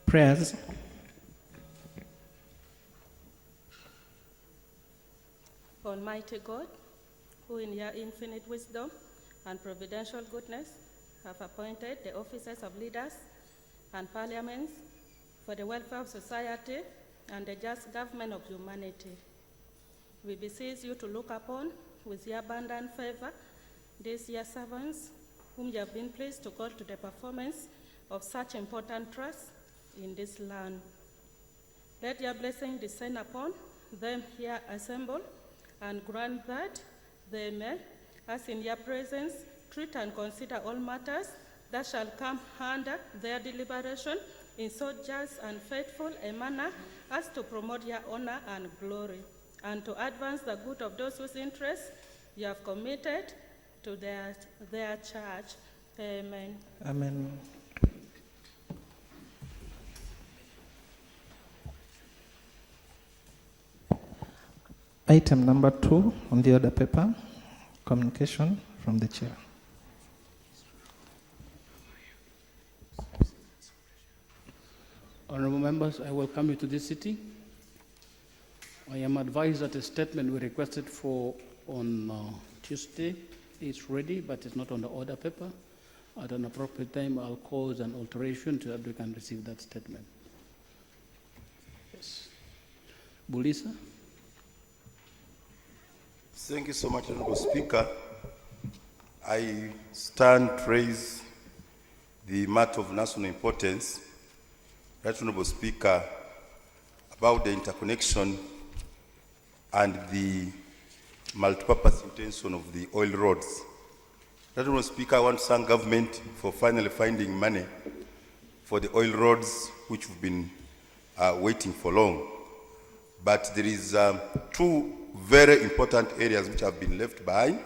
Prayers. Almighty God, who in your infinite wisdom and providential goodness have appointed the offices of leaders and parliaments for the welfare of society and the just government of humanity, we beseech you to look upon with your abundant favor these your servants whom you have been pleased to call to the performance of such important trusts in this land. Let your blessing descend upon them here assembled, and grant that they may, as in your presence, treat and consider all matters that shall come under their deliberation in so just and faithful a manner as to promote your honor and glory, and to advance the good of those whose interests you have committed to their church. Amen. Amen. Item number 2 on the order paper, communication from the chair. Honorable members, I welcome you to this sitting. I am advised that a statement we requested for on Tuesday is ready, but it's not on the order paper. At an appropriate time, I'll cause an alteration so that we can receive that statement. Yes. Bulisa? Thank you so much, Honorable Speaker. I stand to raise the matter of national importance, Right Honorable Speaker, about the interconnection and the multipurpose intention of the oil roads. Right Honorable Speaker, I want to thank government for finally finding money for the oil roads, which we've been waiting for long. But there is two very important areas which have been left behind.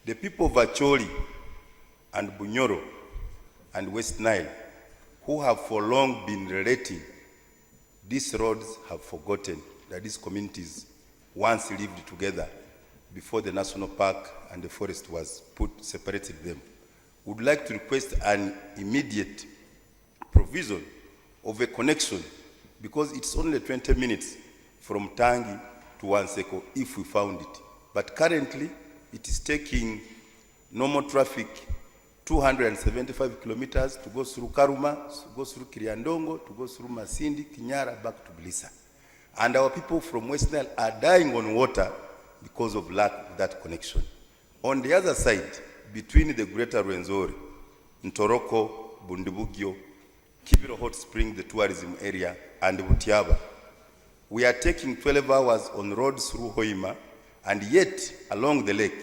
The people of Acholi and Bunyoro and West Nile, who have for long been relating these roads, have forgotten that these communities once lived together before the national park and the forest was separated them. Would like to request an immediate provision of a connection, because it's only 20 minutes from Tangi to Wanseko if we found it. But currently, it is taking normal traffic 275 kilometers to go through Karuma, to go through Kiriandongo, to go through Masindi, Kinyara, back to Blisa. And our people from West Nile are dying on water because of lack of that connection. On the other side, between the Greater Rwenzori, Ntoroko, Bundibugyo, Kibiro Hot Spring, the tourism area, and Butiaba, we are taking 12 hours on roads through Hoima, and yet along the lake,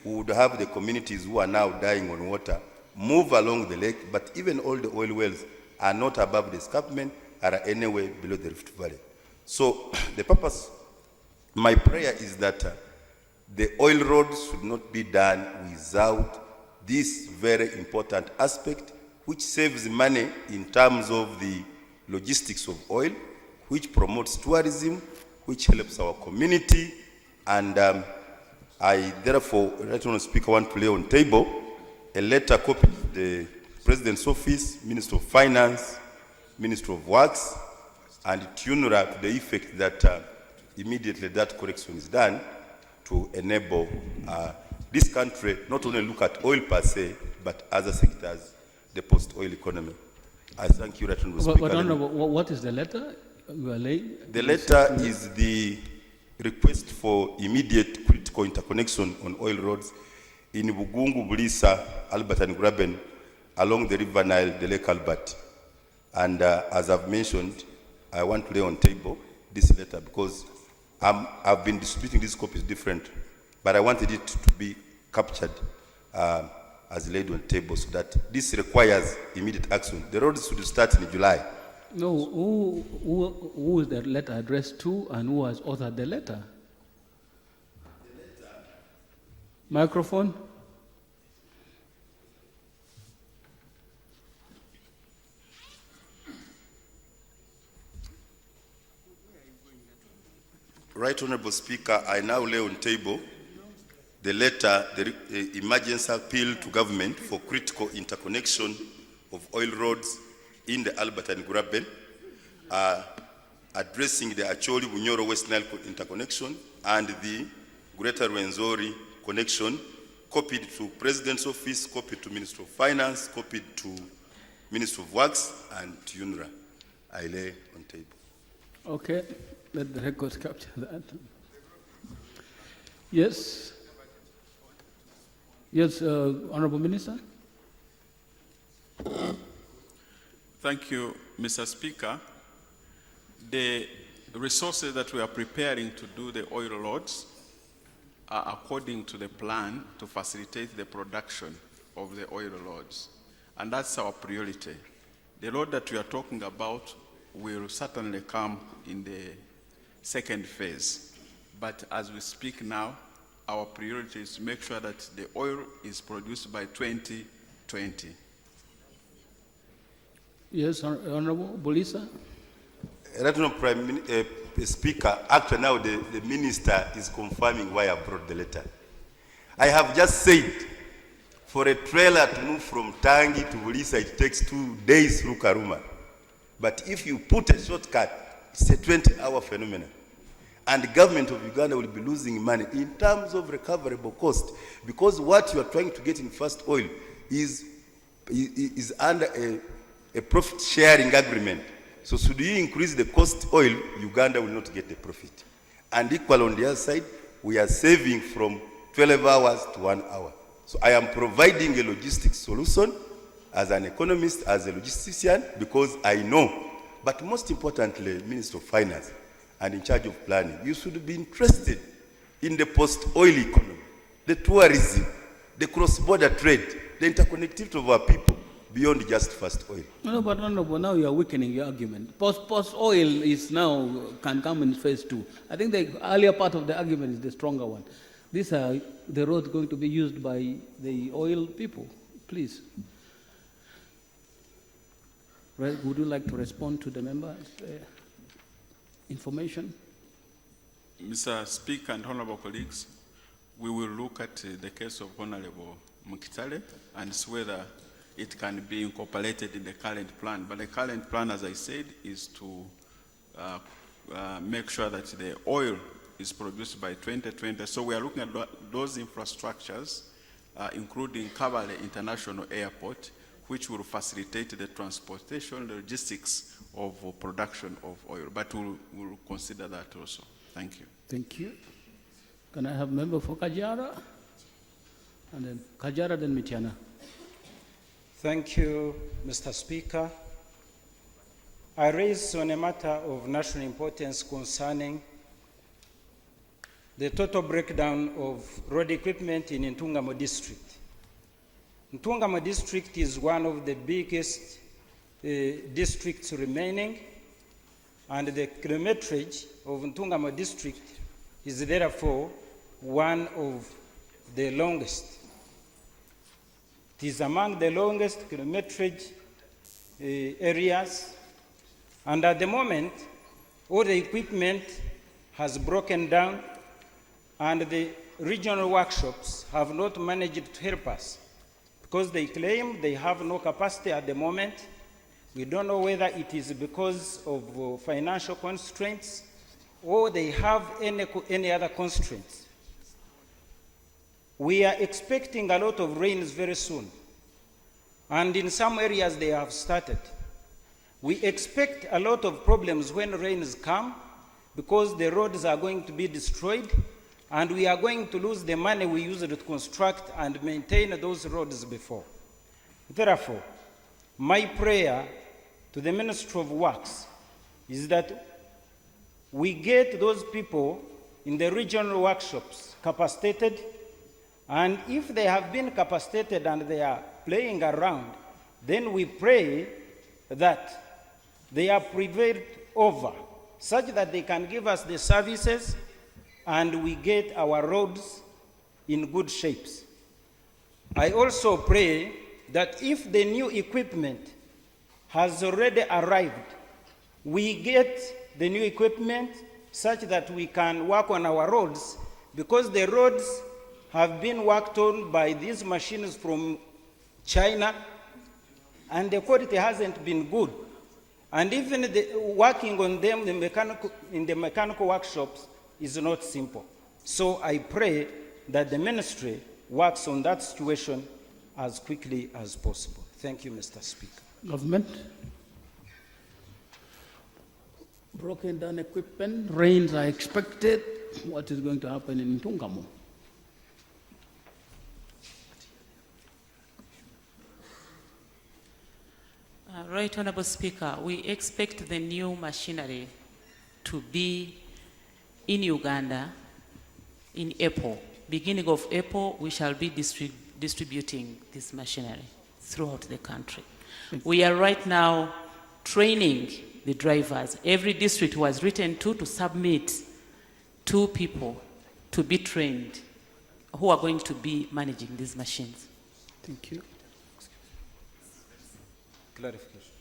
we would have the communities who are now dying on water move along the lake, but even all the oil wells are not above the escarpment, are anyway below the Rift Valley. So the purpose, my prayer is that the oil roads should not be done without this very important aspect, which saves money in terms of the logistics of oil, which promotes tourism, which helps our community, and I therefore, Right Honourable Speaker, want to lay on table a letter copy to the President's Office, Minister of Finance, Minister of Works, and TUNRA to the effect that immediately that correction is done to enable this country not only look at oil per se, but other sectors, the post-oil economy. I thank you, Right Honourable Speaker. But Honourable, what is the letter you are laying? The letter is the request for immediate critical interconnection on oil roads in Bugungu, Bulisa, Albert and Graben, along the River Nile, the Lake Albert. And as I've mentioned, I want to lay on table this letter because I've been distributing these copies different, but I wanted it to be captured as laid on table so that this requires immediate action. The roads should start in July. No, who is the letter addressed to and who has authored the letter? Microphone. Right Honourable Speaker, I now lay on table the letter, the emergency appeal to government for critical interconnection of oil roads in the Albert and Graben, addressing the Acholi Bunyoro West Nile interconnection and the Greater Rwenzori connection, copied to President's Office, copied to Minister of Finance, copied to Minister of Works, and to UNRA. I lay on table. Okay, let the records capture that. Yes. Yes, Honorable Minister. Thank you, Mr. Speaker. The resources that we are preparing to do the oil loads are according to the plan to facilitate the production of the oil loads. And that's our priority. The load that we are talking about will certainly come in the second phase. But as we speak now, our priority is to make sure that the oil is produced by 2020. Yes, Honorable Bolisa. Speaker, actually now the minister is confirming why I brought the letter. I have just said, for a trailer to move from Tangi to Bulisa, it takes 2 days through Karuma. But if you put a shortcut, it's a 20-hour phenomenon. And the government of Uganda will be losing money in terms of recoverable cost, because what you are trying to get in fast oil is under a profit sharing agreement. So should you increase the cost oil, Uganda will not get the profit. And equal on the other side, we are saving from 12 hours to 1 hour. So I am providing a logistics solution as an economist, as a logistician, because I know. But most importantly, Minister of Finance and in charge of planning, you should be interested in the post-oil economy, the tourism, the cross-border trade, the interconnectivity of our people beyond just fast oil. No, but now you are weakening your argument. Post-oil is now, can come in phase 2. I think the earlier part of the argument is the stronger one. These are the roads going to be used by the oil people. Please. Right, would you like to respond to the member's information? Mr. Speaker and honorable colleagues, we will look at the case of Honorable Mukitale and see whether it can be incorporated in the current plan. But the current plan, as I said, is to make sure that the oil is produced by 2020. So we are looking at those infrastructures, including Kabale International Airport, which will facilitate the transportation, logistics of production of oil. But we'll consider that also. Thank you. Thank you. Can I have a member for Kajara? And then Kajara, then Michana. Thank you, Mr. Speaker. I raise on a matter of national importance concerning the total breakdown of road equipment in Ntungamo district. Ntungamo district is one of the biggest districts remaining, and the kilometrage of Ntungamo district is therefore one of the longest. It is among the longest kilometrage areas, and at the moment, all the equipment has broken down, and the regional workshops have not managed to help us because they claim they have no capacity at the moment. We don't know whether it is because of financial constraints or they have any other constraints. We are expecting a lot of rains very soon, and in some areas they have started. We expect a lot of problems when rains come because the roads are going to be destroyed, and we are going to lose the money we used to construct and maintain those roads before. Therefore, my prayer to the Ministry of Works is that we get those people in the regional workshops capacitated, and if they have been capacitated and they are playing around, then we pray that they are prevailed over such that they can give us the services and we get our roads in good shapes. I also pray that if the new equipment has already arrived, we get the new equipment such that we can work on our roads, because the roads have been worked on by these machines from China, and the quality hasn't been good. And even working on them in the mechanical workshops is not simple. So I pray that the ministry works on that situation as quickly as possible. Thank you, Mr. Speaker. Government. Broken down equipment, rains are expected. What is going to happen in Ntungamo? Right Honourable Speaker, we expect the new machinery to be in Uganda in April. Beginning of April, we shall be distributing this machinery throughout the country. We are right now training the drivers. Every district was written to submit 2 people to be trained who are going to be managing these machines. Thank you. Clarification.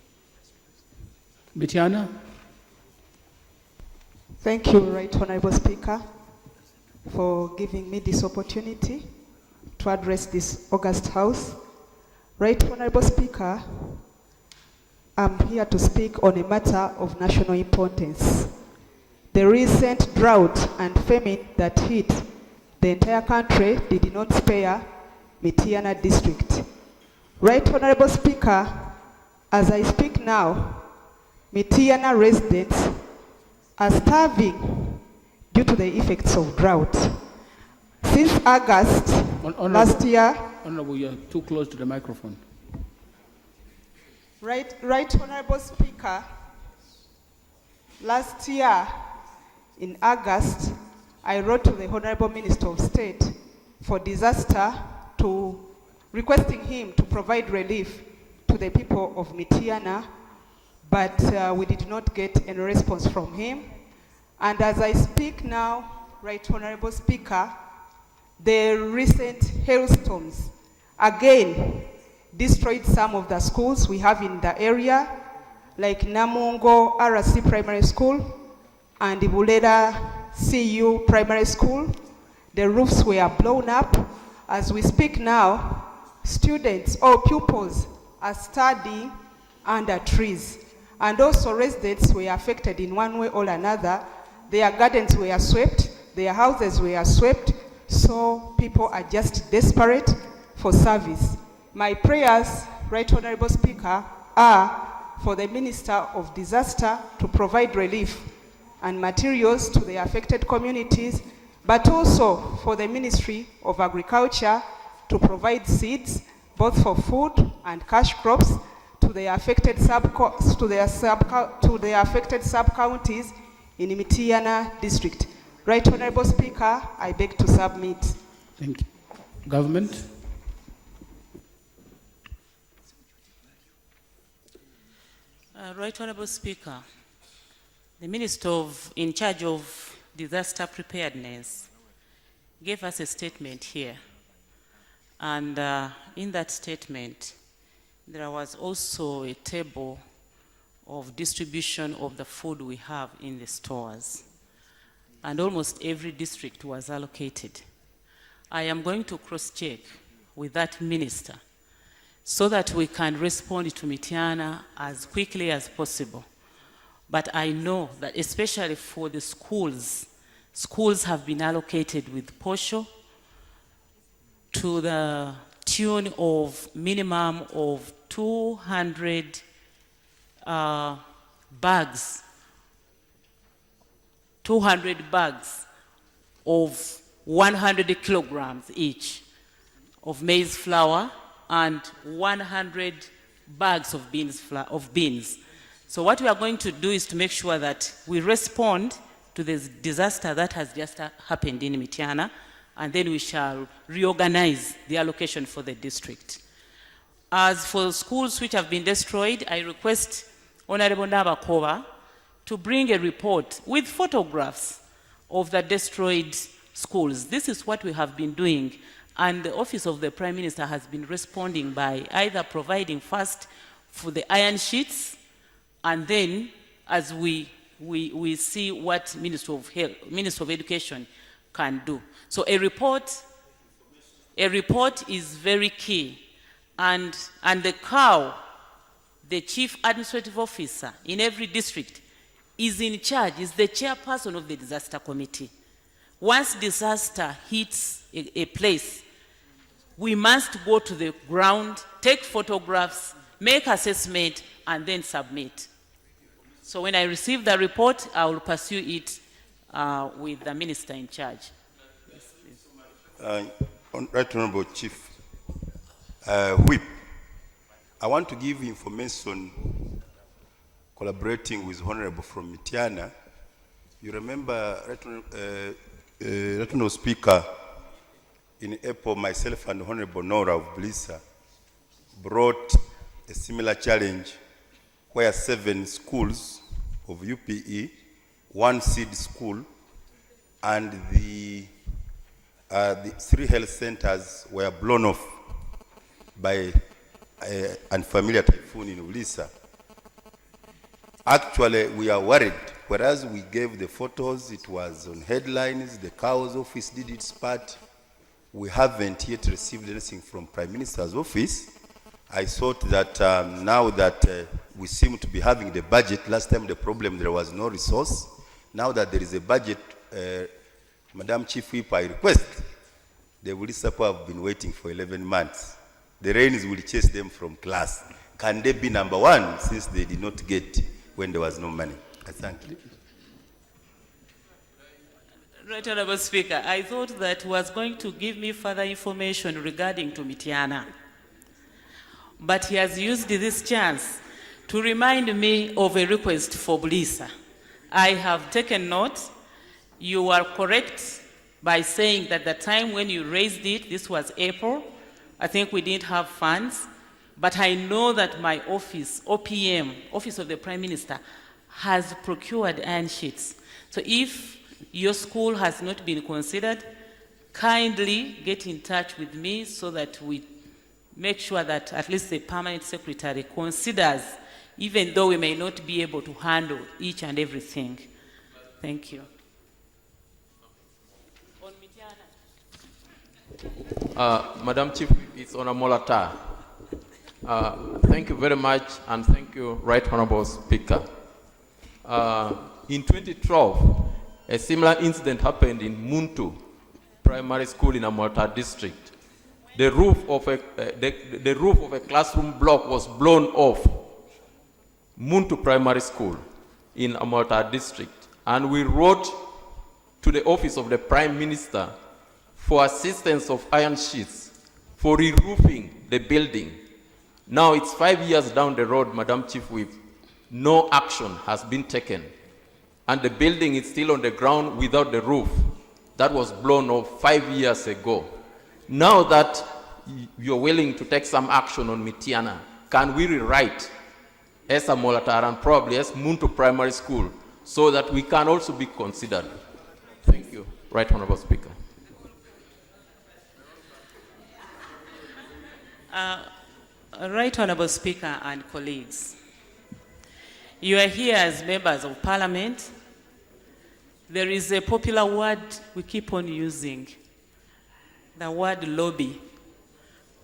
Bitiana. Thank you, Right Honourable Speaker, for giving me this opportunity to address this August House. Right Honourable Speaker, I'm here to speak on a matter of national importance. The recent drought and famine that hit the entire country did not spare Mityana district. Right Honourable Speaker, as I speak now, Mityana residents are starving due to the effects of drought. Since August last year... Honourable, you are too close to the microphone. Right Honourable Speaker, last year in August, I wrote to the Honourable Minister of State for disaster requesting him to provide relief to the people of Mityana, but we did not get any response from him. And as I speak now, Right Honourable Speaker, the recent hailstorms again destroyed some of the schools we have in the area, like Namungo RC Primary School and Ibulera CU Primary School. The roofs were blown up. As we speak now, students or pupils are studying under trees. And also residents were affected in one way or another. Their gardens were swept, their houses were swept, so people are just desperate for service. My prayers, Right Honourable Speaker, are for the Minister of Disaster to provide relief and materials to the affected communities, but also for the Ministry of Agriculture to provide seeds, both for food and cash crops, to the affected sub-counties in Mityana district. Right Honourable Speaker, I beg to submit. Thank you. Government. Right Honourable Speaker, the Minister in charge of disaster preparedness gave us a statement here. And in that statement, there was also a table of distribution of the food we have in the stores. And almost every district was allocated. I am going to cross-check with that minister so that we can respond to Mityana as quickly as possible. But I know that especially for the schools have been allocated with posho to the tune of minimum of 200 bags, 200 bags of 100 kilograms each of maize flour and 100 bags of beans. So what we are going to do is to make sure that we respond to this disaster that has just happened in Mityana, and then we shall reorganize the allocation for the district. As for schools which have been destroyed, I request Honourable Nabakova to bring a report with photographs of the destroyed schools. This is what we have been doing, and the Office of the Prime Minister has been responding by either providing first for the iron sheets, and then as we see what Minister of Education can do. So a report is very key, and the cow the chief administrative officer in every district is in charge, is the chairperson of the disaster committee. Once disaster hits a place, we must go to the ground, take photographs, make assessment, and then submit. So when I receive the report, I will pursue it with the minister in charge. Yes, please. Right Honorable Chief Whip, I want to give information collaborating with Honorable from Mitiana. You remember, Right Honorable Speaker, in April, myself and Honorable Nora of Blissa brought a similar challenge where 7 schools of UPE, 1 seed school, and the 3 health centers were blown off by an unfamiliar typhoon in Ulisa. Actually, we are worried. Whereas we gave the photos, it was on headlines, the COW's office did its part. We haven't yet received anything from Prime Minister's office. I thought that now that we seem to be having the budget, last time the problem there was no resource. Now that there is a budget, Madam Chief Whip, I request the Wulisapo have been waiting for 11 months. The rains will chase them from class. Can they be number 1 since they did not get when there was no money? I thank you. Right Honorable Speaker, I thought that he was going to give me further information regarding to Mitiana. But he has used this chance to remind me of a request for Blissa. I have taken note. You are correct by saying that the time when you raised it, this was April, I think we didn't have funds. But I know that my office, OPM, Office of the Prime Minister, has procured iron sheets. So if your school has not been considered, kindly get in touch with me so that we make sure that at least the permanent secretary considers, even though we may not be able to handle each and everything. Thank you. On Mitiana. Madam Chief, it's on a Molata. Thank you very much, and thank you, Right Honorable Speaker. In 2012, a similar incident happened in Muntu Primary School in Amolta District. The roof of a classroom block was blown off. Muntu Primary School in Amolta District, and we wrote to the Office of the Prime Minister for assistance of iron sheets for re-roofing the building. Now it's 5 years down the road, Madam Chief Whip. No action has been taken. And the building is still on the ground without the roof. That was blown off 5 years ago. Now that you're willing to take some action on Mitiana, can we rewrite Esa Molatar and probably as Muntu Primary School so that we can also be considered? Thank you, Right Honorable Speaker. Right Honorable Speaker and colleagues, you are here as members of Parliament. There is a popular word we keep on using, the word lobby.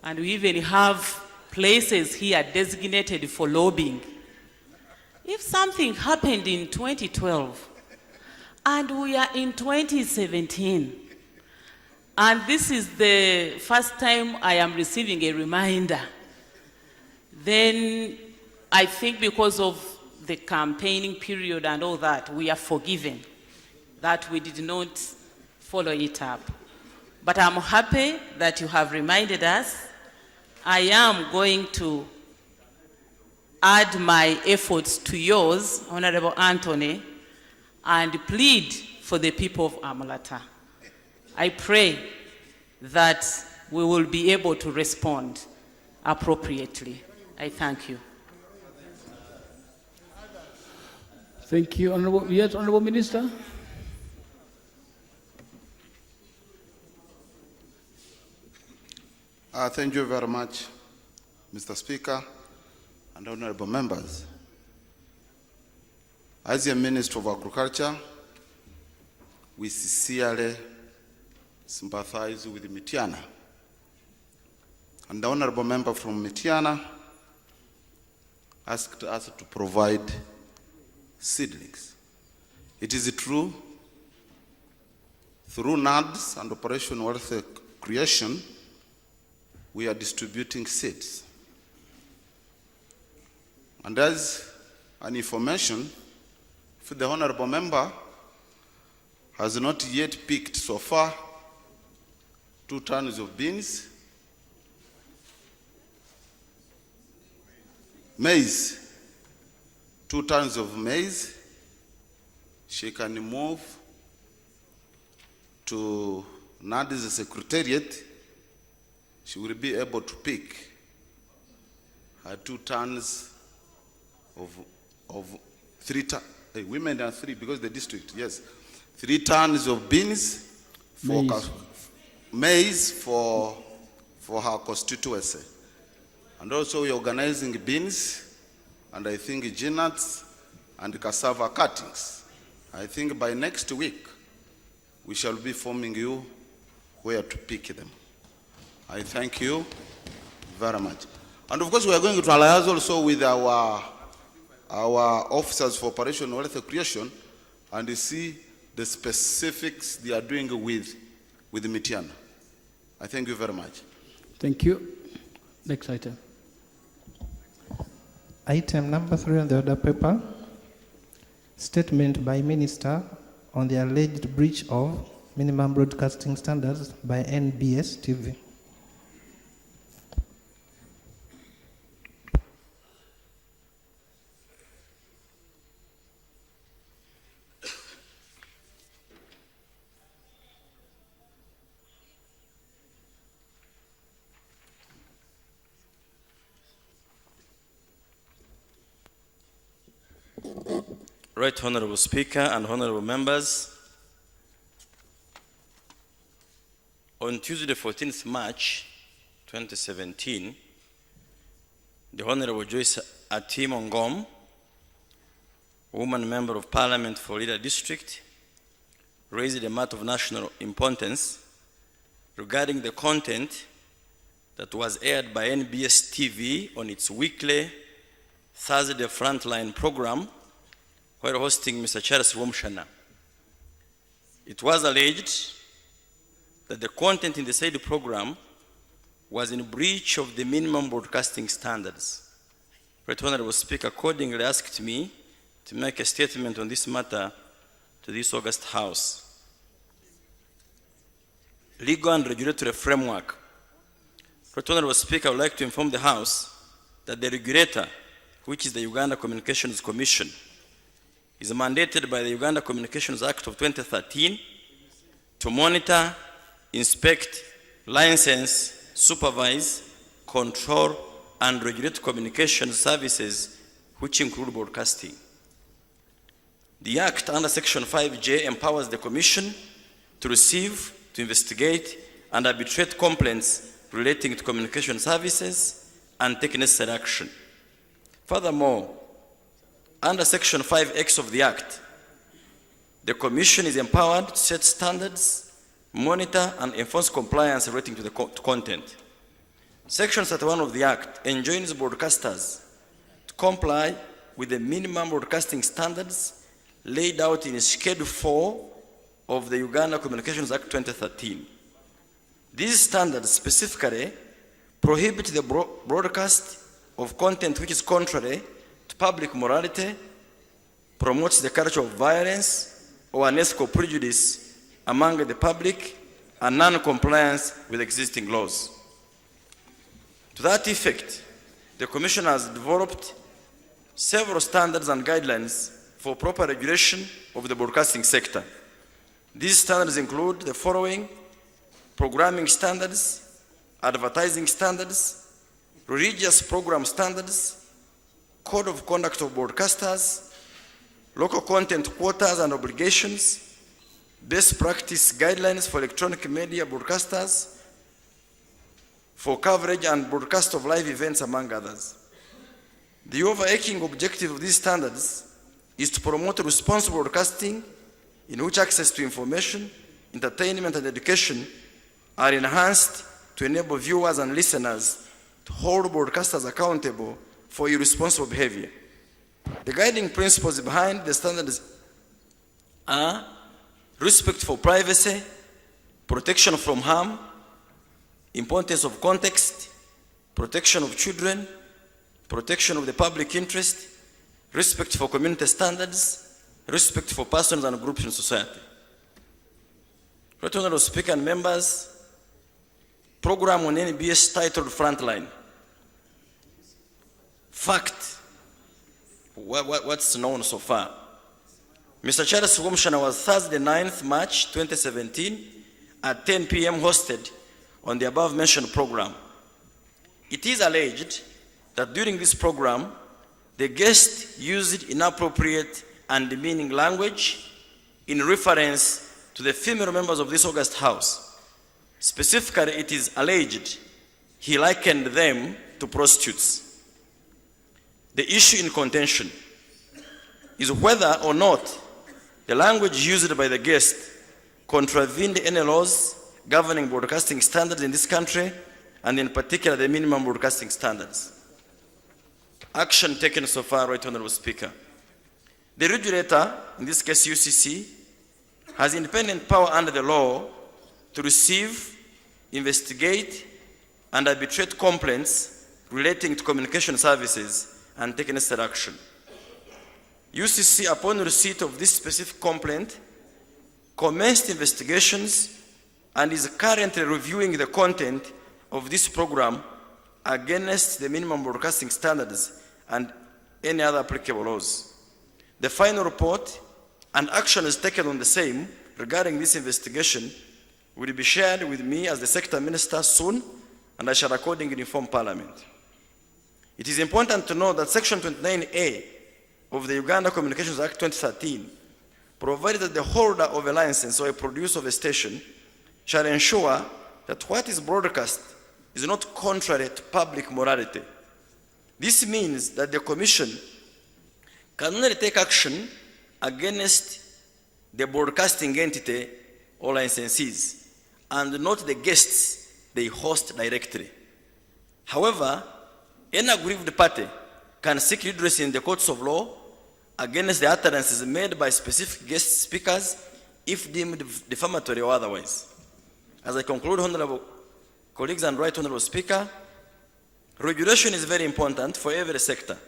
And we even have places here designated for lobbying. If something happened in 2012 and we are in 2017, and this is the first time I am receiving a reminder, then I think because of the campaigning period and all that, we are forgiven that we did not follow it up. But I'm happy that you have reminded us. I am going to add my efforts to yours, Honorable Anthony, and plead for the people of Amolata. I pray that we will be able to respond appropriately. I thank you. Thank you, Honorable. Yes, Honorable Minister. Thank you very much, Mr. Speaker and honorable members. As the Minister of Agriculture, we sincerely sympathize with Mitiana. And the honorable member from Mitiana, asked us to provide seedlings. It is true, through NADS and Operation Wealth Creation, we are distributing seeds. And as an information, if the honorable member has not yet picked so far 2 tons of beans, maize, 2 tons of maize, she can move to NADS Secretariat. She will be able to pick her 2 tons of 3 tons. Women are 3 because the district, yes. 3 tons of beans for maize for her constituency. And also we're organizing beans and I think nuts and cassava cuttings. I think by next week we shall be informing you where to pick them. I thank you very much. And of course we are going to liaise also with our officers for Operation Wealth Creation and see the specifics they are doing with Mitiana. I thank you very much. Thank you. Next item. Item number 3 on the order paper. Statement by Minister on the alleged breach of minimum broadcasting standards by NBS TV. Right Honorable Speaker and Honorable Members, on Tuesday 14th March 2017, the Honorable Joyce Atim-Ongom, woman member of Parliament for Lira District, raised a matter of national importance regarding the content that was aired by NBS TV on its weekly Thursday Frontline program while hosting Mr. Charles Womshana. It was alleged that the content in the said program was in breach of the minimum broadcasting standards. Right Honorable Speaker accordingly asked me to make a statement on this matter to this August House. Legal and regulatory framework. Right Honorable Speaker, I would like to inform the House that the regulator, which is the Uganda Communications Commission, is mandated by the Uganda Communications Act of 2013 to monitor, inspect, license, supervise, control, and regulate communication services which include broadcasting. The Act under Section 5J empowers the Commission to receive, to investigate, and arbitrate complaints relating to communication services and take necessary action. Furthermore, under Section 5X of the Act, the Commission is empowered to set standards, monitor, and enforce compliance relating to the content. Section 31 of the Act enjoins broadcasters to comply with the minimum broadcasting standards laid out in Schedule 4 of the Uganda Communications Act 2013. These standards specifically prohibit the broadcast of content which is contrary to public morality, promotes the culture of violence or unethical prejudice among the public, and non-compliance with existing laws. To that effect, the Commission has developed several standards and guidelines for proper regulation of the broadcasting sector. These standards include the following: programming standards, advertising standards, religious program standards, code of conduct of broadcasters, local content quotas and obligations, best practice guidelines for electronic media broadcasters, for coverage and broadcast of live events, among others. The overarching objective of these standards is to promote responsible broadcasting in which access to information, entertainment, and education are enhanced to enable viewers and listeners to hold broadcasters accountable for irresponsible behavior. The guiding principles behind the standards are respect for privacy, protection from harm, importance of context, protection of children, protection of the public interest, respect for community standards, respect for persons and groups in society. Right Honorable Speaker and members, program on NBS titled Frontline. Fact, what's known so far. Mr. Charles Womshana was Thursday 9th March 2017 at 10 p.m. hosted on the above mentioned program. It is alleged that during this program, the guest used inappropriate and demeaning language in reference to the female members of this August House. Specifically, it is alleged he likened them to prostitutes. The issue in contention is whether or not the language used by the guest contravened any laws governing broadcasting standards in this country, and in particular the minimum broadcasting standards. Action taken so far, Right Honorable Speaker. The regulator, in this case UCC, has independent power under the law to receive, investigate, and arbitrate complaints relating to communication services and take necessary action. UCC, upon receipt of this specific complaint, commenced investigations and is currently reviewing the content of this program against the minimum broadcasting standards and any other applicable laws. The final report and action is taken on the same regarding this investigation will be shared with me as the Sector Minister soon, and I shall accordingly inform Parliament. It is important to know that Section 29A of the Uganda Communications Act 2013 provided that the holder of a license or a producer of a station shall ensure that what is broadcast is not contrary to public morality. This means that the Commission can only take action against the broadcasting entity or licensees and not the guests they host directly. However, any aggrieved party can seek redress in the courts of law against the utterances made by specific guest speakers if deemed defamatory or otherwise. As I conclude, Honorable colleagues and Right Honorable Speaker, regulation is very important for every sector,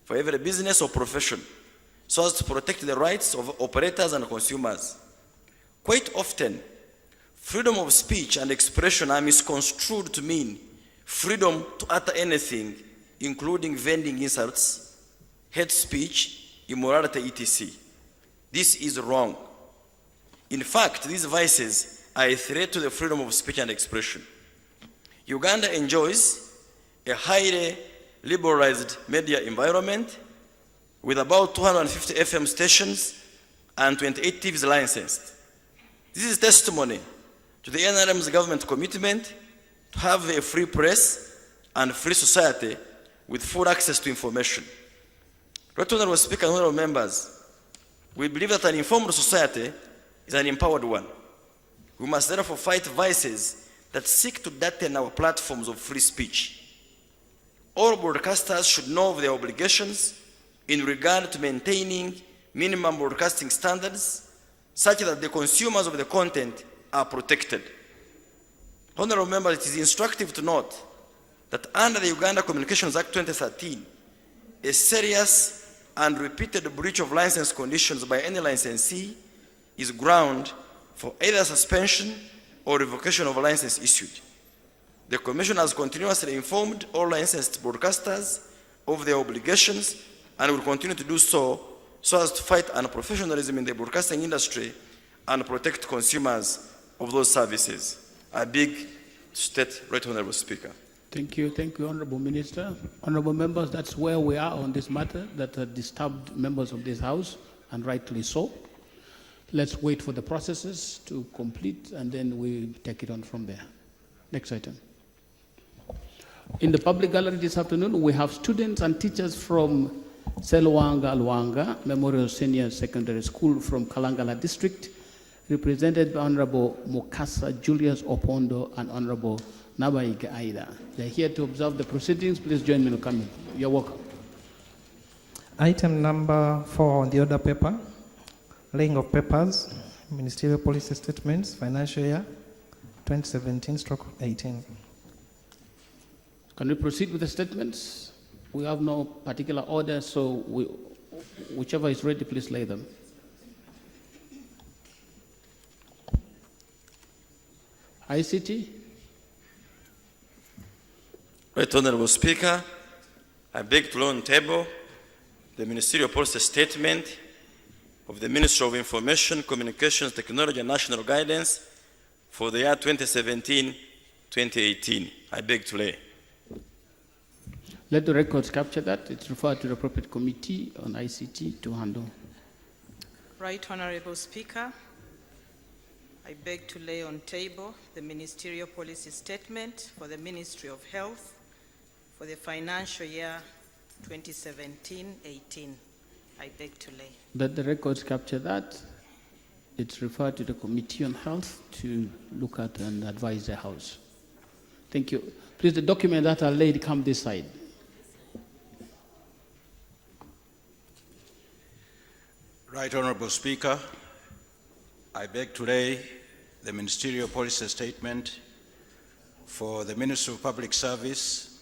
for every business or profession, so as to protect the rights of operators and consumers. Quite often, freedom of speech and expression are misconstrued to mean freedom to utter anything, including vending insults, hate speech, immorality, etc. This is wrong. In fact, these vices are a threat to the freedom of speech and expression. Uganda enjoys a highly liberalized media environment with about 250 FM stations and 28 TVs licensed. This is testimony to the NRM's government commitment to have a free press and free society with full access to information. Right Honorable Speaker and honorable members, we believe that an informed society is an empowered one. We must therefore fight vices that seek to deaden our platforms of free speech. All broadcasters should know of their obligations in regard to maintaining minimum broadcasting standards such that the consumers of the content are protected. Honorable members, it is instructive to note that under the Uganda Communications Act 2013, a serious and repeated breach of license conditions by any licensee is ground for either suspension or revocation of a license issued. The Commission has continuously informed all licensed broadcasters of their obligations and will continue to do so as to fight unprofessionalism in the broadcasting industry and protect consumers of those services. I beg to state, Right Honorable Speaker. Thank you, Honorable Minister. Honorable members, that's where we are on this matter that disturbed members of this House, and rightly so. Let's wait for the processes to complete, and then we take it on from there. Next item. In the public gallery this afternoon, we have students and teachers from Selwanga Luanga Memorial Senior Secondary School from Kalangala District, represented by Honorable Mukasa Julius Opondo and Honorable Nabaig either. They're here to observe the proceedings. Please join me in coming. You're welcome. Item number 4 on the order paper, laying of papers, ministerial policy statements, financial year 2017/18. Can we proceed with the statements? We have no particular order, so whichever is ready, please lay them. ICT? Right Honorable Speaker, I beg to lay on table the ministerial policy statement of the Ministry of Information, Communications, Technology and National Guidance for the year 2017-2018. I beg to lay. Let the records capture that. It's referred to the appropriate committee on ICT to handle. Right Honorable Speaker, I beg to lay on table the ministerial policy statement for the Ministry of Health for the financial year 2017-18. I beg to lay. Let the records capture that. It's referred to the Committee on Health to look at and advise the House. Thank you. Please, the documents that are laid come this side. Right Honorable Speaker, I beg to lay the ministerial policy statement for the Ministry of Public Service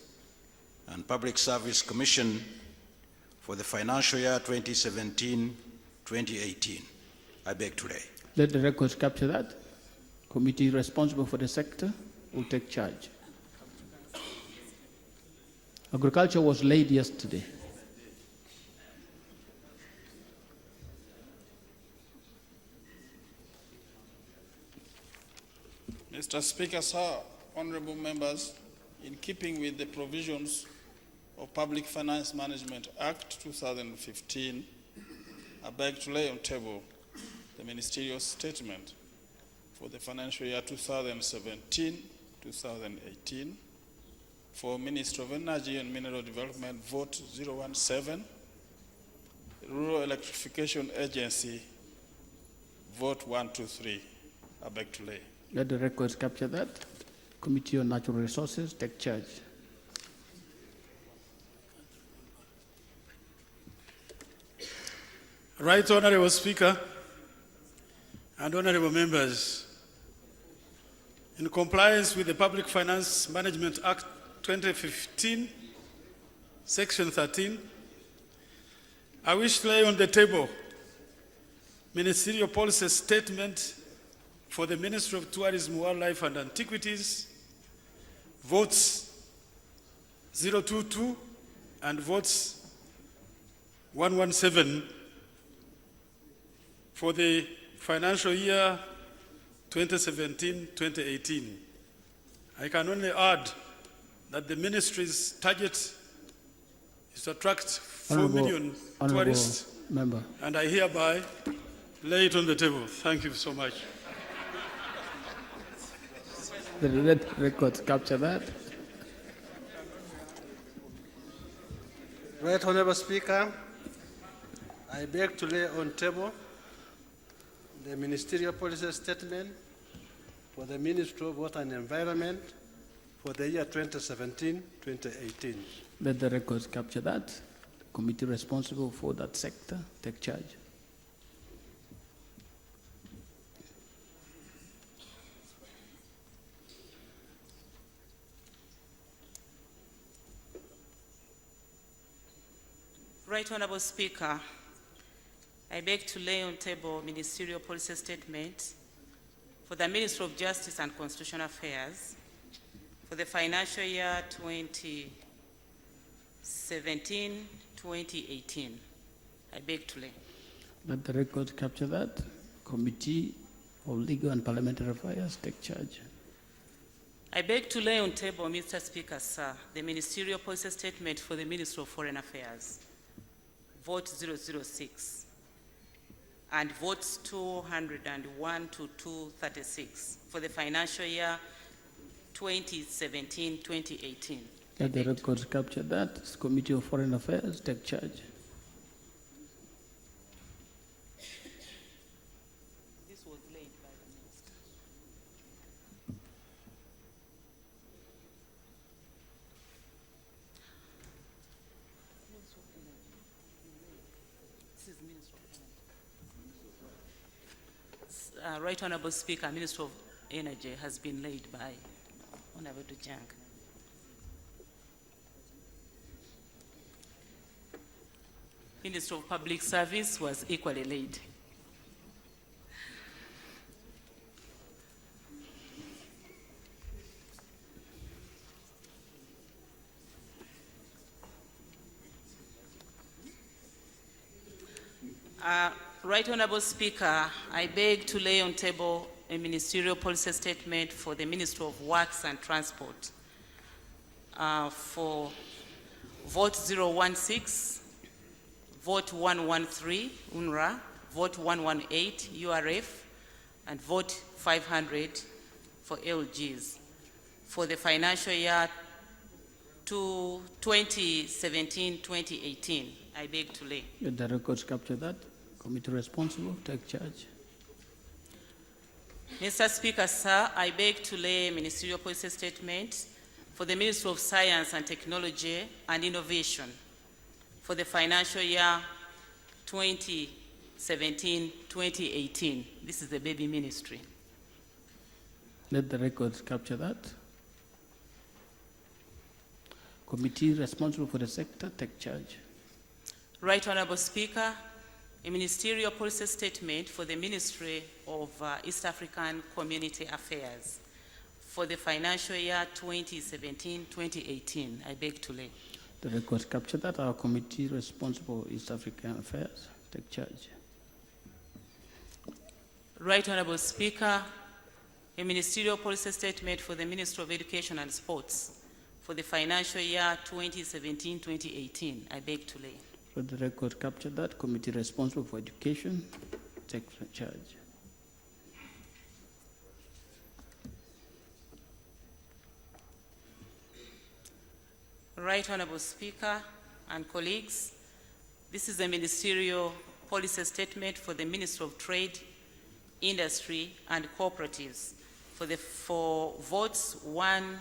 and Public Service Commission for the financial year 2017-2018. I beg to lay. Let the records capture that. Committee responsible for the sector will take charge. Agriculture was laid yesterday. Mr. Speaker, sir, honorable members, in keeping with the provisions of Public Finance Management Act 2015, I beg to lay on table the ministerial statement for the financial year 2017-2018 for Ministry of Energy and Mineral Development, vote 017, Rural Electrification Agency, vote 123. I beg to lay. Let the records capture that. Committee on Natural Resources, take charge. Right Honorable Speaker and honorable members, in compliance with the Public Finance Management Act 2015, Section 13, I wish to lay on the table ministerial policy statement for the Ministry of Tourism, Wildlife and Antiquities, votes 022 and votes 117 for the financial year 2017-2018. I can only add that the ministry's target is to attract 4 million tourists, member. and I hereby lay it on the table. Thank you so much. The records capture that. Right Honorable Speaker, I beg to lay on table the ministerial policy statement for the Ministry of Water and Environment for the year 2017-2018. Let the records capture that. Committee responsible for that sector take charge. Right Honorable Speaker, I beg to lay on table ministerial policy statement for the Ministry of Justice and Constitutional Affairs for the financial year 2017-2018. I beg to lay. Let the records capture that. Committee of Legal and Parliamentary Affairs take charge. I beg to lay on table, Mr. Speaker, sir, the ministerial policy statement for the Ministry of Foreign Affairs. Vote 006 and votes 201 to 236 for the financial year 2017-2018. Let the records capture that. Committee of Foreign Affairs take charge. This was laid by the minister. Right Honorable Speaker, Minister of Energy has been laid by Honorable Dujang. Minister of Public Service was equally laid. Right Honorable Speaker, I beg to lay on table a ministerial policy statement for the Ministry of Works and Transport for vote 016, vote 113, UNRWA, vote 118, URF, and vote 500 for LGs for the financial year 2017-2018. I beg to lay. Let the records capture that. Committee responsible, take charge. Mr. Speaker, sir, I beg to lay a ministerial policy statement for the Ministry of Science and Technology and Innovation for the financial year 2017-2018. This is the baby ministry. Let the records capture that. Committee responsible for the sector, take charge. Right Honorable Speaker, a ministerial policy statement for the Ministry of East African Community Affairs for the financial year 2017-2018. I beg to lay. The records capture that. Our committee responsible for East African Affairs, take charge. Right Honorable Speaker, a ministerial policy statement for the Ministry of Education and Sports for the financial year 2017-2018. I beg to lay. Let the record capture that. Committee responsible for education, take charge. Right Honorable Speaker and colleagues, this is a ministerial policy statement for the Ministry of Trade, Industry and Cooperatives for votes 015,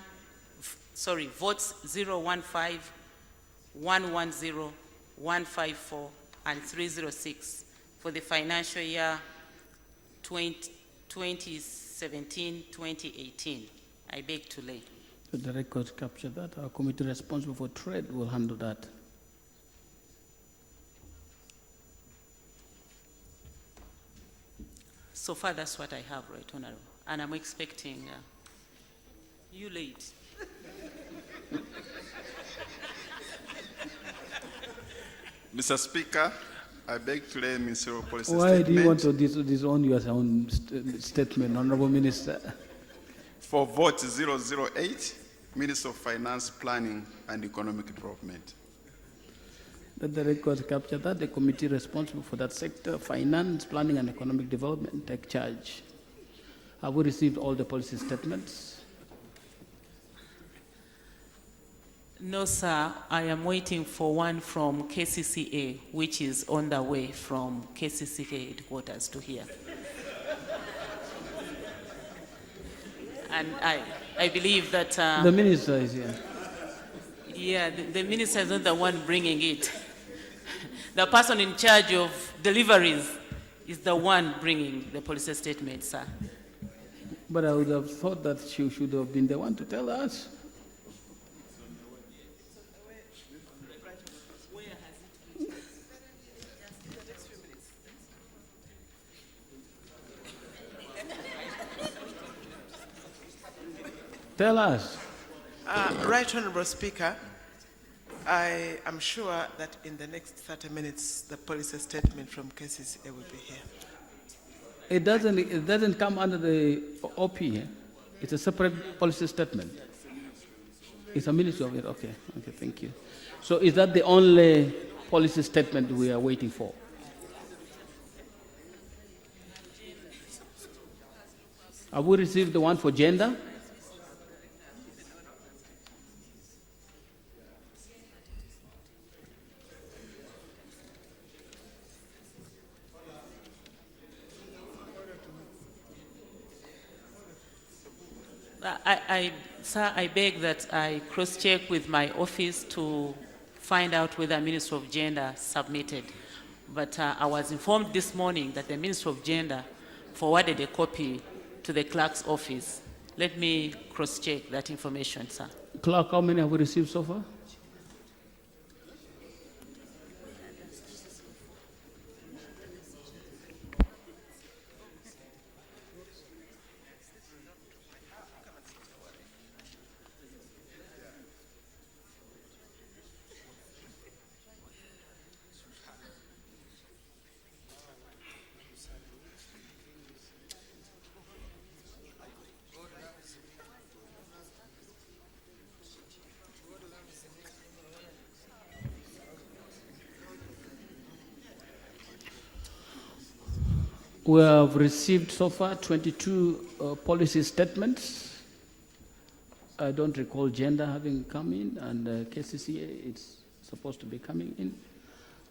110, 154 and 306 for the financial year 2017-2018. I beg to lay. Let the records capture that. Our committee responsible for trade will handle that. So far, that's what I have, Right Honorable. And I'm expecting you late. Mr. Speaker, I beg to lay a ministerial policy Why statement. do you want to disown your own statement, Honorable Minister? For vote 008, Minister of Finance, Planning and Economic Development. Let the records capture that. The committee responsible for that sector, finance, planning and economic development, take charge. Have we received all the policy statements? No, sir. I am waiting for one from KCCA, which is on the way from KCCA headquarters to here. And I believe that... the minister is here. Yeah, the minister is not the one bringing it. The person in charge of deliveries is the one bringing the policy statement, sir. But I would have thought that she should have been the one to tell us. Tell us. Right Honorable Speaker, I am sure that in the next 30 minutes, the policy statement from KCCA will be here. It doesn't come under the OP here. It's a separate policy statement. It's a ministry of it. Okay, thank you. So is that the only policy statement we are waiting for? Have we received the one for gender? Sir, I beg that I cross-check with my office to find out whether Minister of Gender submitted. But I was informed this morning that the Minister of Gender forwarded a copy to the clerk's office. Let me cross-check that information, sir. Clerk, how many have we received so far? We have received so far 22 policy statements. I don't recall gender having come in, and KCCA it's supposed to be coming in.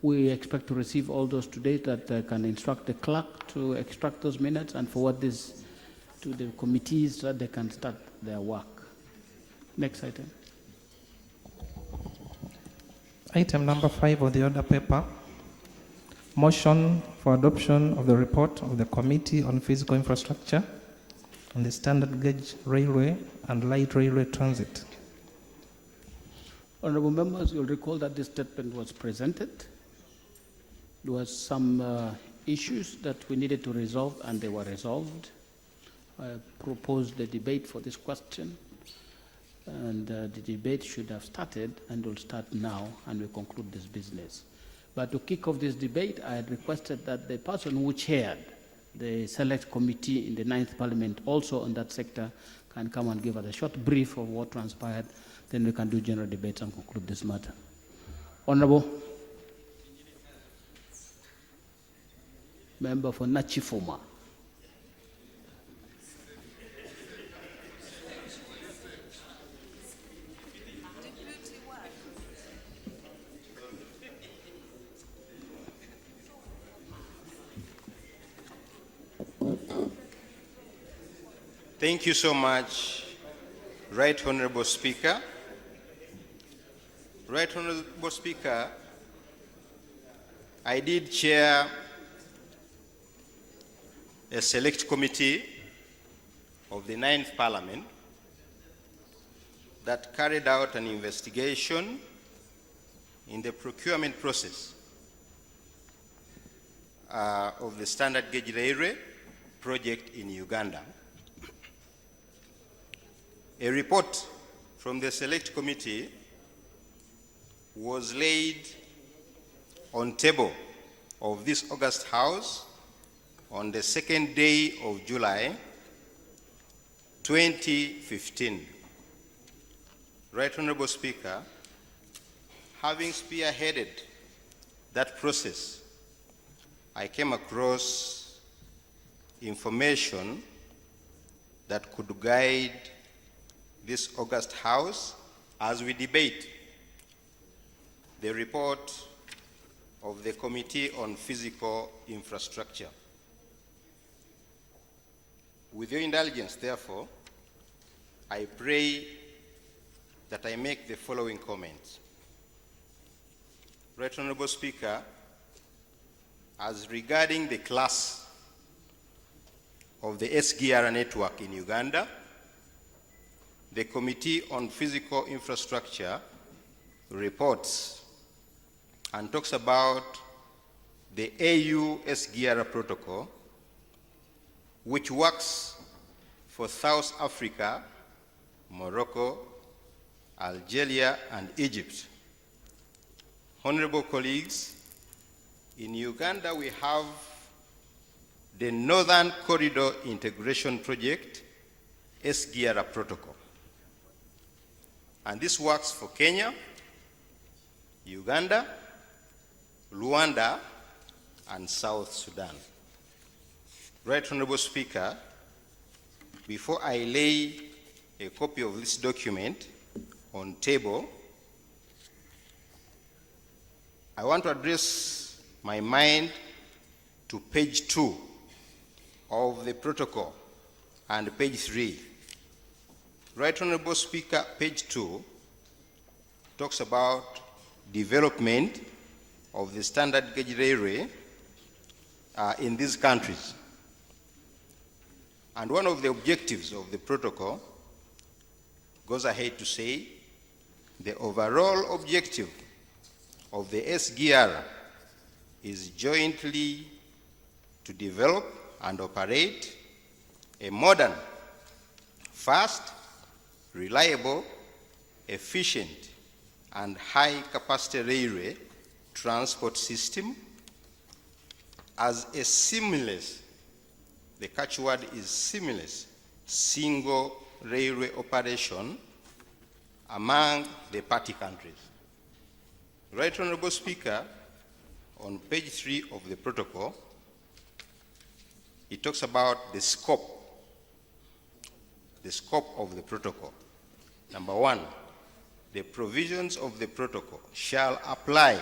We expect to receive all those today that can instruct the clerk to extract those minutes and forward this to the committees so that they can start their work. Next item. Item number 5 of the order paper. Motion for adoption of the report of the Committee on Physical Infrastructure on the Standard Gauge Railway and Light Railway Transit. Honorable members, you'll recall that this statement was presented. There was some issues that we needed to resolve, and they were resolved. I proposed the debate for this question, and the debate should have started, and will start now, and we conclude this business. But to kick off this debate, I had requested that the person who chaired the select committee in the 9th Parliament, also on that sector, can come and give us a short brief of what transpired. Then we can do general debates and conclude this matter. Honorable Member for Nachifuma. Thank you so much, Right Honorable Speaker. Right Honorable Speaker, I did chair a select committee of the 9th Parliament that carried out an investigation in the procurement process of the Standard Gauge Railway project in Uganda. A report from the Select Committee was laid on table of this August House on the 2nd day of July 2015. Right Honorable Speaker, having spearheaded that process, I came across information that could guide this August House as we debate the report of the Committee on Physical Infrastructure. With your indulgence, therefore, I pray that I make the following comments. Right Honorable Speaker, as regarding the class of the SGR network in Uganda, the Committee on Physical Infrastructure reports and talks about the AU SGR protocol, which works for South Africa, Morocco, Algeria, and Egypt. Honorable colleagues, in Uganda we have the Northern Corridor Integration Project, SGR protocol. And this works for Kenya, Uganda, Rwanda, and South Sudan. Right Honorable Speaker, before I lay a copy of this document on table, I want to address my mind to page 2 of the protocol and page 3. Right Honorable Speaker, page 2 talks about development of the standard gauge railway in these countries. And one of the objectives of the protocol goes ahead to say the overall objective of the SGR is jointly to develop and operate a modern, fast, reliable, efficient, and high-capacity railway transport system as a seamless, the catchword is seamless, single railway operation among the party countries. Right Honorable Speaker, on page 3 of the protocol, it talks about the scope of the protocol. Number 1, the provisions of the protocol shall apply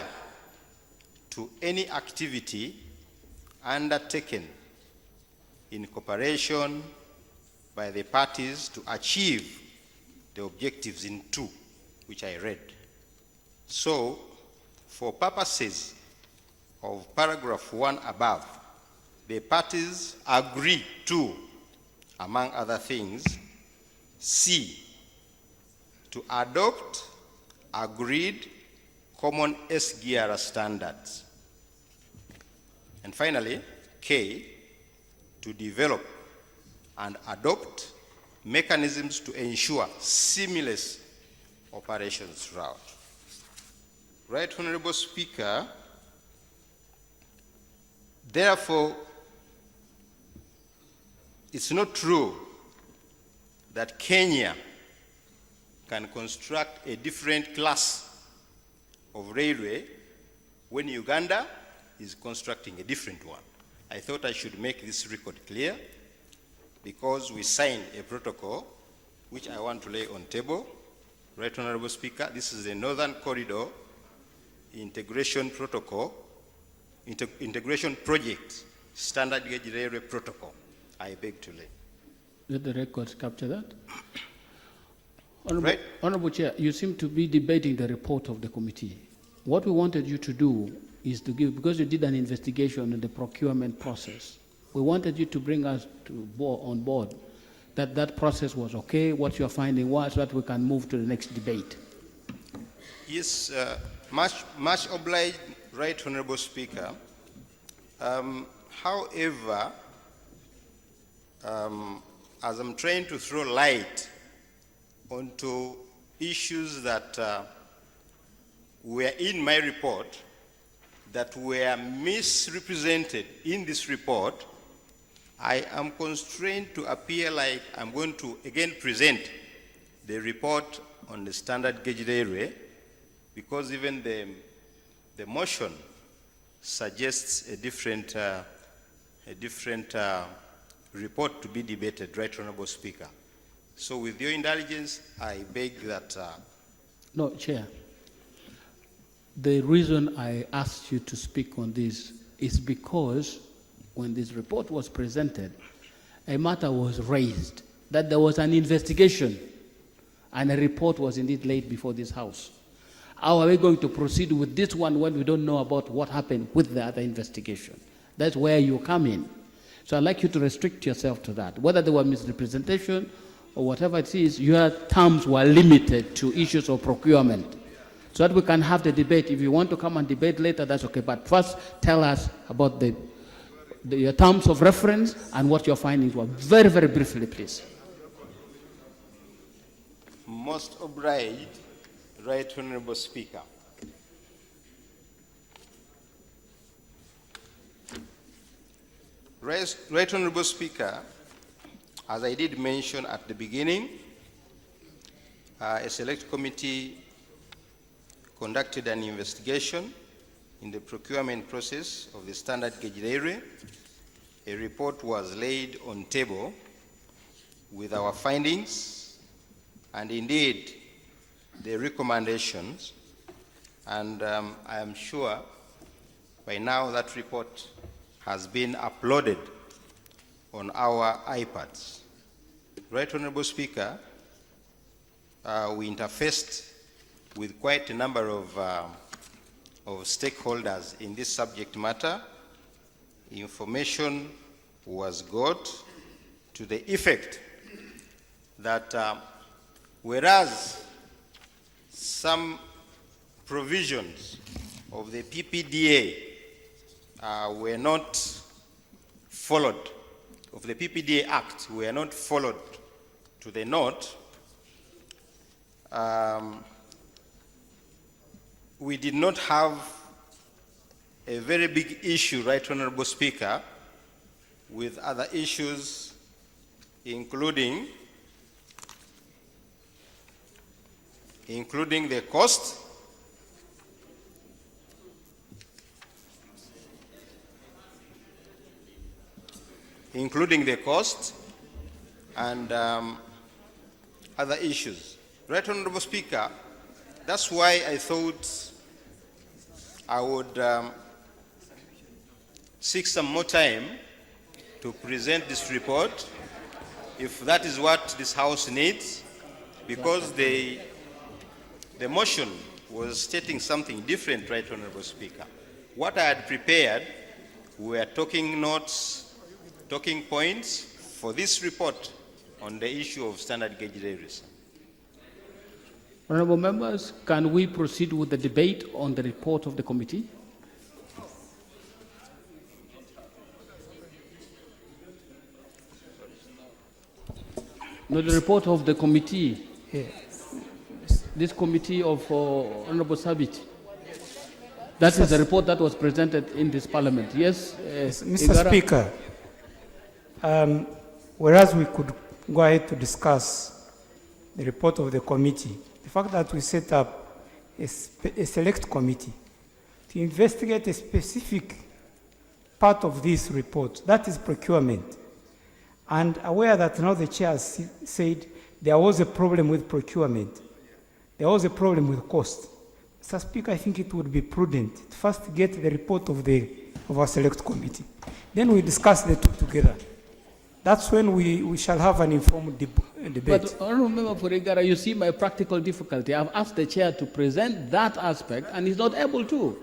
to any activity undertaken in cooperation by the parties to achieve the objectives in 2, which I read. So, for purposes of paragraph 1 above, the parties agree to, among other things, C, to adopt agreed common SGR standards. And finally, K, to develop and adopt mechanisms to ensure seamless operations throughout. Right Honorable Speaker, therefore, it's not true that Kenya can construct a different class of railway when Uganda is constructing a different one. I thought I should make this record clear because we signed a protocol which I want to lay on table. Right Honorable Speaker, this is the Northern Corridor Integration Protocol, Integration Project, Standard Gauge Railway Protocol. I beg to lay. Let the records capture that. Right. Honorable Chair, you seem to be debating the report of the committee. What we wanted you to do is to give, because you did an investigation in the procurement process, we wanted you to bring us on board that that process was okay, what your finding was, so that we can move to the next debate. Yes, much obliged, Right Honorable Speaker. However, as I'm trying to throw light onto issues that were in my report, that were misrepresented in this report, I am constrained to appear like I'm going to again present the report on the standard gauge railway, because even the motion suggests a different report to be debated, Right Honorable Speaker. So with your indulgence, I beg that... No, Chair. The reason I asked you to speak on this is because when this report was presented, a matter was raised that there was an investigation and a report was indeed laid before this House. How are we going to proceed with this one when we don't know about what happened with the other investigation? That's where you come in. So I'd like you to restrict yourself to that. Whether there was misrepresentation or whatever it is, your terms were limited to issues of procurement, so that we can have the debate. If you want to come and debate later, that's okay. But first, tell us about your terms of reference and what your findings were. Very, very briefly, please. Most obliged, Right Honorable Speaker. Right Honorable Speaker, as I did mention at the beginning, a select committee conducted an investigation in the procurement process of the standard gauge railway. A report was laid on table with our findings and indeed the recommendations, and I am sure by now that report has been uploaded on our iPads. Right Honorable Speaker, we interfaced with quite a number of stakeholders in this subject matter. Information was got to the effect that whereas some provisions of the PPDA were not followed, of the PPDA Act were not followed to the note, we did not have a very big issue, Right Honorable Speaker, with other issues, including the cost, and other issues. Right Honorable Speaker, that's why I thought I would seek some more time to present this report, if that is what this House needs, because the motion was stating something different, Right Honorable Speaker. What I had prepared were talking notes, talking points for this report on the issue of standard gauge railways. Honorable members, can we proceed with the debate on the report of the committee? No, the report of the committee. This committee of Honorable Sabit. That is the report that was presented in this parliament. Yes, Mr. Igara? Speaker, whereas we could go ahead to discuss the report of the committee, the fact that we set up a select committee to investigate a specific part of this report, that is procurement, and aware that now the chair has said there was a problem with procurement, there was a problem with cost. Mr. Speaker, I think it would be prudent to first get the report of our select committee. Then we discuss the two together. That's when we shall have an informed debate. But Honorable Member for Igara, you see my practical difficulty. I've asked the chair to present that aspect and he's not able to.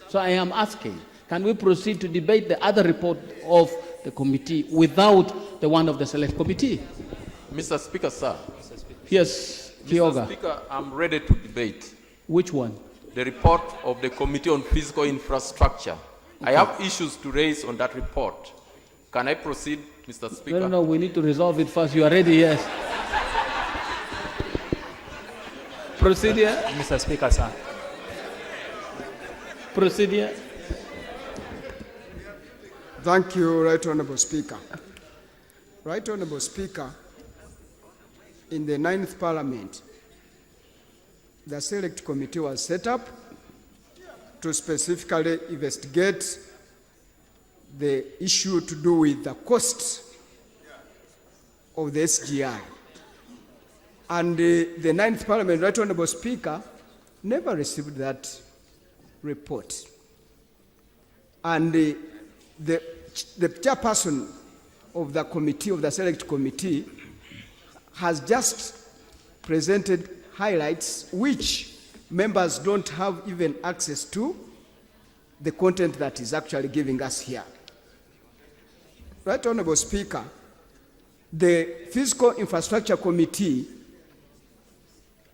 So I am asking, can we proceed to debate the other report of the committee without the one of the select committee? Mr. Speaker, sir. Yes, Kyoga. Mr. Speaker, I'm ready to debate. Which one? The report of the Committee on Physical Infrastructure. Okay. I have issues to raise on that report. Can I proceed, Mr. Speaker? No, we need to resolve it first. You are ready, yes. Proceed here. Mr. Speaker, sir. Proceed here. Thank you, Right Honorable Speaker. Right Honorable Speaker, in the 9th Parliament, the Select Committee was set up to specifically investigate the issue to do with the cost of the SGI. And the 9th Parliament, Right Honorable Speaker, never received that report. And the chairperson of the committee, of the Select Committee, has just presented highlights which members don't have even access to the content that is actually giving us here. Right Honorable Speaker, the Physical Infrastructure Committee,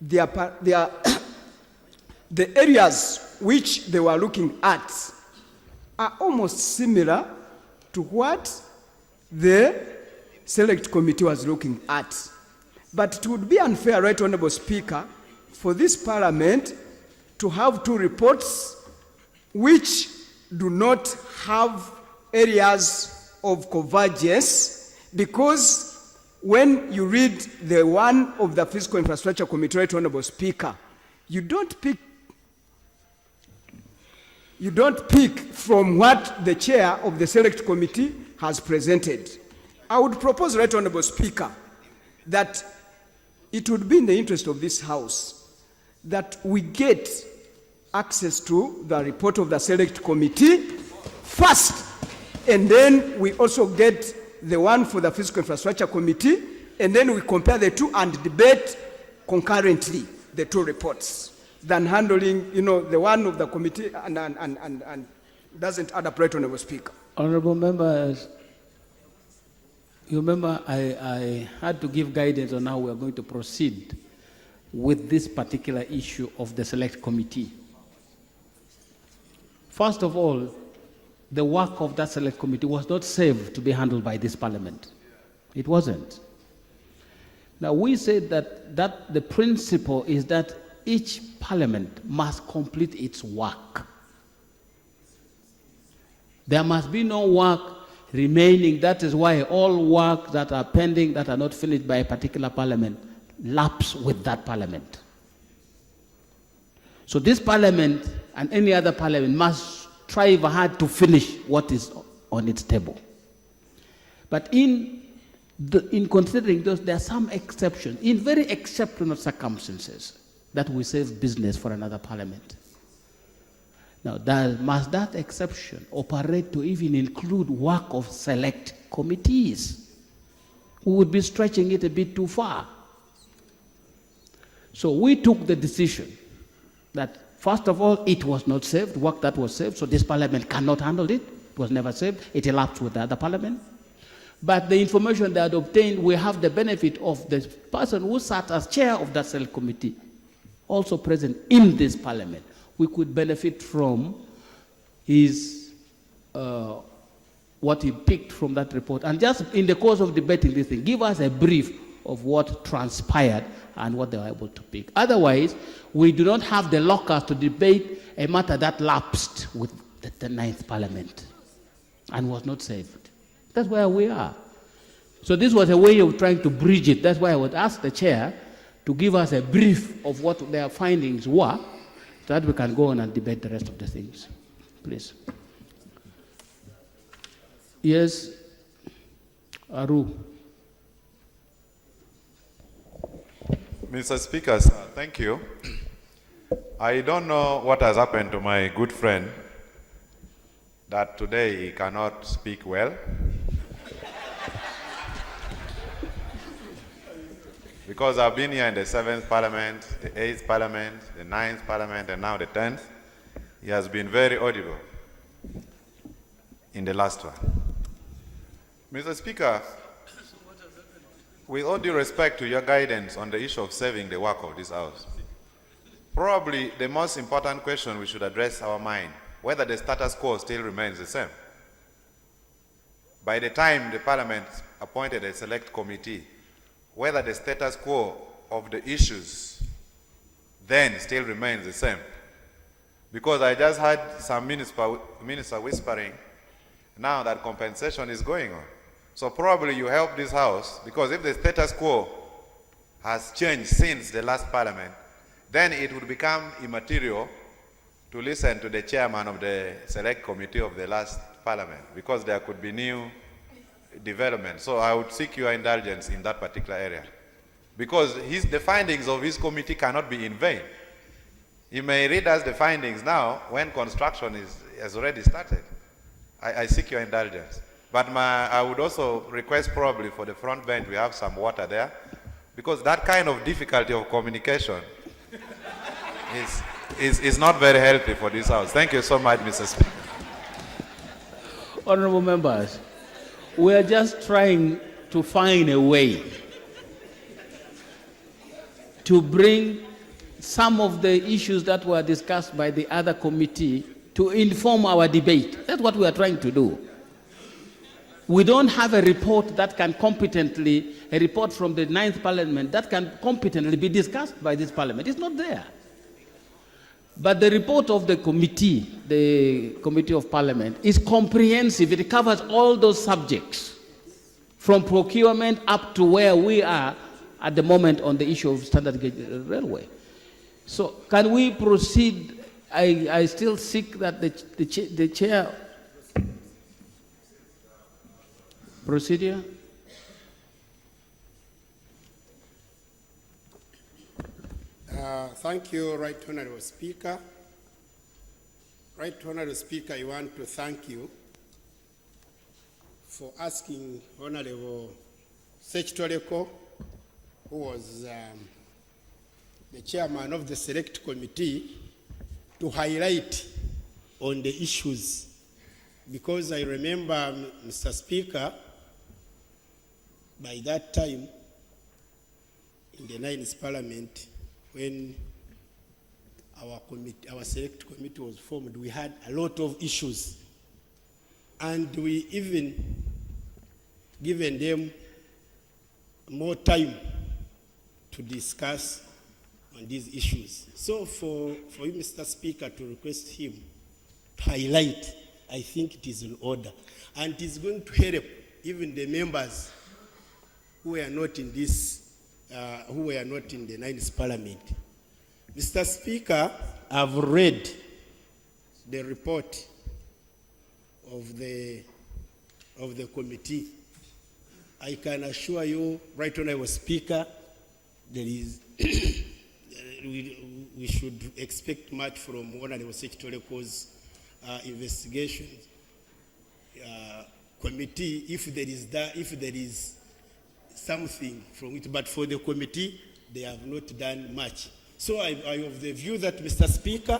the areas which they were looking at are almost similar to what the Select Committee was looking at. But it would be unfair, Right Honorable Speaker, for this Parliament to have two reports which do not have areas of convergence, because when you read the one of the Physical Infrastructure Committee, Right Honorable Speaker, you don't pick from what the chair of the Select Committee has presented. I would propose, Right Honorable Speaker, that it would be in the interest of this House that we get access to the report of the Select Committee first, and then we also get the one for the Physical Infrastructure Committee, and then we compare the two and debate concurrently the two reports. than handling, the one of the committee and doesn't add up, Right Honorable Speaker. Honorable members, you remember I had to give guidance on how we are going to proceed with this particular issue of the select committee. First of all, the work of that select committee was not saved to be handled by this parliament. It wasn't. Now we said that the principle is that each parliament must complete its work. There must be no work remaining. That is why all work that are pending, that are not finished by a particular parliament, lapse with that parliament. So this parliament and any other parliament must strive hard to finish what is on its table. But in considering those, there are some exceptions, in very exceptional circumstances, that we save business for another parliament. Now, must that exception operate to even include work of select committees? We would be stretching it a bit too far. So we took the decision that, first of all, it was not saved, work that was saved, so this parliament cannot handle it. It was never saved. It elapsed with the other parliament. But the information they had obtained, we have the benefit of the person who sat as chair of that select committee, also present in this parliament. We could benefit from his, what he picked from that report. And just in the course of debating this thing, give us a brief of what transpired and what they were able to pick. Otherwise, we do not have the locus to debate a matter that lapsed with the 9th parliament and was not saved. That's where we are. So this was a way of trying to bridge it. That's why I would ask the chair to give us a brief of what their findings were, so that we can go on and debate the rest of the things. Please. Yes, Aru. Mr. Speaker, sir, thank you. I don't know what has happened to my good friend that today he cannot speak well. Because I've been here in the 7th Parliament, the 8th Parliament, the 9th Parliament, and now the 10th. He has been very audible in the last one. Mr. Speaker, with all due respect to your guidance on the issue of saving the work of this House, probably the most important question we should address our mind, whether the status quo still remains the same. By the time the Parliament appointed a select committee, whether the status quo of the issues then still remains the same. Because I just heard some minister whispering now that compensation is going on. So probably you help this House, because if the status quo has changed since the last Parliament, then it would become immaterial to listen to the chairman of the select committee of the last Parliament, because there could be new development. So I would seek your indulgence in that particular area, because the findings of his committee cannot be in vain. He may read us the findings now when construction has already started. I seek your indulgence. But I would also request probably for the front bench we have some water there, because that kind of difficulty of communication is not very healthy for this House. Thank you so much, Mr. Speaker. Honorable members, we are just trying to find a way to bring some of the issues that were discussed by the other committee to inform our debate. That's what we are trying to do. We don't have a report that can competently, a report from the 9th Parliament that can competently be discussed by this Parliament. It's not there. But the report of the Committee of Parliament, is comprehensive. It covers all those subjects, from procurement up to where we are at the moment on the issue of standard gauge railway. So can we proceed? I still seek that the chair procedure. Thank you, Right Honorable Speaker. Right Honorable Speaker, I want to thank you for asking Honorable Sech Toreko, who was the chairman of the select committee, to highlight on the issues, because I remember, Mr. Speaker, by that time, in the 9th Parliament, when our select committee was formed, we had a lot of issues. And we even given them more time to discuss on these issues. So for you, Mr. Speaker, to request him to highlight, I think it is in order. And it is going to help even the members who were not in this, who were not in the 9th Parliament. Mr. Speaker, I've read the report of the committee. I can assure you, Right Honourable Speaker, there is we should expect much from Honourable Secretary Co's investigation committee if there is something from it. But for the committee, they have not done much. So I have the view that, Mr. Speaker,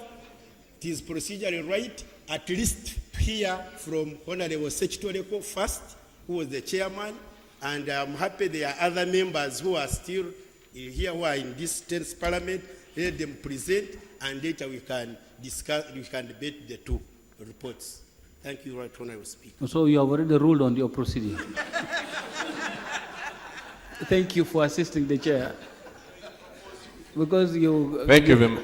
it is procedurally right, at least hear from Honourable Secretary Co first, who was the chairman, and I'm happy there are other members who are still here who are in this 10th Parliament. Let them present, and later we can discuss, we can debate the two reports. Thank you, Right Honourable Speaker. So you have already ruled on your procedure. Thank you for assisting the chair. Because you... Thank you very much.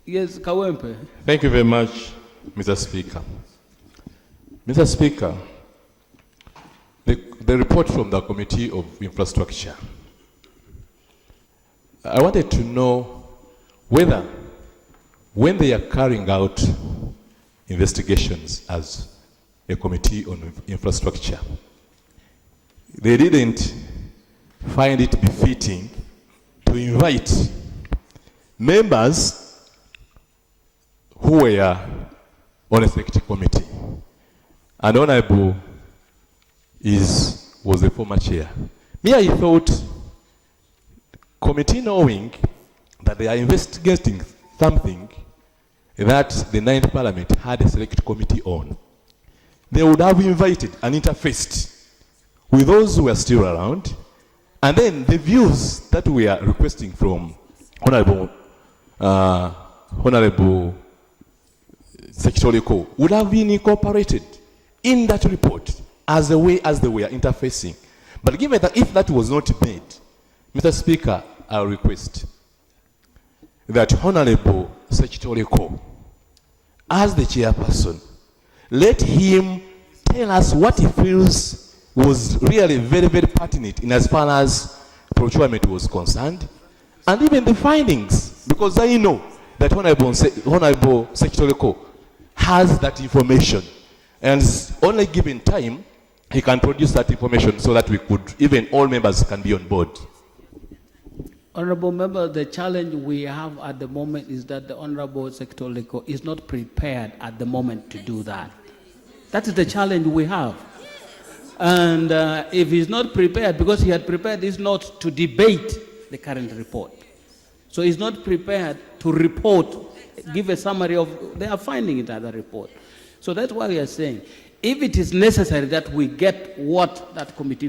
Yes, Kawempe. Thank you very much, Mr. Speaker. Mr. Speaker, the report from the Committee of Infrastructure, I wanted to know whether, when they are carrying out investigations as a Committee on Infrastructure, they didn't find it befitting to invite members who were on a select committee. And Honorable was the former chair. Me, I thought, committee knowing that they are investigating something that the 9th Parliament had a select committee on, they would have invited and interfaced with those who were still around, and then the views that we are requesting from Honorable Secretary Co would have been incorporated in that report as the way as they were interfacing. But given that if that was not made, Mr. Speaker, I request that Honorable Secretary Co, as the chairperson, let him tell us what he feels was really very, very pertinent in as far as procurement was concerned, and even the findings, because I know that Honorable Secretary Co has that information, and only given time, he can produce that information so that we could, even all members can be on board. Honorable Member, the challenge we have at the moment is that the Honorable Secretary Co is not prepared at the moment to do that. That is the challenge we have. And if he's not prepared, because he had prepared this not to debate the current report. So he's not prepared to report, give a summary of their finding in that report. So that's why we are saying, if it is necessary that we get what that committee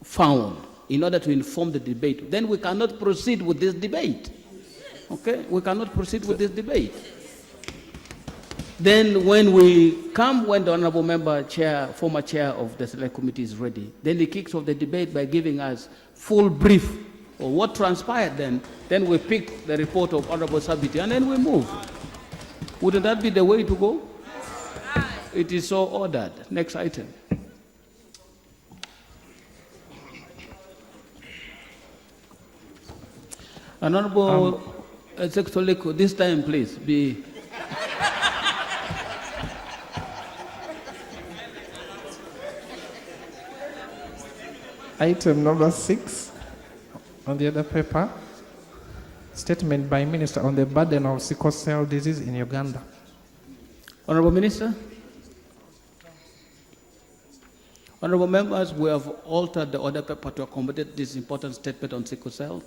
found in order to inform the debate, then we cannot proceed with this debate. Okay? We cannot proceed with this debate. Then when we come, when the Honorable Member, former chair of the Select Committee is ready, then he kicks off the debate by giving us full brief of what transpired then we pick the report of Honorable Sabiti and then we move. Wouldn't that be the way to go? It is so ordered. Next item. Honorable Secretary Leko, this time please be... Item number 6 on the other paper, statement by Minister on the burden of sickle cell disease in Uganda. Honorable Minister. Honorable members, we have altered the order paper to accommodate this important statement on sickle cell.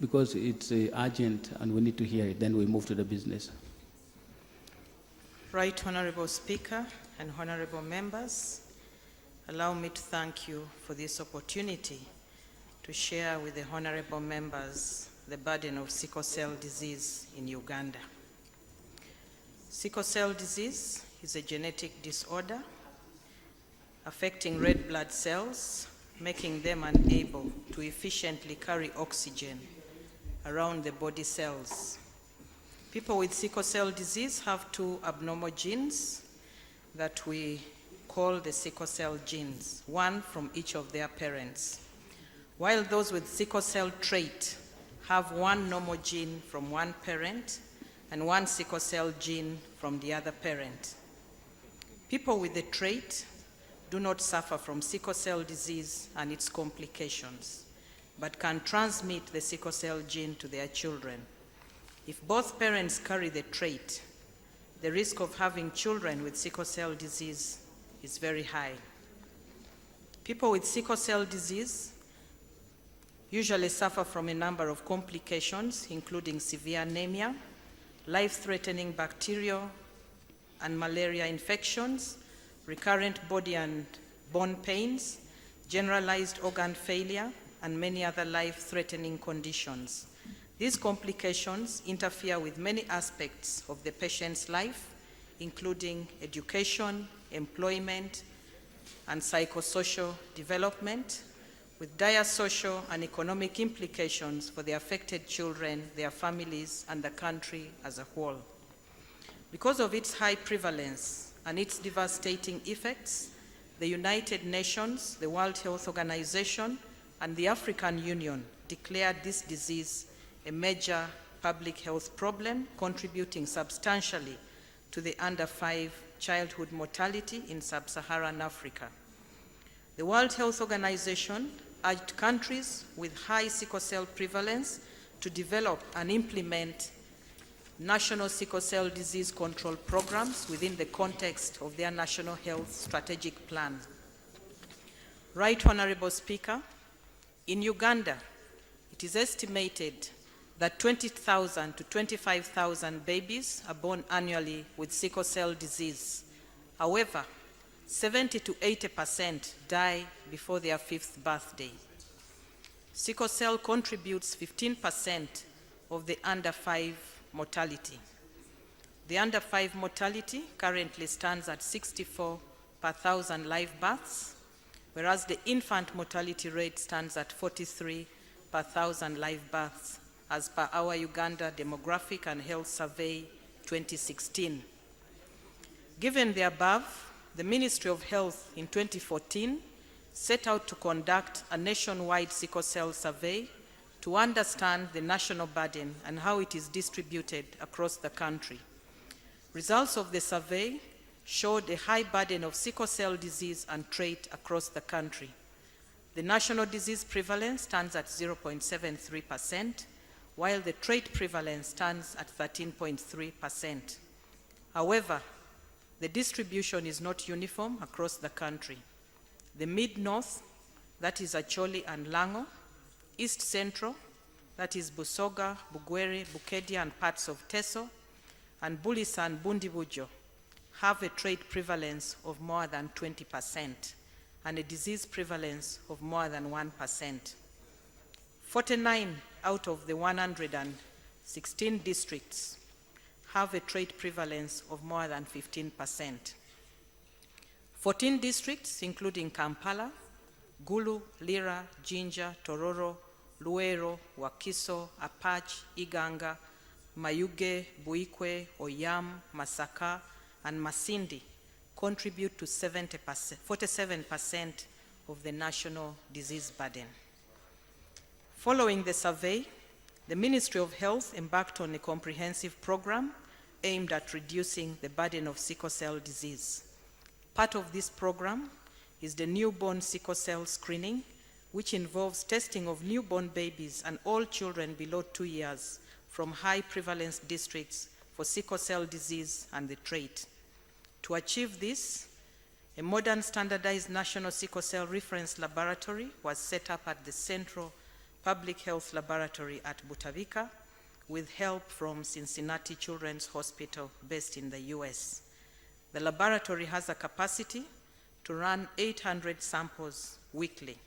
because it's urgent and we need to hear it. Then we move to the business. Right Honorable Speaker and honorable members, allow me to thank you for this opportunity to share with the honorable members the burden of sickle cell disease in Uganda. Sickle cell disease is a genetic disorder affecting red blood cells, making them unable to efficiently carry oxygen around the body cells. People with sickle cell disease have two abnormal genes that we call the sickle cell genes, one from each of their parents. While those with sickle cell trait have one normal gene from one parent and one sickle cell gene from the other parent. People with the trait do not suffer from sickle cell disease and its complications, but can transmit the sickle cell gene to their children. If both parents carry the trait, the risk of having children with sickle cell disease is very high. People with sickle cell disease usually suffer from a number of complications, including severe anemia, life-threatening bacterial and malaria infections, recurrent body and bone pains, generalized organ failure, and many other life-threatening conditions. These complications interfere with many aspects of the patient's life, including education, employment, and psychosocial development, with dire social and economic implications for the affected children, their families, and the country as a whole. Because of its high prevalence and its devastating effects, the United Nations, the World Health Organization, and the African Union declared this disease a major public health problem, contributing substantially to the under-5 childhood mortality in sub-Saharan Africa. The World Health Organization urged countries with high sickle cell prevalence to develop and implement national sickle cell disease control programs within the context of their national health strategic plan. Right Honorable Speaker, in Uganda, it is estimated that 20,000 to 25,000 babies are born annually with sickle cell disease. However, 70 to 80% die before their 5th birthday. Sickle cell contributes 15% of the under-5 mortality. The under-5 mortality currently stands at 64 per 1,000 live births, whereas the infant mortality rate stands at 43 per 1,000 live births, as per our Uganda Demographic and Health Survey 2016. Given the above, the Ministry of Health in 2014 set out to conduct a nationwide sickle cell survey to understand the national burden and how it is distributed across the country. Results of the survey showed a high burden of sickle cell disease and trait across the country. The national disease prevalence stands at 0.73%, while the trait prevalence stands at 13.3%. However, the distribution is not uniform across the country. The Mid-North, that is Acholi and Lango, East Central, that is Busoga, Bugwere, Bukedia, and parts of Teso, and Bulisa and Bundibujo, have a trait prevalence of more than 20% and a disease prevalence of more than 1%. 49 out of the 116 districts have a trait prevalence of more than 15%. 14 districts, including Kampala, Gulu, Lira, Jinja, Tororo, Luero, Wakiso, Apache, Iganga, Mayuge, Buikwe, Oyam, Masaka, and Masindi, contribute to 47% of the national disease burden. Following the survey, the Ministry of Health embarked on a comprehensive program aimed at reducing the burden of sickle cell disease. Part of this program is the newborn sickle cell screening, which involves testing of newborn babies and all children below 2 years from high prevalence districts for sickle cell disease and the trait. To achieve this, a modern standardized national sickle cell reference laboratory was set up at the Central public health laboratory at Butavika with help from Cincinnati Children's Hospital based in the US. The laboratory has a capacity to run 800 samples weekly,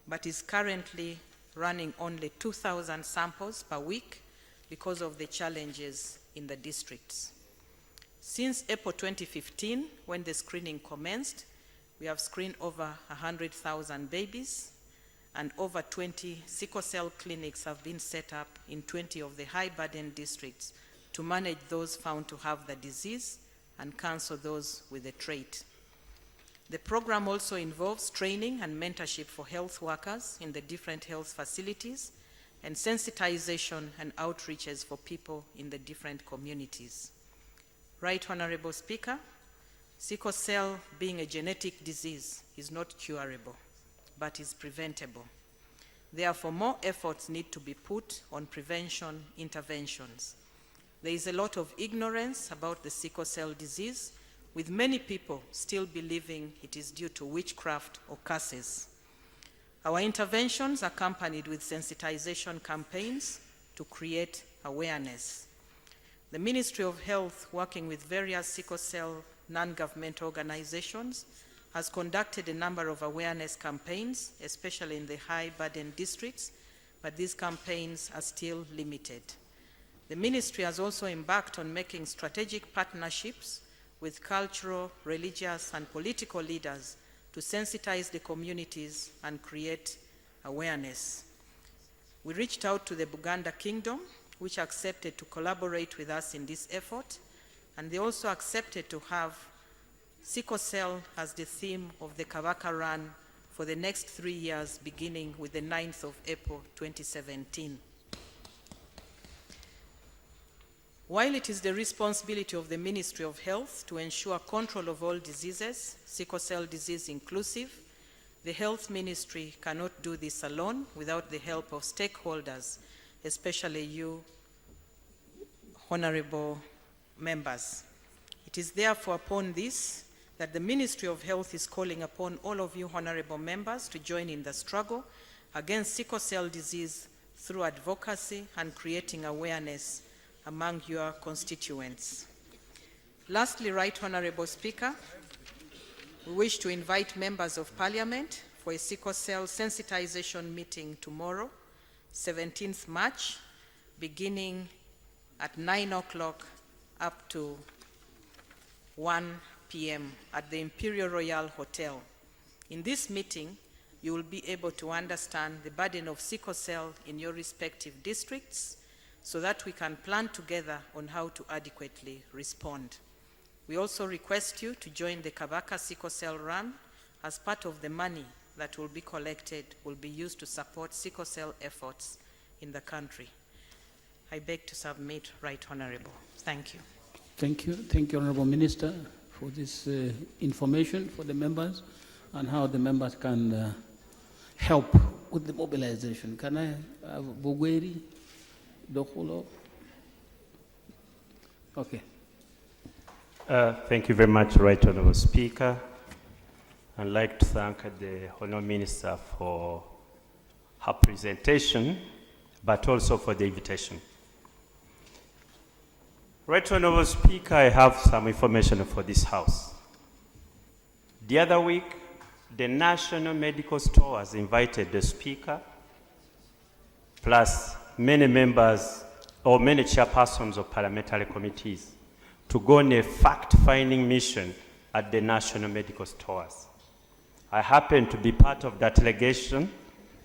but is currently running only 2,000 samples per week because of the challenges in the districts. Since April 2015, when the screening commenced, we have screened over 100,000 babies, and over 20 sickle cell clinics have been set up in 20 of the high-burden districts to manage those found to have the disease and counsel those with the trait. The program also involves training and mentorship for health workers in the different health facilities and sensitization and outreaches for people in the different communities. Right, Honorable Speaker, sickle cell being a genetic disease is not curable, but is preventable. Therefore, more efforts need to be put on prevention interventions. There is a lot of ignorance about the sickle cell disease, with many people still believing it is due to witchcraft or curses. Our interventions are accompanied with sensitization campaigns to create awareness. The Ministry of Health, working with various sickle cell non-governmental organizations, has conducted a number of awareness campaigns, especially in the high-burden districts, but these campaigns are still limited. The ministry has also embarked on making strategic partnerships with cultural, religious, and political leaders to sensitize the communities and create awareness. We reached out to the Buganda Kingdom, which accepted to collaborate with us in this effort, and they also accepted to have sickle cell as the theme of the Kabaka Run for the next 3 years, beginning with the 9th of April 2017. While it is the responsibility of the Ministry of Health to ensure control of all diseases, sickle cell disease inclusive, the Health Ministry cannot do this alone without the help of stakeholders, especially you, honorable members. It is therefore upon this that the Ministry of Health is calling upon all of you honorable members to join in the struggle against sickle cell disease through advocacy and creating awareness among your constituents. Lastly, Right Honorable Speaker, we wish to invite members of Parliament for a sickle cell sensitization meeting tomorrow, 17th March, beginning at 9 o'clock up to 1 p.m. at the Imperial Royal Hotel. In this meeting, you will be able to understand the burden of sickle cell in your respective districts, so that we can plan together on how to adequately respond. We also request you to join the Kabaka Sickle Cell Run, as part of the money that will be collected will be used to support sickle cell efforts in the country. I beg to submit, Right Honorable. Thank you. Thank you. Thank you, Honorable Minister, for this information for the members and how the members can help with the mobilization. Can I have Bugweri? Dokulo? Okay. Thank you very much, Right Honorable Speaker. I'd like to thank the Honourable Minister for her presentation, but also for the invitation. Right Honorable Speaker, I have some information for this House. The other week, the National Medical Store has invited the Speaker, plus many members or many chairpersons of parliamentary committees to go on a fact-finding mission at the National Medical Stores. I happen to be part of that delegation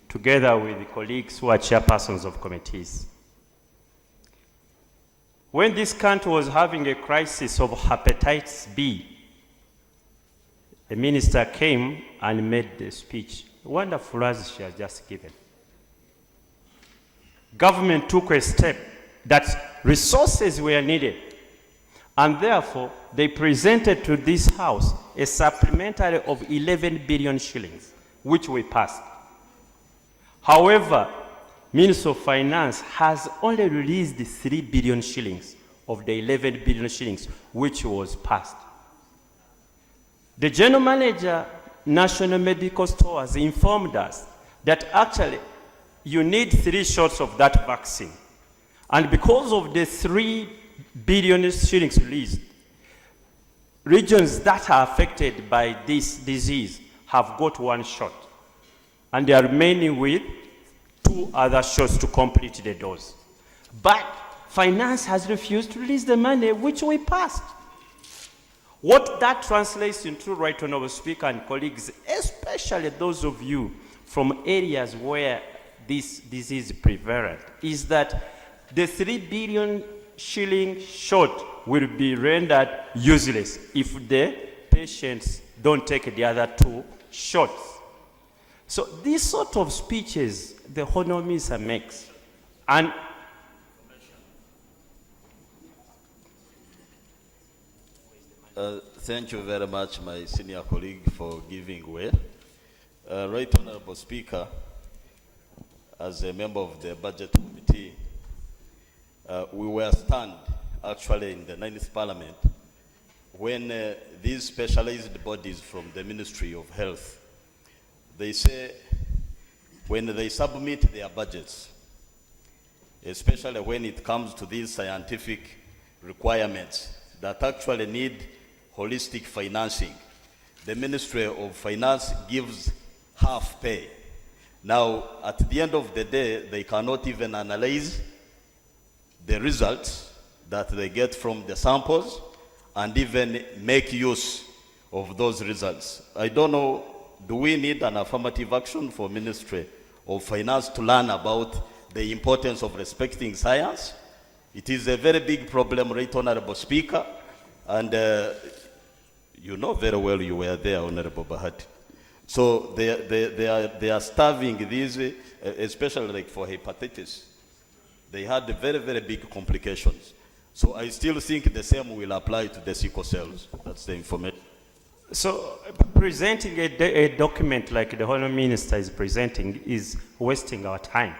together with the colleagues who are chairpersons of committees. When this country was having a crisis of hepatitis B, the minister came and made the speech, wonderful as she has just given. Government took a step that resources were needed, and therefore they presented to this House a supplementary of 11 billion shillings, which we passed. However, Minister of Finance has only released 3 billion shillings of the 11 billion shillings, which was passed. The General Manager, National Medical Stores, informed us that actually you need 3 shots of that vaccine. And because of the 3 billion shillings released, regions that are affected by this disease have got 1 shot. And they are remaining with 2 other shots to complete the dose. But finance has refused to release the money which we passed. What that translates into, Right Honourable Speaker and colleagues, especially those of you from areas where this disease is prevalent, is that the 3 billion shilling shot will be rendered useless if the patients don't take the other 2 shots. So these sort of speeches the Honourable Minister makes, and thank you very much, my senior colleague, for giving way. Right Honourable Speaker, as a member of the Budget Committee, we were stunned actually in the 9th Parliament when these specialized bodies from the Ministry of Health, they say when they submit their budgets, especially when it comes to these scientific requirements that actually need holistic financing, the Ministry of Finance gives half pay. Now, at the end of the day, they cannot even analyze the results that they get from the samples and even make use of those results. I don't know, do we need an affirmative action for Ministry of Finance to learn about the importance of respecting science? It is a very big problem, Right Honourable Speaker, and you know very well you were there, Honourable Bahati. So they are starving these, especially like for hepatitis. They had very, very big complications. So I still think the same will apply to the sickle cells. That's the information. So presenting a document like the Honourable Minister is presenting is wasting our time.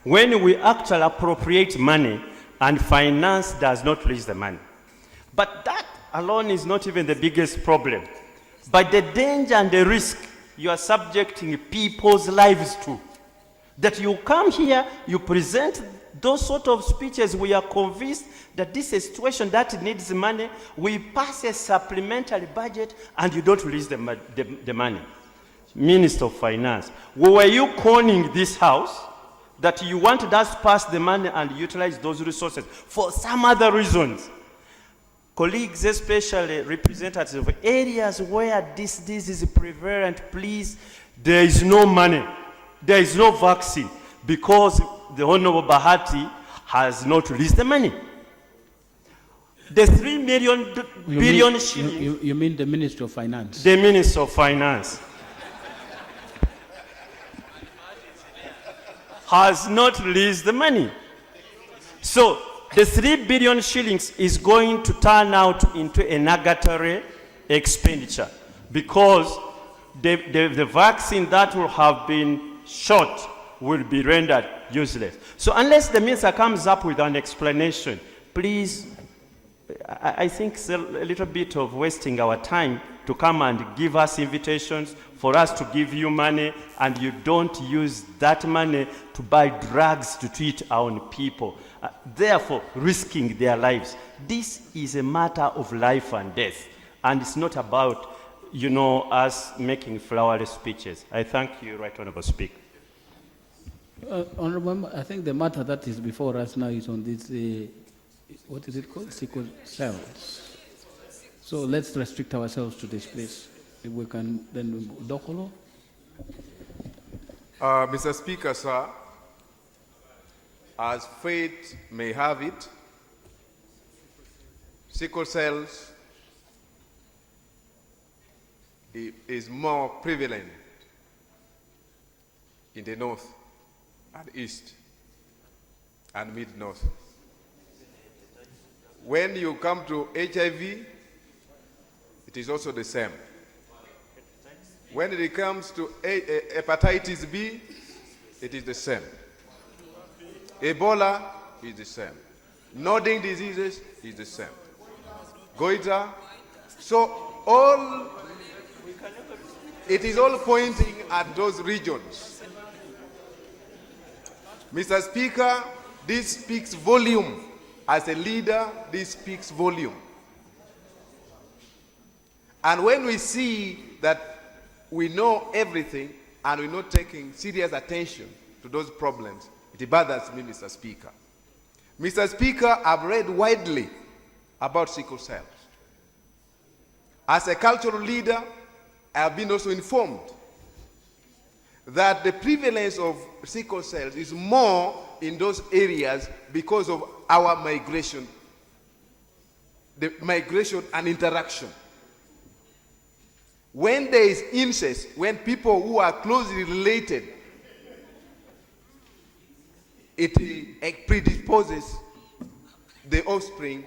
When we actually appropriate money and finance does not release the money. But that alone is not even the biggest problem. But the danger and the risk you are subjecting people's lives to. That you come here, you present those sort of speeches, we are convinced that this is a situation that needs money, we pass a supplementary budget and you don't release the money. Minister of Finance, were you conning this house that you wanted us to pass the money and utilize those resources for some other reasons? Colleagues, especially representatives of areas where this disease is prevalent, please, there is no money, there is no vaccine, because the Honourable Bahati has not released the money. The 3 billion shillings. You mean the Ministry of Finance? The Minister of Finance has not released the money. So the 3 billion shillings is going to turn out into a nugatory expenditure because the vaccine that will have been shot will be rendered useless. So unless the minister comes up with an explanation, please, I think it's a little bit of wasting our time to come and give us invitations for us to give you money and you don't use that money to buy drugs to treat our own people, therefore risking their lives. This is a matter of life and death, and it's not about, you know, us making flowery speeches. I thank you, Right Honourable Speaker. Honourable Member, I think the matter that is before us now is on this, what is it called? Sickle cells. So let's restrict ourselves to this, please. If we can, then Dokolo. Mr. Speaker, sir, as fate may have it, sickle cells is more prevalent in the north and east and mid-north. When you come to HIV, it is also the same. When it comes to hepatitis B, it is the same. Ebola is the same. Nodding diseases is the same. Goiter. So it is all pointing at those regions. Mr. Speaker, this speaks volume. As a leader, this speaks volume. And when we see that we know everything and we're not taking serious attention to those problems, it bothers me, Mr. Speaker. Mr. Speaker, I've read widely about sickle cells. As a cultural leader, I have been also informed that the prevalence of sickle cells is more in those areas because of our migration, the migration and interaction. When there is incest, when people who are closely related, it predisposes the offspring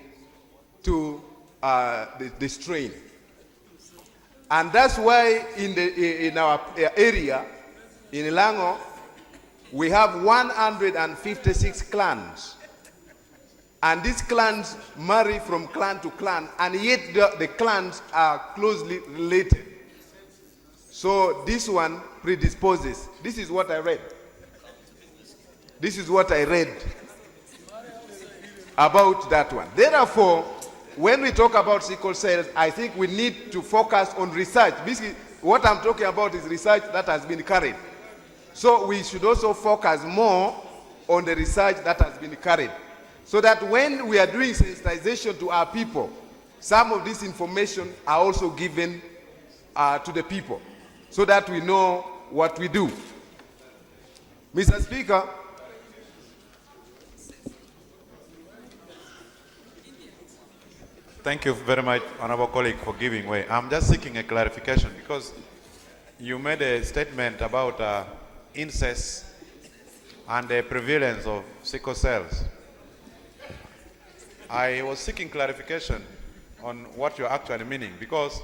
to the strain. And that's why in our area, in Ilango, we have 156 clans. And these clans marry from clan to clan, and yet the clans are closely related. So this one predisposes. This is what I read. This is what I read about that one. Therefore, when we talk about sickle cells, I think we need to focus on research. Basically, what I'm talking about is research that has been carried. So we should also focus more on the research that has been carried, so that when we are doing sensitization to our people, some of this information are also given to the people, so that we know what we do. Mr. Speaker, thank you very much, honorable colleague, for giving way. I'm just seeking a clarification because you made a statement about incest and the prevalence of sickle cells. I was seeking clarification on what you're actually meaning, because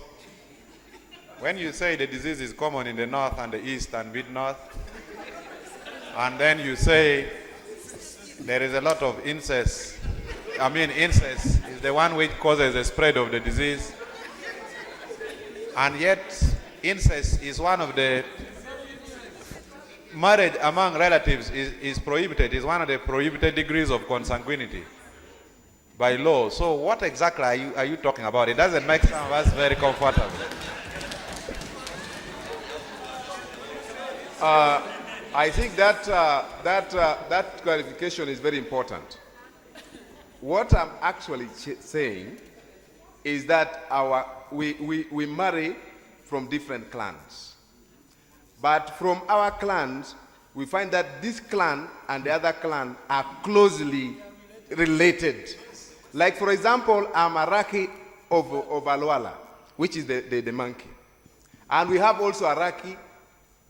when you say the disease is common in the north and the east and mid-north, and then you say there is a lot of incest, incest is the one which causes the spread of the disease, and yet incest is one of the marriage among relatives is prohibited, is one of the prohibited degrees of consanguinity by law. So what exactly are you talking about? It doesn't make some of us very comfortable. I think that clarification is very important. What I'm actually saying is that we marry from different clans. But from our clans, we find that this clan and the other clan are closely related. Like, for example, I'm a Raki of Alwala, which is the monkey. And we have also a Raki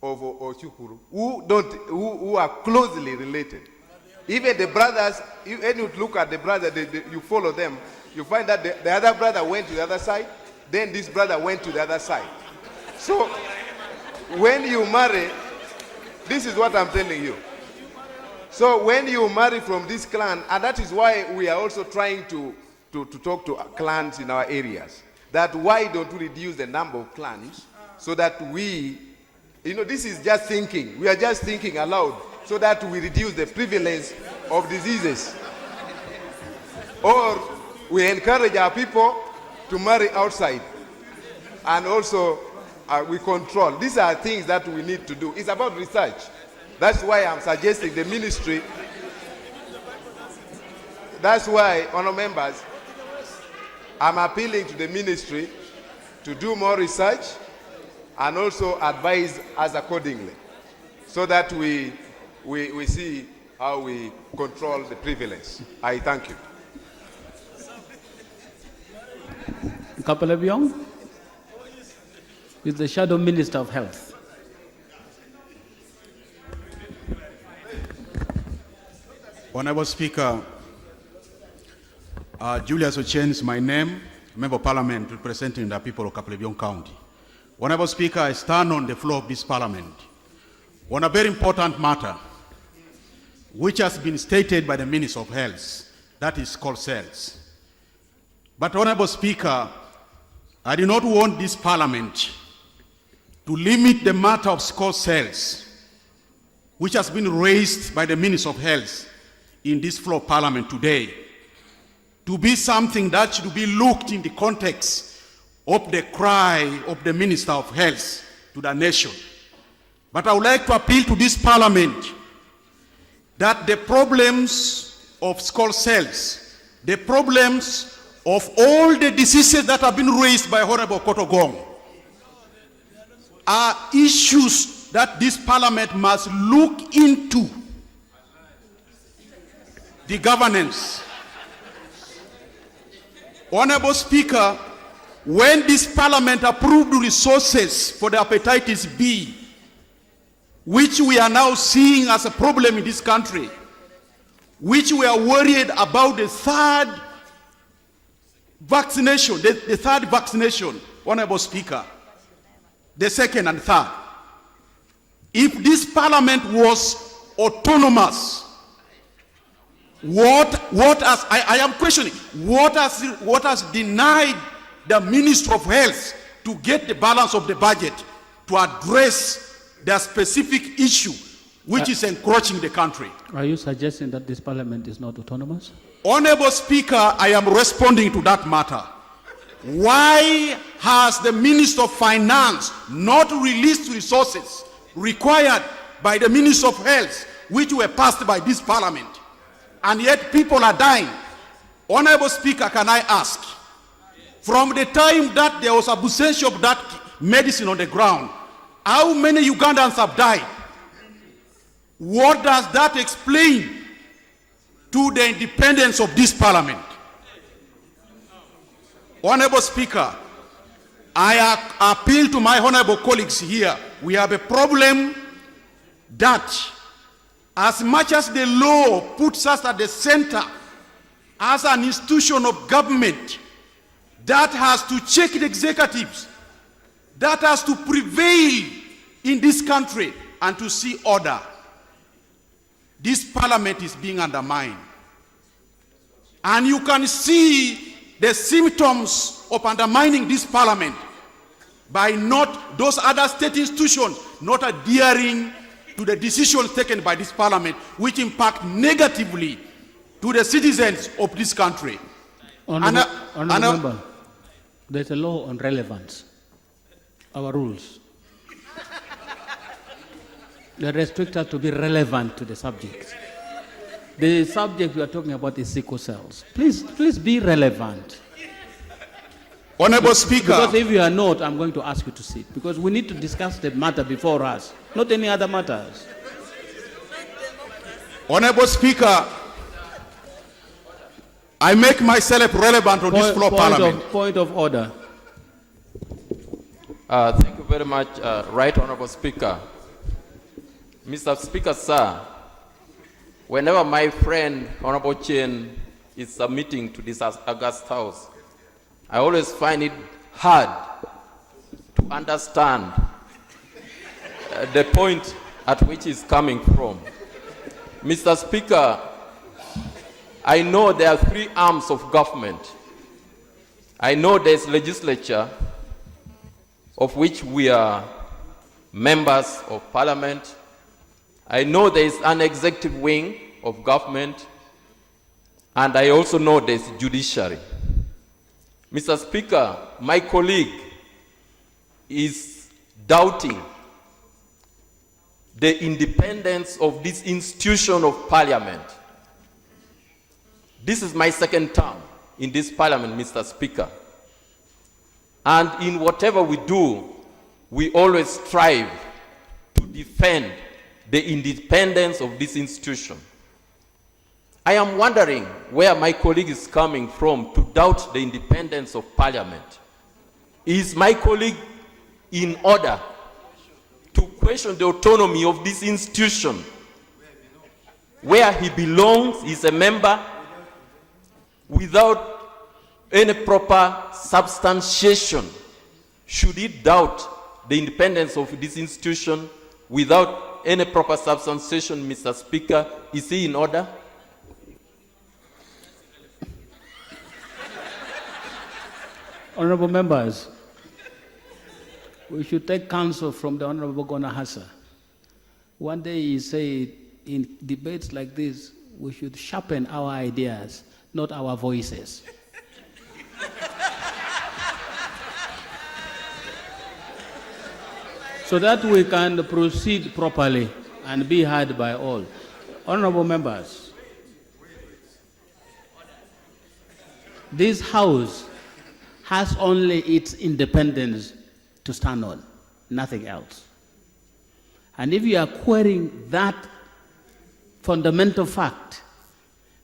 of Ochukuru, who are closely related. Even the brothers, when you look at the brother, you follow them, you find that the other brother went to the other side, then this brother went to the other side. So, when you marry, this is what I'm telling you. So when you marry from this clan, and that is why we are also trying to talk to clans in our areas, that why don't we reduce the number of clans so that we, this is just thinking. We are just thinking aloud so that we reduce the prevalence of diseases. Or we encourage our people to marry outside, and also we control. These are things that we need to do. It's about research. That's why I'm suggesting the ministry. That's why, honourable members, I'm appealing to the ministry to do more research and also advise us accordingly, so that we see how we control the prevalence. I thank you. Kapelebiong is the Shadow Minister of Health. Honorable Speaker, Julius Ochen is my name, Member of Parliament representing the people of Kapelebiong County. Honorable Speaker, I stand on the floor of this Parliament on a very important matter which has been stated by the Minister of Health, that is called cells. But Honorable Speaker, I do not want this Parliament to limit the matter of sickle cells, which has been raised by the Minister of Health in this floor of Parliament today, to be something that should be looked in the context of the cry of the Minister of Health to the nation. But I would like to appeal to this Parliament that the problems of skull cells, the problems of all the diseases that have been raised by Honorable Kotogong, are issues that this Parliament must look into. The governance. Honorable Speaker, when this Parliament approved resources for the hepatitis B, which we are now seeing as a problem in this country, which we are worried about the third vaccination, the third vaccination, Honorable Speaker, the second and third. If this Parliament was autonomous, I am questioning, what has denied the Minister of Health to get the balance of the budget to address the specific issue which is encroaching the country? Are you suggesting that this Parliament is not autonomous? Honorable Speaker, I am responding to that matter. Why has the Minister of Finance not released resources required by the Minister of Health, which were passed by this Parliament? And yet people are dying. Honorable Speaker, can I ask, from the time that there was absence of that medicine on the ground, how many Ugandans have died? What does that explain to the independence of this Parliament? Honorable Speaker, I appeal to my honorable colleagues here. We have a problem that, as much as the law puts us at the center as an institution of government that has to check the executives, that has to prevail in this country and to see order, this Parliament is being undermined. And you can see the symptoms of undermining this Parliament by not those other state institutions not adhering to the decisions taken by this Parliament, which impact negatively to the citizens of this country. Honorable Member, there's a law on relevance, our rules. They restrict us to be relevant to the subject. The subject we are talking about is sickle cells. Please be relevant. Honorable Speaker. Because if you are not, I'm going to ask you to sit. Because we need to discuss the matter before us, not any other matters. Honorable Speaker, I make myself relevant on this floor Parliament. Point of order. Thank you very much, Right Honorable Speaker. Mr. Speaker, sir, whenever my friend Honorable Chen is submitting to this August House, I always find it hard to understand the point at which he's coming from. Mr. Speaker, I know there are three arms of government. I know there's legislature, of which we are members of Parliament. I know there is an executive wing of government, and I also know there's judiciary. Mr. Speaker, my colleague is doubting the independence of this institution of Parliament. This is my second term in this Parliament, Mr. Speaker. And in whatever we do, we always strive to defend the independence of this institution. I am wondering where my colleague is coming from to doubt the independence of Parliament. Is my colleague in order to question the autonomy of this institution, where he belongs, is a member, without any proper substantiation? Should he doubt the independence of this institution without any proper substantiation, Mr. Speaker? Is he in order? Honorable members, we should take counsel from the Honorable Gonahasa. One day he said, in debates like this, we should sharpen our ideas, not our voices. So that we can proceed properly and be heard by all. Honorable members, this House has only its independence to stand on, nothing else. And if you are querying that fundamental fact,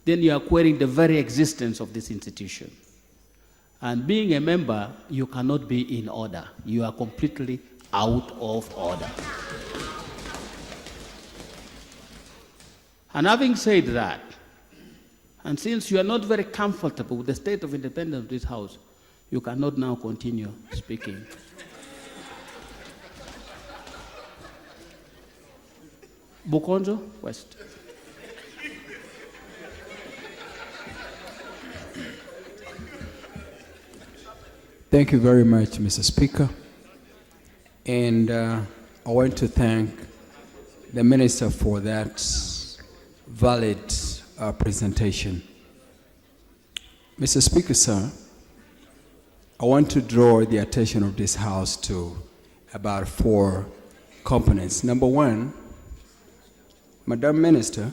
then you are querying the very existence of this institution. And being a member, you cannot be in order. You are completely out of order. And having said that, and since you are not very comfortable with the state of independence of this House, you cannot now continue speaking. Bukonjo, West. Thank you very much, Mr. Speaker. And I want to thank the Minister for that valid presentation. Mr. Speaker, sir, I want to draw the attention of this House to about 4 components. Number 1, Madam Minister,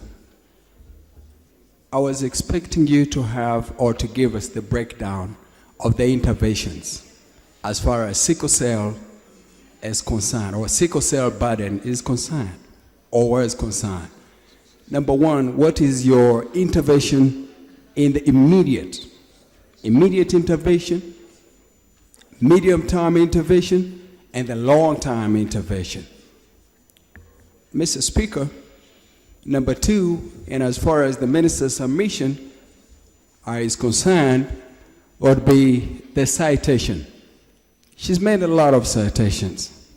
I was expecting you to have or to give us the breakdown of the interventions as far as sickle cell is concerned, or sickle cell burden is concerned, or where is concerned. Number 1, what is your intervention in the immediate intervention, medium-term intervention, and the long-term intervention? Mr. Speaker, number 2, and as far as the minister's submission is concerned, would be the citation. She's made a lot of citations.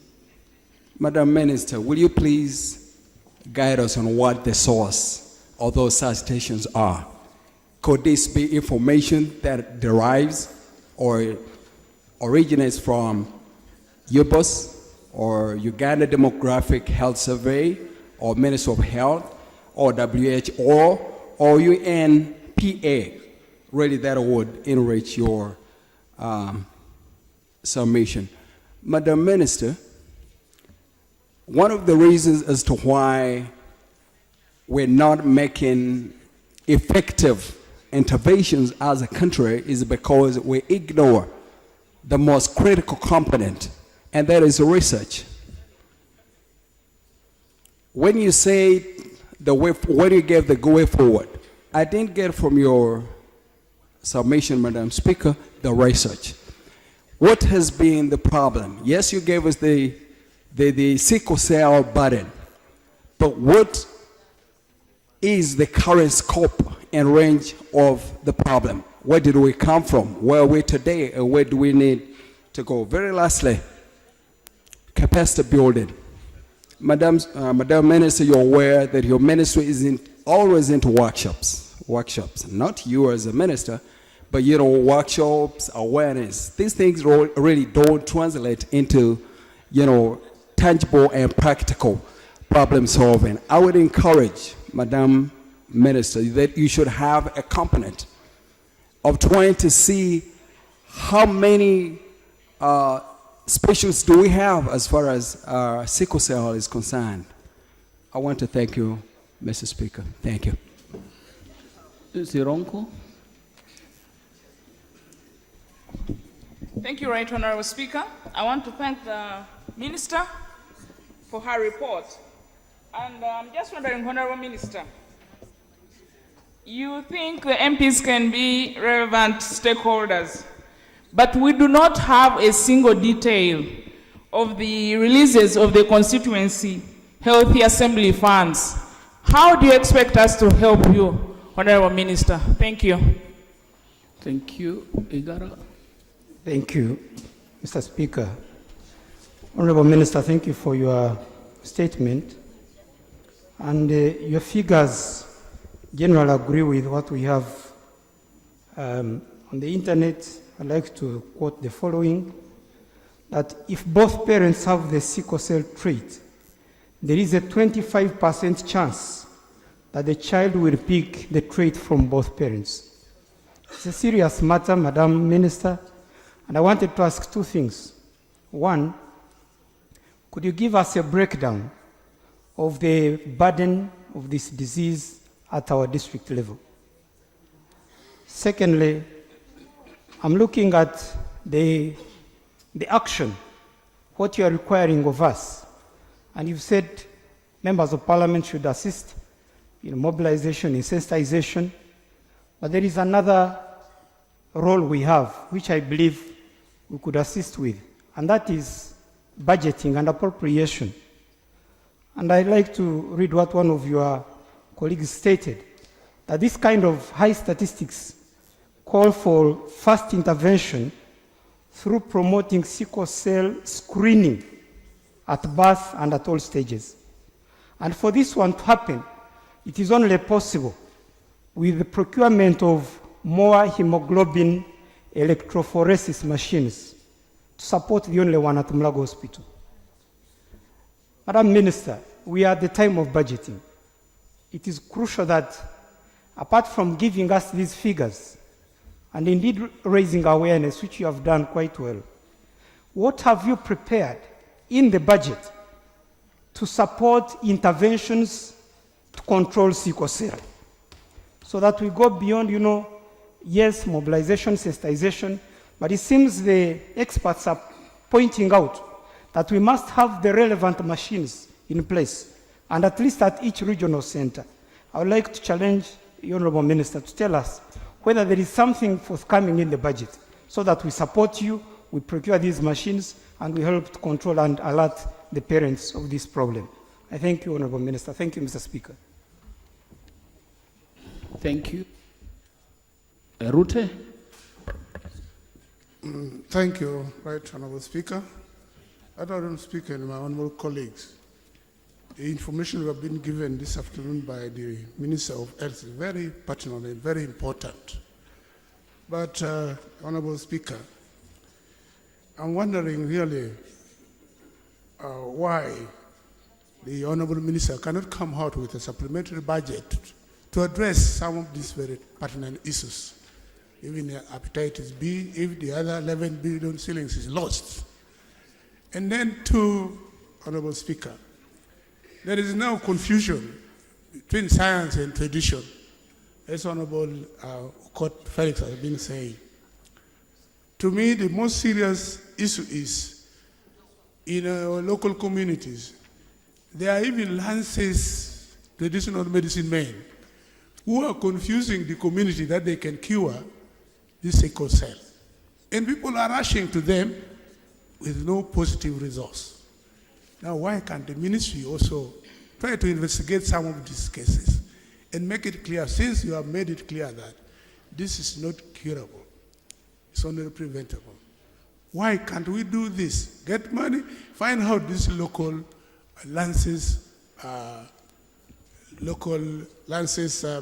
Madam Minister, will you please guide us on what the source of those citations are? Could this be information that derives or originates from UBOS or Uganda Demographic Health Survey or Ministry of Health or WHO or UNPA? Really, that would enrich your submission. Madam Minister, one of the reasons as to why we're not making effective interventions as a country is because we ignore the most critical component, and that is research. When you say when you gave the way forward, I didn't get from your submission, Madam Speaker, the research. What has been the problem? Yes, you gave us the sickle cell burden, but what is the current scope and range of the problem? Where did we come from? Where are we today, and where do we need to go? Very lastly, capacity building. Madam Minister, you're aware that your ministry isn't always into workshops, not you as a minister, but workshops, awareness. These things really don't translate into, tangible and practical problem solving. I would encourage, Madam Minister, that you should have a component of trying to see how many specialists do we have as far as sickle cell is concerned. I want to thank you, Mr. Speaker. Thank you. Zironko. Thank you, Right Honorable Speaker. I want to thank the Minister for her report. And I'm just wondering, Honorable Minister, you think the MPs can be relevant stakeholders, but we do not have a single detail of the releases of the constituency healthy assembly funds. How do you expect us to help you, Honorable Minister? Thank you. Thank you. Igara. Thank you, Mr. Speaker. Honorable Minister, thank you for your statement. And your figures generally agree with what we have on the internet. I'd like to quote the following, that if both parents have the sickle cell trait, there is a 25% chance that the child will pick the trait from both parents. It's a serious matter, Madam Minister, and I wanted to ask two things. One, could you give us a breakdown of the burden of this disease at our district level? Secondly, I'm looking at the action, what you are requiring of us. And you've said members of parliament should assist in mobilization, in sensitization. But there is another role we have, which I believe we could assist with, and that is budgeting and appropriation. And I'd like to read what one of your colleagues stated, that this kind of high statistics call for fast intervention through promoting sickle cell screening at birth and at all stages. And for this one to happen, it is only possible with the procurement of more hemoglobin electrophoresis machines to support the only one at Mulago Hospital. Madam Minister, we are at the time of budgeting. It is crucial that, apart from giving us these figures, and indeed raising awareness, which you have done quite well, what have you prepared in the budget to support interventions to control sickle cell? So that we go beyond, yes, mobilization, sensitization, but it seems the experts are pointing out that we must have the relevant machines in place, and at least at each regional center. I would like to challenge the Honorable Minister to tell us whether there is something forthcoming in the budget so that we support you, we procure these machines, and we help to control and alert the parents of this problem. I thank you, Honorable Minister. Thank you, Mr. Speaker. Thank you. Rute? Thank you, Right Honorable Speaker. Honorable Speaker and my honorable colleagues, the information we have been given this afternoon by the Minister of Health is very pertinent and very important. But, Honorable Speaker, I'm wondering really why the Honorable Minister cannot come out with a supplementary budget to address some of these very pertinent issues. Even hepatitis B, if the other 11 billion shillings is lost. And then to Honorable Speaker, there is now confusion between science and tradition, as Honorable Court Felix has been saying. To me, the most serious issue is in our local communities, there are even lances, traditional medicine men, who are confusing the community that they can cure this sickle cell. And people are rushing to them with no positive results. Now, why can't the ministry also try to investigate some of these cases and make it clear, since you have made it clear that this is not curable, it's only preventable. Why can't we do this? Get money, find out these local lances,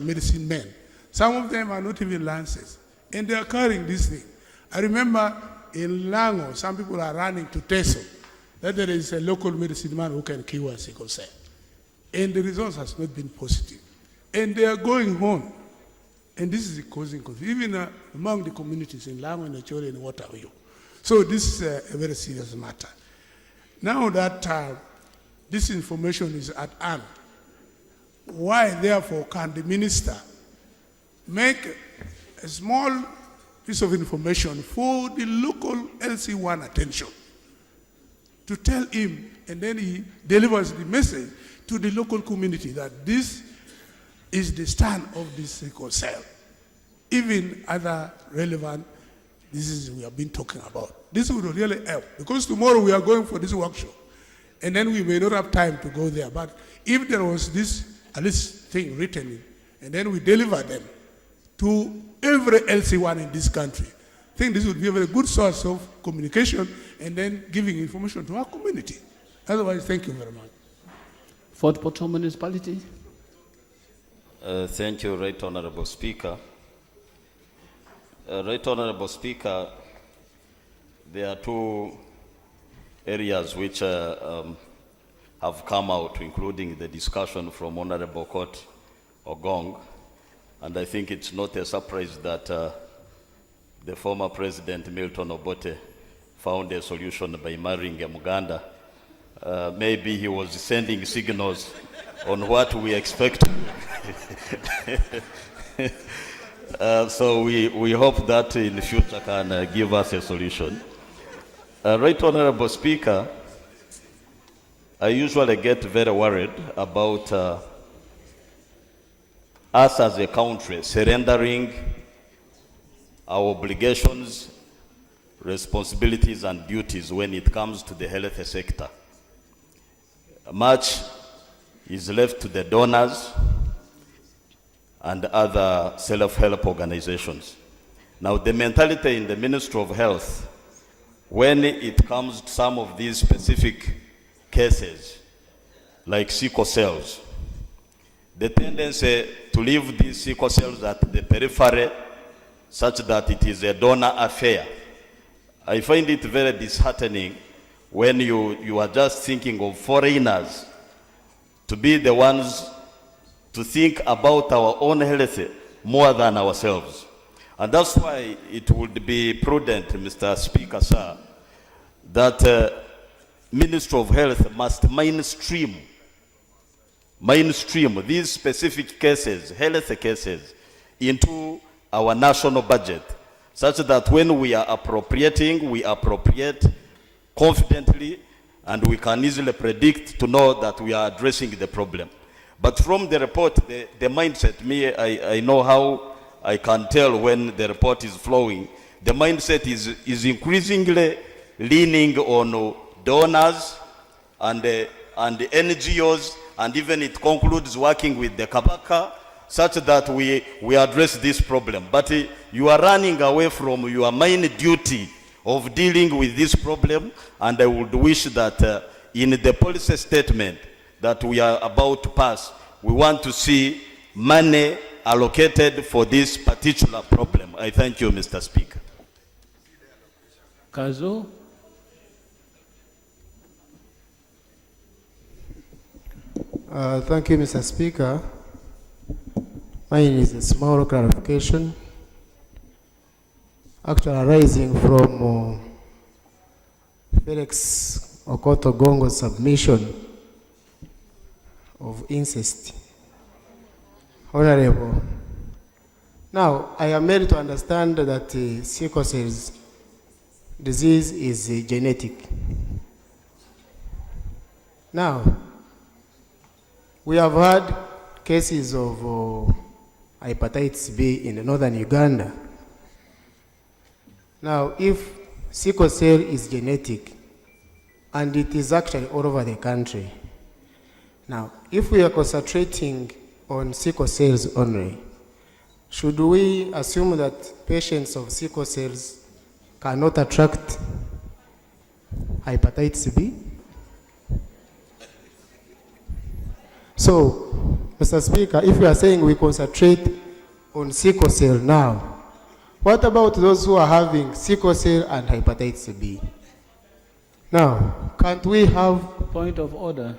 medicine men. Some of them are not even lances, and they are carrying this thing. I remember in Lango, some people are running to Teso, that there is a local medicine man who can cure sickle cell. And the results has not been positive. And they are going on. And this is causing confusion, even among the communities in Lango and Acholi and Waterview. So this is a very serious matter. Now that this information is at hand, why therefore can the minister make a small piece of information for the local LC1 attention to tell him, and then he delivers the message to the local community that this is the stand of this sickle cell. Even other relevant diseases we have been talking about. This would really help, because tomorrow we are going for this workshop, and then we may not have time to go there. But if there was this, at least thing written in, and then we deliver them to every LC1 in this country, I think this would be a very good source of communication and then giving information to our community. Otherwise, thank you very much. Fort Portal Municipality. Thank you, Right Honorable Speaker. Right Honorable Speaker, there are two areas which have come out, including the discussion from Honorable Court Ogong. And I think it's not a surprise that the former President Milton Obote found a solution by marrying a Muganda. Maybe he was sending signals on what we expect. So we hope that in the future can give us a solution. Right Honorable Speaker, I usually get very worried about us as a country surrendering our obligations, responsibilities and duties when it comes to the health sector. Much is left to the donors and other self-help organizations. Now, the mentality in the Ministry of Health, when it comes to some of these specific cases, like sickle cells, the tendency to leave these sickle cells at the periphery such that it is a donor affair. I find it very disheartening when you are just thinking of foreigners to be the ones to think about our own health more than ourselves. And that's why it would be prudent, Mr. Speaker, sir, that Ministry of Health must mainstream these specific cases, health cases, into our national budget, such that when we are appropriating, we appropriate confidently and we can easily predict to know that we are addressing the problem. But from the report, the mindset, I know how I can tell when the report is flowing. The mindset is increasingly leaning on donors and NGOs, and even it concludes working with the Kabaka, such that we address this problem. But you are running away from your main duty of dealing with this problem, and I would wish that in the policy statement that we are about to pass, we want to see money allocated for this particular problem. I thank you, Mr. Speaker. Kazo. Thank you, Mr. Speaker. Mine is a small clarification, actually arising from Felix Okoto Gongo's submission of incest. Honorable, now I am made to understand that sickle cell disease is genetic. Now, we have had cases of hepatitis B in northern Uganda. Now, if sickle cell is genetic, and it is actually all over the country, now, if we are concentrating on sickle cells only, should we assume that patients of sickle cells cannot attract hepatitis B? So, Mr. Speaker, if you are saying we concentrate on sickle cell now, what about those who are having sickle cell and hepatitis B? Now, can't we have... Point of order.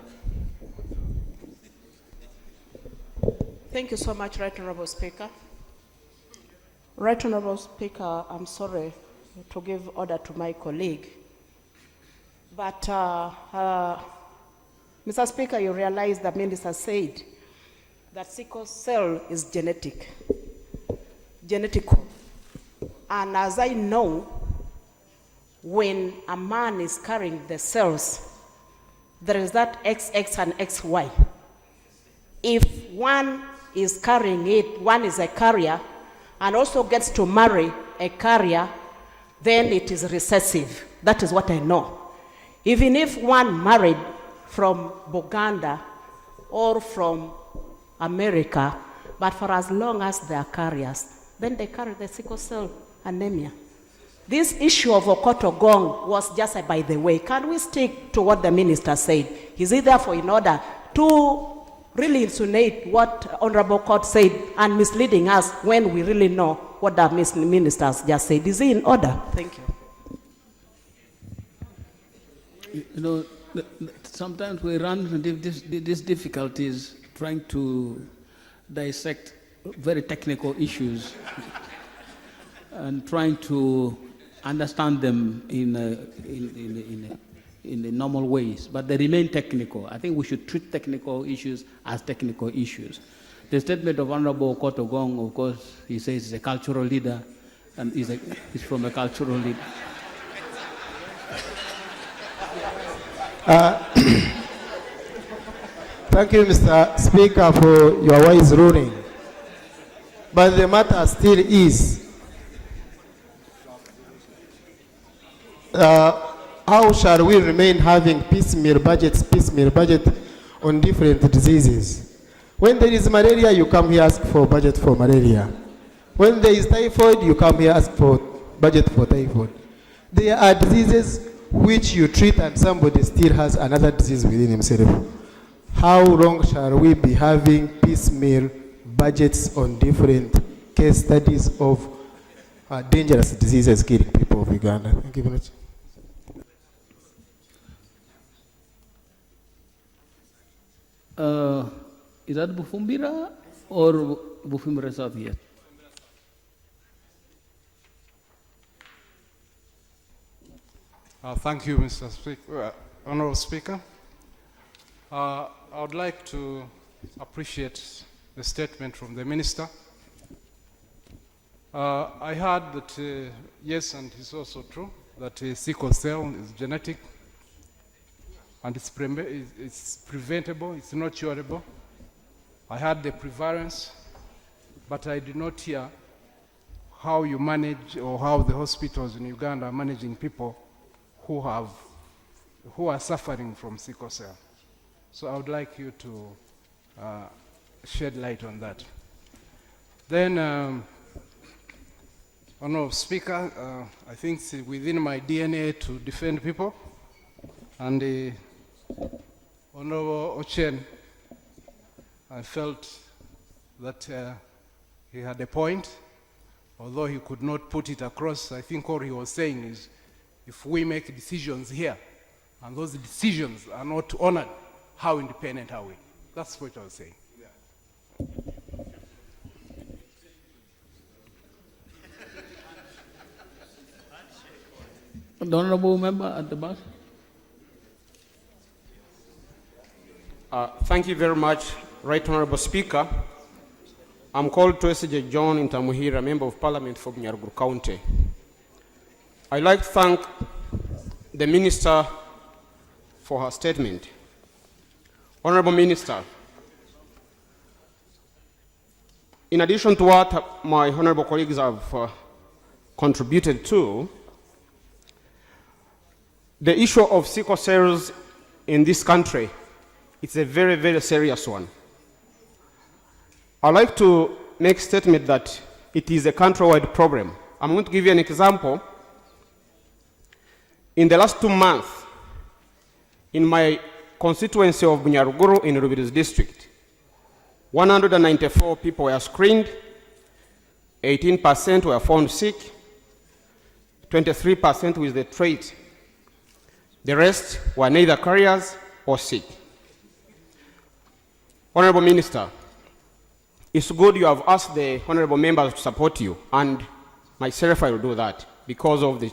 Thank you so much, Right Honorable Speaker. Right Honorable Speaker, I'm sorry to give order to my colleague, but Mr. Speaker, you realize the minister said that sickle cell is genetical. And as I know, when a man is carrying the cells, there is that XX and XY. If one is carrying it, one is a carrier, and also gets to marry a carrier, then it is recessive. That is what I know. Even if one married from Buganda or from America, but for as long as they are carriers, then they carry the sickle cell anemia. This issue of Okoto Gong was just a by the way. Can we stick to what the minister said? Is it therefore in order to really insinuate what Honorable Court said and misleading us when we really know what the ministers just said? Is it in order? Thank you. You know, sometimes we run into these difficulties trying to dissect very technical issues and trying to understand them in the normal ways, but they remain technical. I think we should treat technical issues as technical issues. The statement of Honorable Kotogong, of course, he says he's a cultural leader, and he's from a cultural leader. Thank you, Mr. Speaker, for your wise ruling. But the matter still is, how shall we remain having piecemeal budget on different diseases? When there is malaria, you come here ask for budget for malaria. When there is typhoid, you come here ask for budget for typhoid. There are diseases which you treat and somebody still has another disease within himself. How long shall we be having piecemeal budgets on different case studies of dangerous diseases killing people of Uganda? Thank you very much. Is that Bufumbira or Bufumbira South yet? Thank you, Mr. Speaker. Honorable Speaker. I would like to appreciate the statement from the Minister. I heard that, yes, and it's also true, that sickle cell is genetic and it's preventable, it's not curable. I heard the prevalence, but I did not hear how you manage or how the hospitals in Uganda are managing people who are suffering from sickle cell. So I would like you to shed light on that. Then, Honorable Speaker, I think it's within my DNA to defend people, and Honorable Ochen, I felt that he had a point, although he could not put it across. I think all he was saying is, if we make decisions here, and those decisions are not honored, how independent are we? That's what I was saying. The honorable member at the back. Thank you very much, Right Honorable Speaker. I'm called Twesige John Intamuhira, Member of Parliament for Nyaruguru County. I'd like to thank the Minister for her statement. Honorable Minister, in addition to what my honorable colleagues have contributed to, the issue of sickle cells in this country, it's a very, very serious one. I'd like to make a statement that it is a countrywide problem. I'm going to give you an example. In the last 2 months, in my constituency of Bunyaruguru in Rubiris district, 194 people were screened, 18% were found sick, 23% with the trait. The rest were neither carriers or sick. Honorable Minister, it's good you have asked the honorable members to support you, and myself I will do that because of the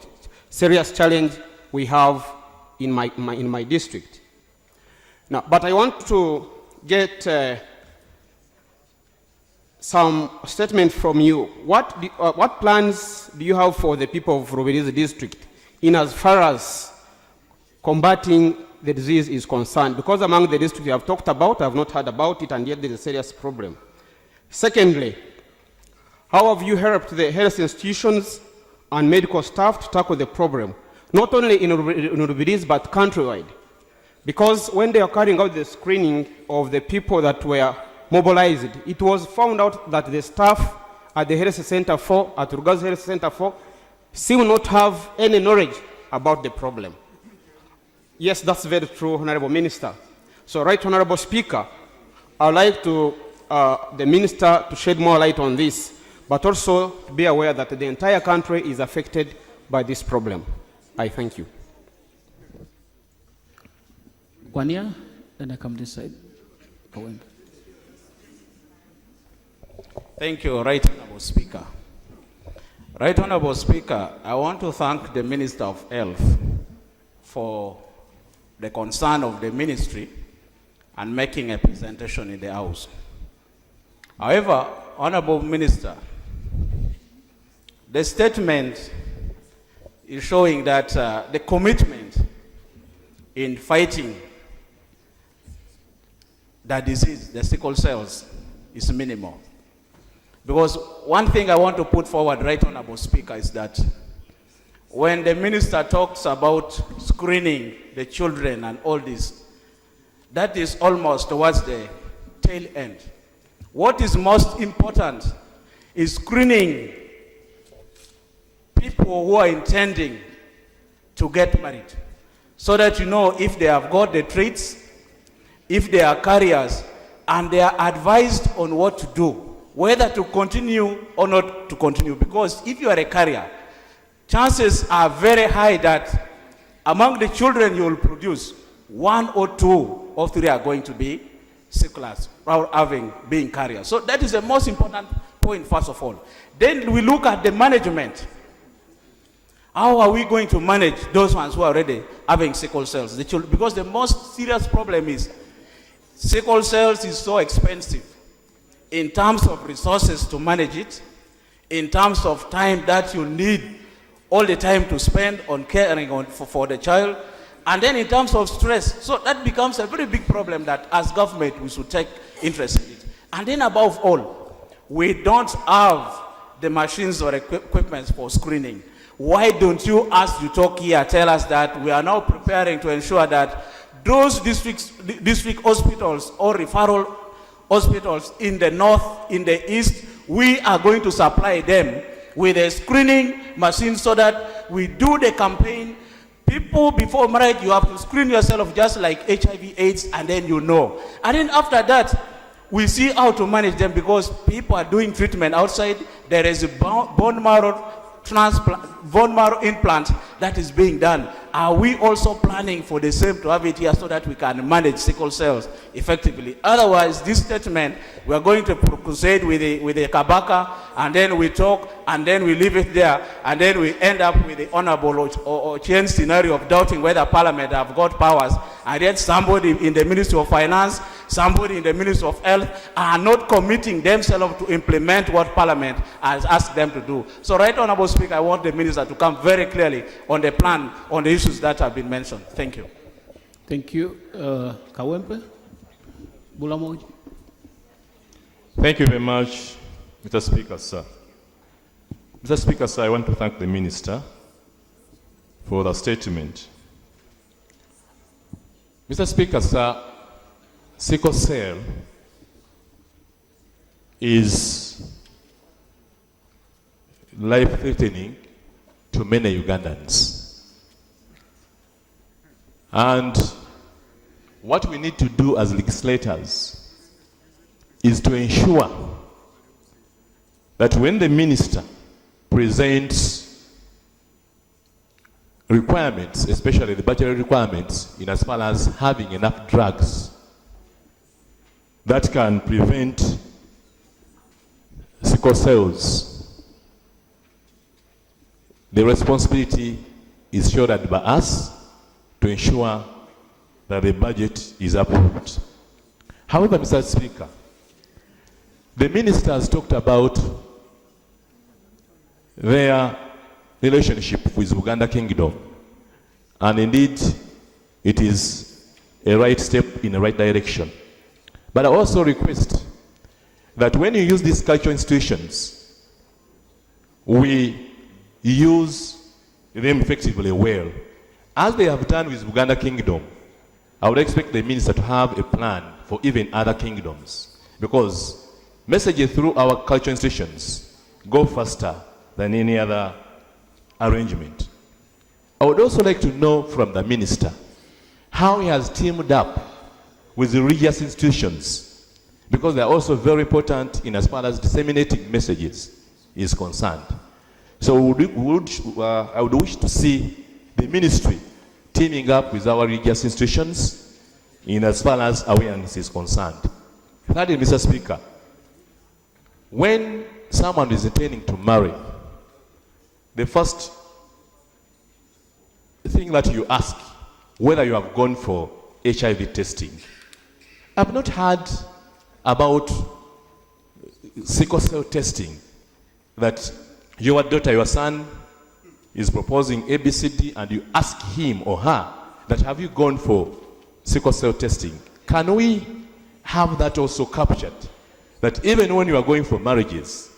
serious challenge we have in my district. Now, but I want to get some statement from you. What plans do you have for the people of Rubiris district in as far as combating the disease is concerned? Because among the districts you have talked about, I have not heard about it, and yet there is a serious problem. Secondly, how have you helped the health institutions and medical staff to tackle the problem, not only in Rubiris but countrywide? Because when they are carrying out the screening of the people that were mobilized, it was found out that the staff at the Health Center 4, at Rugazu Health Center 4, seem not have any knowledge about the problem. Yes, that's very true, Honorable Minister. So, Right Honorable Speaker, I would like to the Minister to shed more light on this, but also to be aware that the entire country is affected by this problem. I thank you. Kwania, then I come this side. Kawempe. Thank you, Right Honorable Speaker. Right Honorable Speaker, I want to thank the Minister of Health for the concern of the ministry and making a presentation in the House. However, Honorable Minister, the statement is showing that the commitment in fighting the disease, the sickle cells, is minimal. Because one thing I want to put forward, Right Honorable Speaker, is that when the minister talks about screening the children and all this, that is almost towards the tail end. What is most important is screening people who are intending to get married, so that you know if they have got the traits, if they are carriers, and they are advised on what to do, whether to continue or not to continue. Because if you are a carrier, chances are very high that among the children you will produce, 1 or 2 or 3 are going to be sicklers, or being carriers. So that is the most important point, first of all. Then we look at the management. How are we going to manage those ones who are already having sickle cells? The children, because the most serious problem is sickle cells is so expensive in terms of resources to manage it, in terms of time that you need all the time to spend on caring for the child, and then in terms of stress. So that becomes a very big problem that as government we should take interest in it. And then above all, we don't have the machines or equipment for screening. Why don't you, as you talk here, tell us that we are now preparing to ensure that those district hospitals or referral hospitals in the north, in the east, we are going to supply them with a screening machine so that we do the campaign. People before marriage, you have to screen yourself just like HIV/AIDS, and then you know. And then after that, we see how to manage them, because people are doing treatment outside. There is a bone marrow implant that is being done. Are we also planning for the same to have it here so that we can manage sickle cells effectively? Otherwise, this statement, we are going to proceed with the kabaka, and then we talk, and then we leave it there, and then we end up with the honorable or change scenario of doubting whether Parliament have got powers, and yet somebody in the Ministry of Finance, somebody in the Ministry of Health are not committing themselves to implement what Parliament has asked them to do. So, Right Honorable Speaker, I want the Minister to come very clearly on the plan, on the issues that have been mentioned. Thank you. Thank you. Kawempe. Bulamoji. Thank you very much, Mr. Speaker, sir. Mr. Speaker, sir, I want to thank the Minister for the statement. Mr. Speaker, sir, sickle cell is life-threatening to many Ugandans. And what we need to do as legislators is to ensure that when the minister presents requirements, especially the budgetary requirements, in as far as having enough drugs that can prevent sickle cells, the responsibility is shouldered by us to ensure that the budget is approved. However, Mr. Speaker, the minister has talked about their relationship with Uganda Kingdom, and indeed it is a right step in the right direction. But I also request that when you use these cultural institutions, we use them effectively well. As they have done with Uganda Kingdom, I would expect the minister to have a plan for even other kingdoms, because messages through our cultural institutions go faster than any other arrangement. I would also like to know from the minister how he has teamed up with the religious institutions, because they are also very important in as far as disseminating messages is concerned. So I would wish to see the ministry teaming up with our religious institutions in as far as awareness is concerned. Thirdly, Mr. Speaker, when someone is intending to marry, the first thing that you ask whether you have gone for HIV testing. I've not heard about sickle cell testing, that your daughter, your son is proposing ABCD and you ask him or her that have you gone for sickle cell testing. Can we have that also captured? That even when you are going for marriages,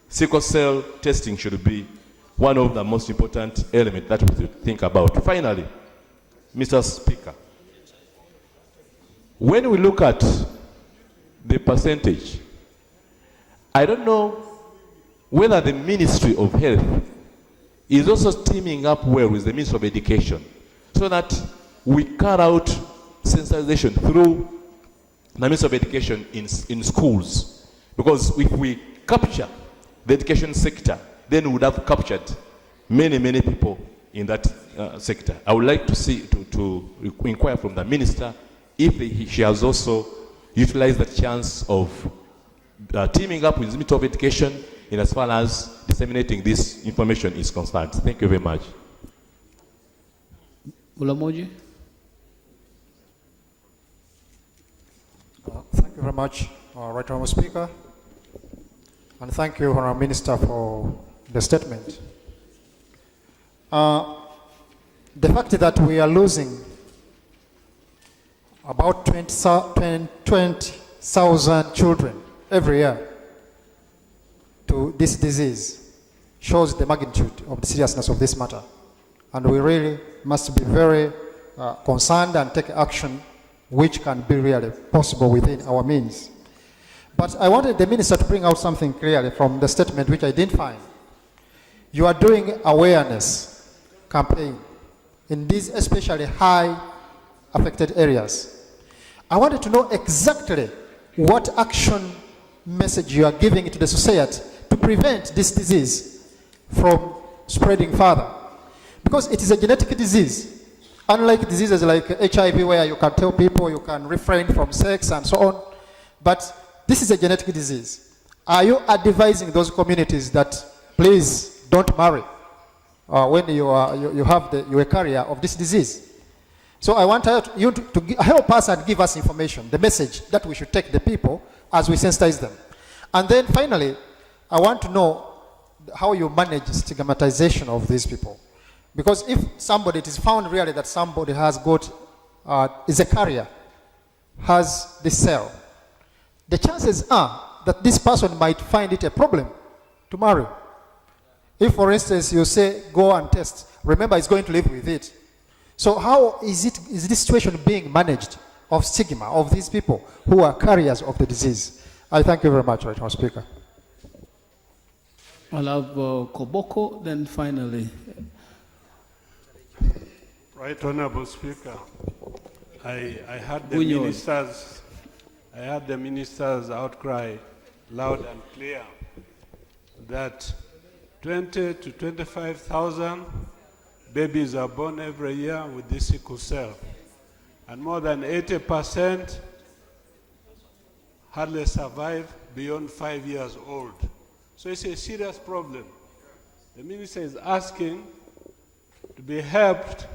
sickle cell testing should be one of the most important elements that we should think about. Finally, Mr. Speaker, when we look at the percentage, I don't know whether the Ministry of Health is also teaming up well with the Ministry of Education so that we carry out sensitization through the Ministry of Education in schools. Because if we capture the education sector, then we would have captured many, many people in that sector. I would like to see, to inquire from the Minister if she has also utilized the chance of teaming up with the Ministry of Education in as far as disseminating this information is concerned. Thank you very much. Ulamoji. Thank you very much, Right Honourable Speaker. And thank you, Honourable Minister, for the statement. The fact that we are losing about 20,000 children every year to this disease shows the magnitude of the seriousness of this matter. And we really must be very concerned and take action which can be really possible within our means. But I wanted the Minister to bring out something clearly from the statement which I didn't find. You are doing awareness campaign in these especially high affected areas. I wanted to know exactly what action message you are giving to the society to prevent this disease from spreading further. Because it is a genetic disease. Unlike diseases like HIV where you can tell people you can refrain from sex and so on. But this is a genetic disease. Are you advising those communities that please don't marry when you are a carrier of this disease? So I want you to help us and give us information, the message that we should take the people as we sensitize them. And then finally, I want to know how you manage stigmatization of these people. Because if somebody, it is found really that somebody has got, is a carrier, has this cell, the chances are that this person might find it a problem to marry. If, for instance, you say, go and test, remember he's going to live with it. So how is this situation being managed of stigma of these people who are carriers of the disease? I thank you very much, Right Honourable Speaker. I'll have Koboko, then finally. Right Honourable Speaker, I heard the Bunyos. minister's outcry loud and clear that 20 to 25,000 babies are born every year with this sickle cell, and more than 80% hardly survive beyond 5 years old. So it's a serious problem. The minister is asking to be helped,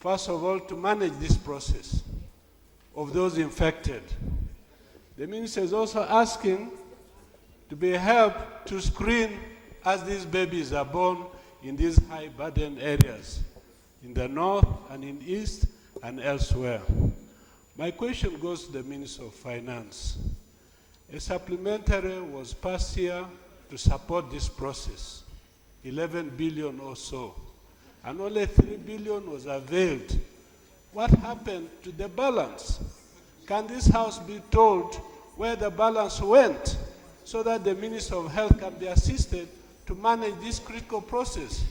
first of all, to manage this process of those infected. The minister is also asking to be helped to screen as these babies are born in these high burden areas, in the north and in east and elsewhere. My question goes to the Minister of Finance. A supplementary was passed here to support this process, 11 billion or so, and only 3 billion was availed. What happened to the balance? Can this House be told where the balance went so that the Minister of Health can be assisted to manage this critical process?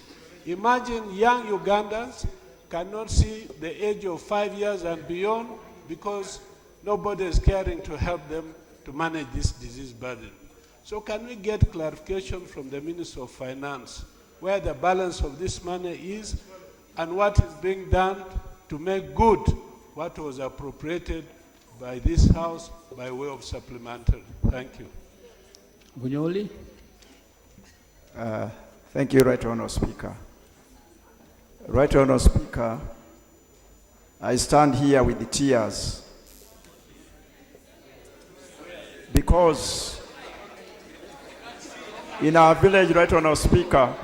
Imagine young Ugandans cannot see the age of 5 years and beyond because nobody is caring to help them to manage this disease burden. So can we get clarification from the Minister of Finance where the balance of this money is and what is being done to make good what was appropriated by this House by way of supplementary. Thank you. Bunyoli? Thank you, Right Honourable Speaker. Right Honourable Speaker, I stand here with the tears because in our village, Right Honourable Speaker,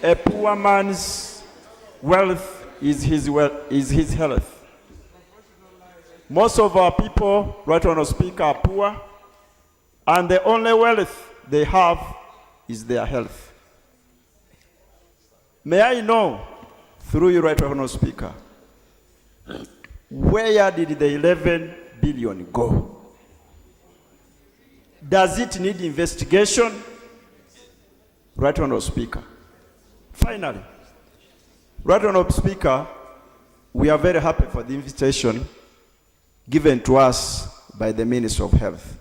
a poor man's wealth is his health. Most of our people, Right Honourable Speaker, are poor, and the only wealth they have is their health. May I know, through you, Right Honourable Speaker, where did the 11 billion go? Does it need investigation? Right Honourable Speaker. Finally, Right Honourable Speaker, we are very happy for the invitation given to us by the Minister of Health.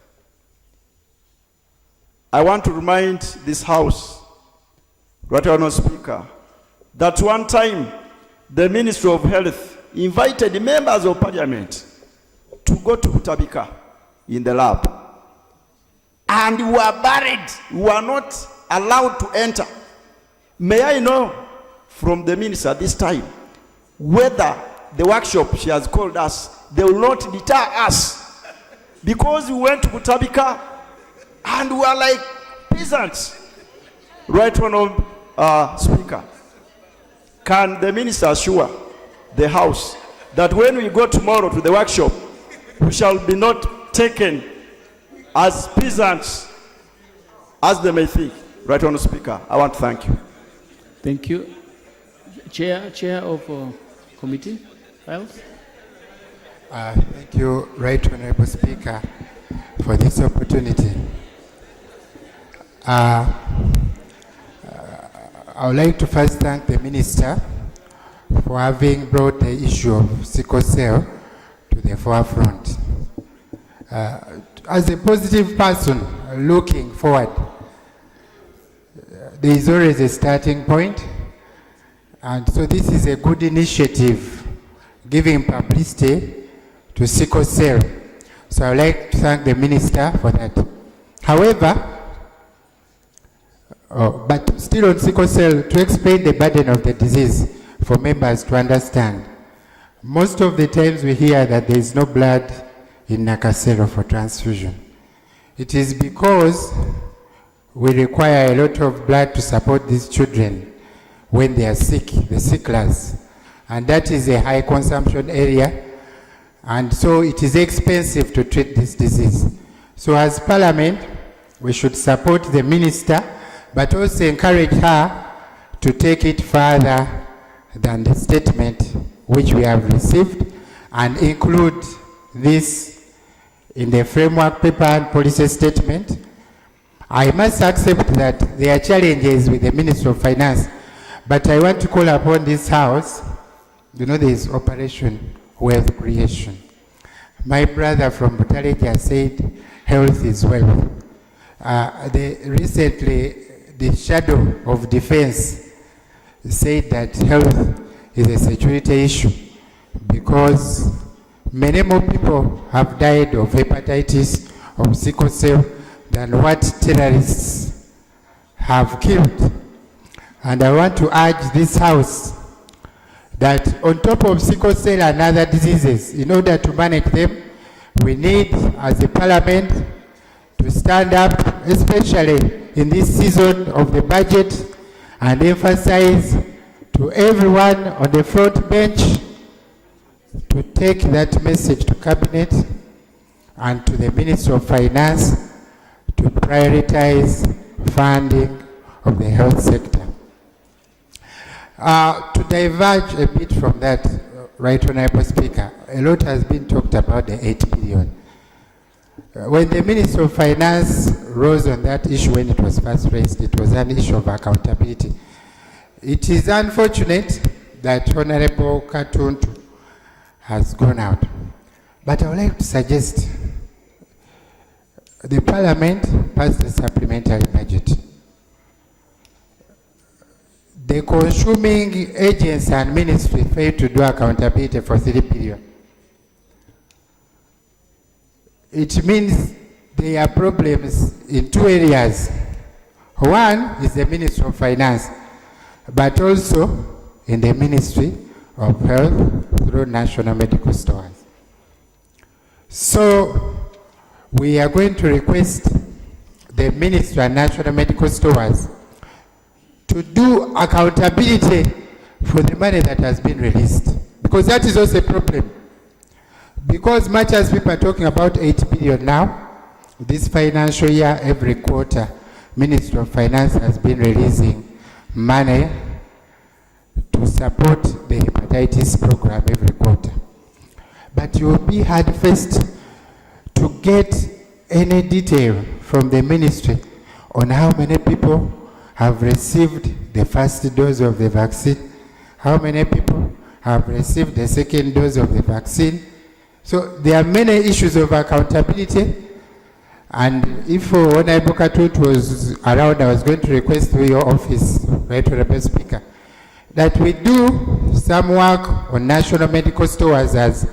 I want to remind this House, Right Honourable Speaker, that one time the Ministry of Health invited members of Parliament to go to Kutabika in the lab. And we were buried, we were not allowed to enter. May I know from the Minister this time whether the workshop she has called us, they will not deter us, because we went to Kutabika and we are like peasants. Right Honourable Speaker, can the Minister assure the House that when we go tomorrow to the workshop, we shall be not taken as peasants as they may think? Right Honourable Speaker, I want to thank you. Thank you. Chair of Committee, Files. Thank you, Right Honourable Speaker, for this opportunity. I would like to first thank the Minister for having brought the issue of sickle cell to the forefront. As a positive person looking forward, there is always a starting point, and so this is a good initiative giving publicity to sickle cell. So I would like to thank the Minister for that. However, but still on sickle cell, to explain the burden of the disease for members to understand. Most of the times we hear that there is no blood in Nakasero for transfusion. It is because we require a lot of blood to support these children when they are sick, the sicklers. And that is a high consumption area. And so it is expensive to treat this disease. So as Parliament, we should support the Minister, but also encourage her to take it further than the statement which we have received, and include this in the framework paper and policy statement. I must accept that there are challenges with the Ministry of Finance, but I want to call upon this House. You know, there is Operation Wealth Creation. My brother from Butaleja said health is wealth. Recently, the shadow of defense said that health is a security issue, because many more people have died of hepatitis, of sickle cell, than what terrorists have killed. And I want to urge this House that on top of sickle cell and other diseases, in order to manage them, we need, as a Parliament, to stand up, especially in this season of the budget, and emphasize to everyone on the front bench to take that message to Cabinet and to the Minister of Finance to prioritize funding of the health sector. To diverge a bit from that, Right Honourable Speaker, a lot has been talked about the 8 billion. When the Minister of Finance rose on that issue when it was first raised, it was an issue of accountability. It is unfortunate that Honourable Katuntu has gone out. But I would like to suggest the Parliament passed a supplementary budget. the consuming agents and ministry failed to do accountability for 3 billion. It means there are problems in 2 areas. One is the Ministry of Finance, but also in the Ministry of Health through National Medical Stores. So we are going to request the Ministry and National Medical Stores to do accountability for the money that has been released, because that is also a problem. Because much as people are talking about 8 billion now, this financial year, every quarter, Ministry of Finance has been releasing money to support the hepatitis program every quarter. But you will be hard faced to get any detail from the ministry on how many people have received the first dose of the vaccine, how many people have received the second dose of the vaccine. So there are many issues of accountability, and if Honorable Katut was around, I was going to request through your office, Right Honorable Speaker, that we do some work on national medical stores as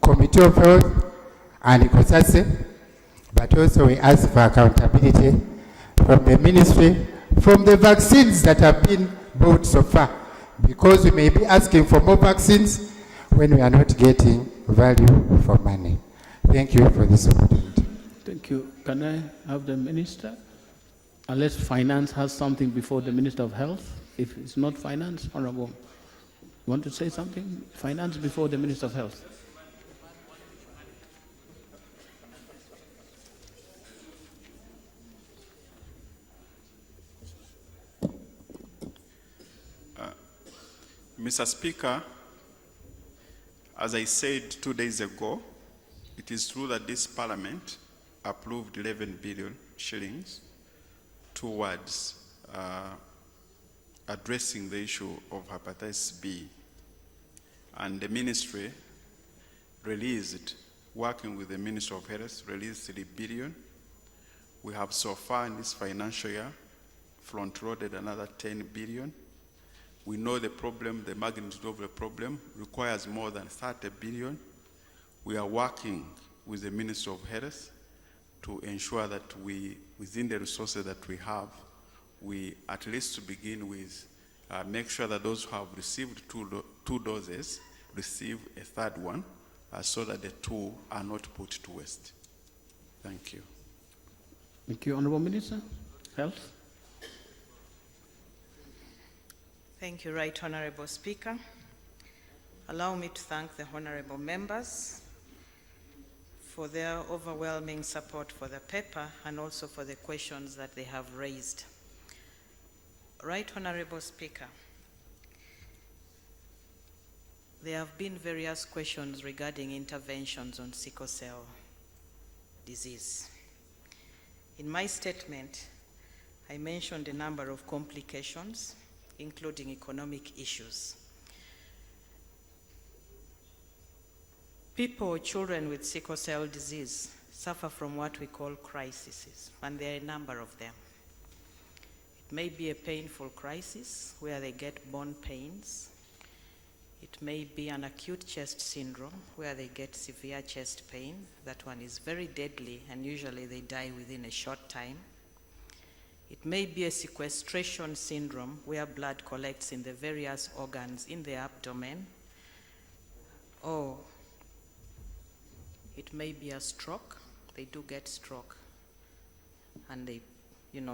Committee of Health and COSASE, but also we ask for accountability from the ministry, from the vaccines that have been bought so far, because we may be asking for more vaccines when we are not getting value for money. Thank you for this opportunity. Thank you. Can I have the minister? Unless finance has something before the Minister of Health. If it's not finance, Honorable, you want to say something? Finance before the Minister of Health. Mr. Speaker, as I said 2 days ago, it is true that this Parliament approved 11 billion shillings towards addressing the issue of hepatitis B. And the ministry released, working with the Ministry of Health, released 3 billion. We have so far in this financial year front-loaded another 10 billion. We know the problem, the magnitude of the problem requires more than 30 billion. We are working with the Ministry of Health to ensure that we, within the resources that we have, we at least to begin with, make sure that those who have received two doses receive a third one, so that the 2 are not put to waste. Thank you. Thank you. Honorable Minister, Health. Thank you, Right Honorable Speaker. Allow me to thank the honorable members for their overwhelming support for the paper and also for the questions that they have raised. Right Honorable Speaker, there have been various questions regarding interventions on sickle cell disease. In my statement, I mentioned a number of complications, including economic issues. People or children with sickle cell disease suffer from what we call crises, and there are a number of them. It may be a painful crisis where they get bone pains. It may be an acute chest syndrome where they get severe chest pain. That one is very deadly, and usually they die within a short time. It may be a sequestration syndrome where blood collects in the various organs in the abdomen, or it may be a stroke. They do get stroke, and they,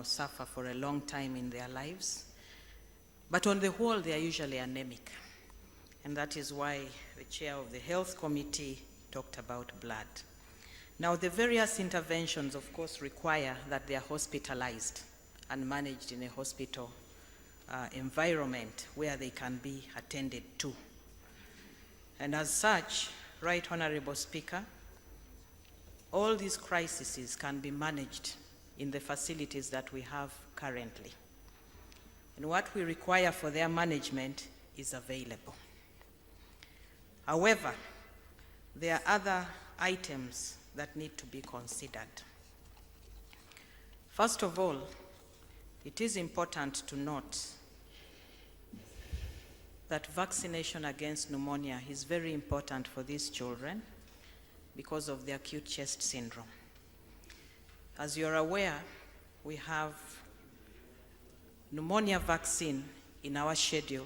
suffer for a long time in their lives. But on the whole, they are usually anemic, and that is why the chair of the Health Committee talked about blood. Now, the various interventions, of course, require that they are hospitalized and managed in a hospital environment where they can be attended to. And as such, Right Honorable Speaker, all these crises can be managed in the facilities that we have currently. And what we require for their management is available. However, there are other items that need to be considered. First of all, it is important to note that vaccination against pneumonia is very important for these children because of the acute chest syndrome. As you're aware, we have pneumonia vaccine in our schedule,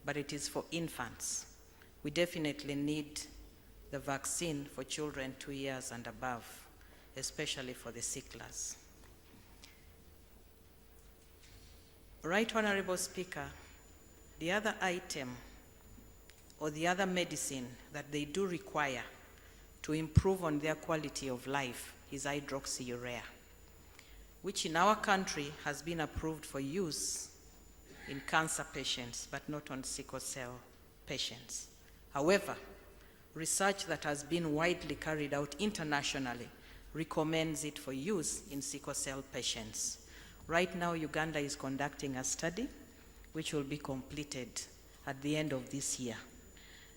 but it is for infants. We definitely need the vaccine for children 2 years and above, especially for the sicklers. Right Honorable Speaker, the other item or the other medicine that they do require to improve on their quality of life is hydroxyurea, which in our country has been approved for use in cancer patients, but not on sickle cell patients. However, research that has been widely carried out internationally recommends it for use in sickle cell patients. Right now, Uganda is conducting a study which will be completed at the end of this year.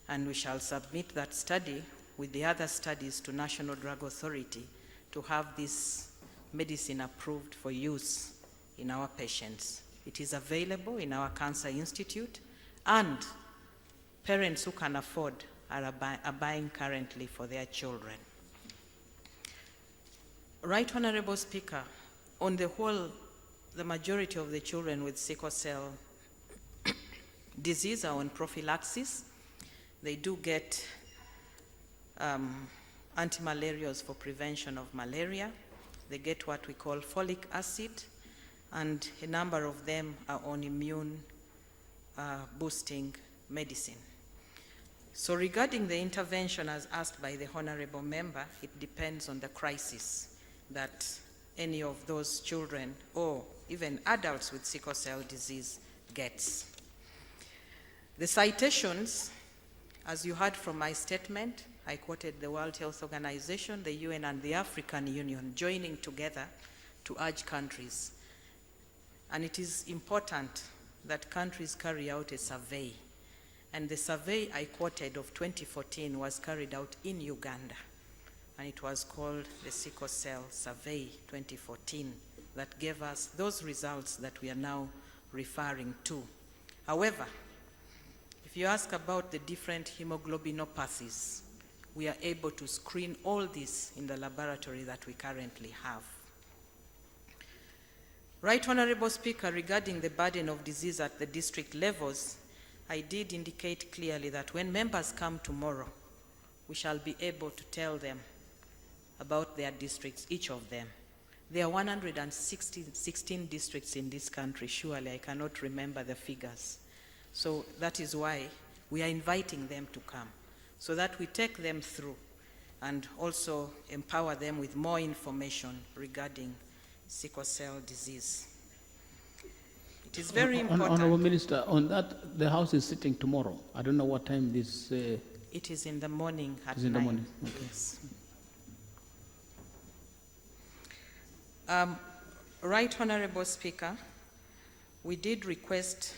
And we shall submit that study with the other studies to National Drug Authority to have this medicine approved for use in our patients. It is available in our Cancer Institute, and parents who can afford are buying currently for their children. Right Honorable Speaker, on the whole, the majority of the children with sickle cell disease are on prophylaxis. They do get antimalarials for prevention of malaria. They get what we call folic acid, and a number of them are on immune boosting medicine. So regarding the intervention as asked by the honorable member, it depends on the crisis that any of those children or even adults with sickle cell disease gets. The citations, as you heard from my statement, I quoted the World Health Organization, the UN, and the African Union joining together to urge countries. And it is important that countries carry out a survey. And the survey I quoted of 2014 was carried out in Uganda. And it was called the Sickle Cell Survey 2014 that gave us those results that we are now referring to. However, if you ask about the different hemoglobinopathies, we are able to screen all this in the laboratory that we currently have. Right Honorable Speaker, regarding the burden of disease at the district levels, I did indicate clearly that when members come tomorrow, we shall be able to tell them about their districts, each of them. There are 116 districts in this country. Surely I cannot remember the figures. So that is why we are inviting them to come, so that we take them through and also empower them with more information regarding sickle cell disease. It is very important. Honorable Minister, on that, the House is sitting tomorrow. I don't know what time this... It is in the morning at 9. In the morning, okay. Yes. Right Honorable Speaker, we did request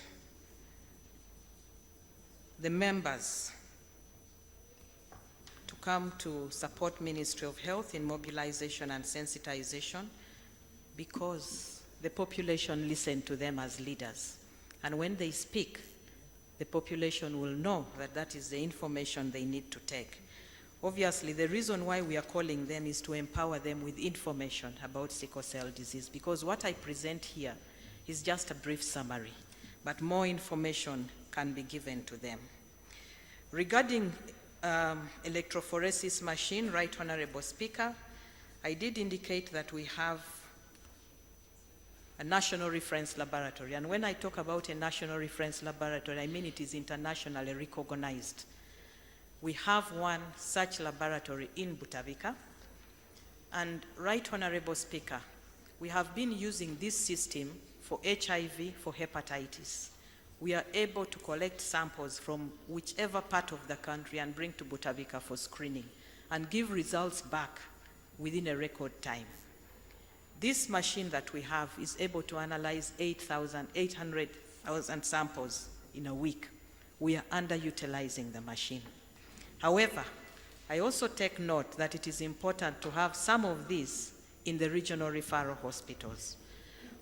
the members to come to support Ministry of Health in mobilization and sensitization because the population listen to them as leaders. And when they speak, the population will know that that is the information they need to take. Obviously, the reason why we are calling them is to empower them with information about sickle cell disease, because what I present here is just a brief summary, but more information can be given to them. Regarding electrophoresis machine, Right Honorable Speaker, I did indicate that we have a national reference laboratory. And when I talk about a national reference laboratory, I mean it is internationally recognized. We have one such laboratory in Butavika. And Right Honorable Speaker, we have been using this system for HIV, for hepatitis. We are able to collect samples from whichever part of the country and bring to Butavika for screening and give results back within a record time. This machine that we have is able to analyze 800,000 samples in a week. We are underutilizing the machine. However, I also take note that it is important to have some of these in the regional referral hospitals.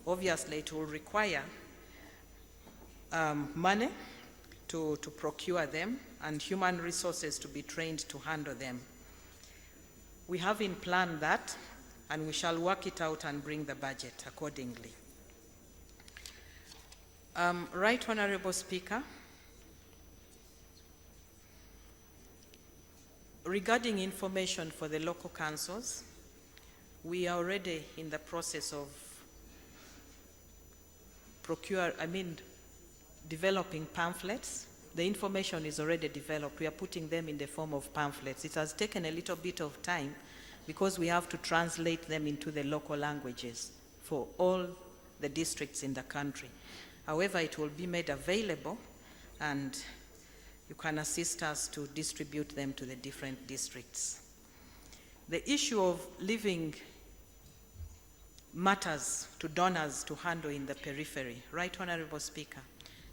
Obviously, it will require money to procure them and human resources to be trained to handle them. We have in plan that, and we shall work it out and bring the budget accordingly. Right Honorable Speaker, regarding information for the local councils, we are already in the process of developing pamphlets. The information is already developed. We are putting them in the form of pamphlets. It has taken a little bit of time because we have to translate them into the local languages for all the districts in the country. However, it will be made available and you can assist us to distribute them to the different districts. The issue of leaving matters to donors to handle in the periphery. Right Honorable Speaker,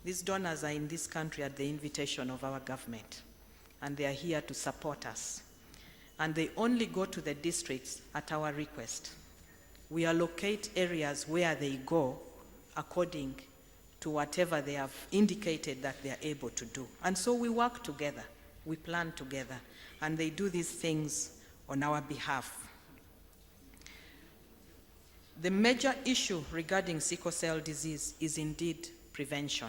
these donors are in this country at the invitation of our government, and they are here to support us. And they only go to the districts at our request. We allocate areas where they go according to whatever they have indicated that they are able to do. And so we work together, we plan together, and they do these things on our behalf. The major issue regarding sickle cell disease is indeed prevention.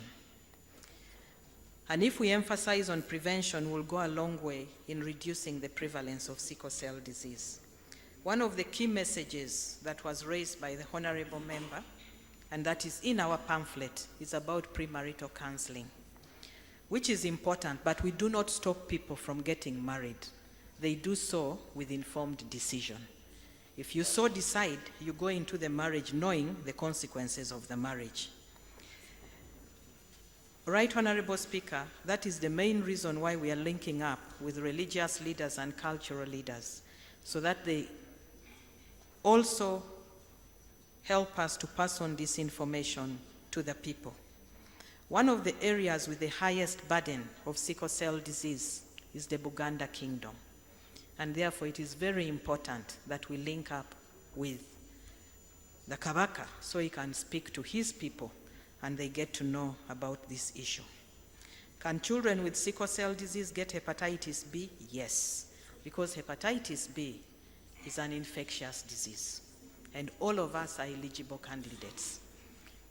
And if we emphasize on prevention, we'll go a long way in reducing the prevalence of sickle cell disease. One of the key messages that was raised by the Honorable Member, and that is in our pamphlet, is about premarital counseling, which is important, but we do not stop people from getting married. They do so with informed decision. If you so decide, you go into the marriage knowing the consequences of the marriage. Right Honorable Speaker, that is the main reason why we are linking up with religious leaders and cultural leaders, so that they also help us to pass on this information to the people. One of the areas with the highest burden of sickle cell disease is the Buganda Kingdom. And therefore it is very important that we link up with the Kabaka so he can speak to his people and they get to know about this issue. Can children with sickle cell disease get hepatitis B? Yes, because hepatitis B is an infectious disease and all of us are eligible candidates.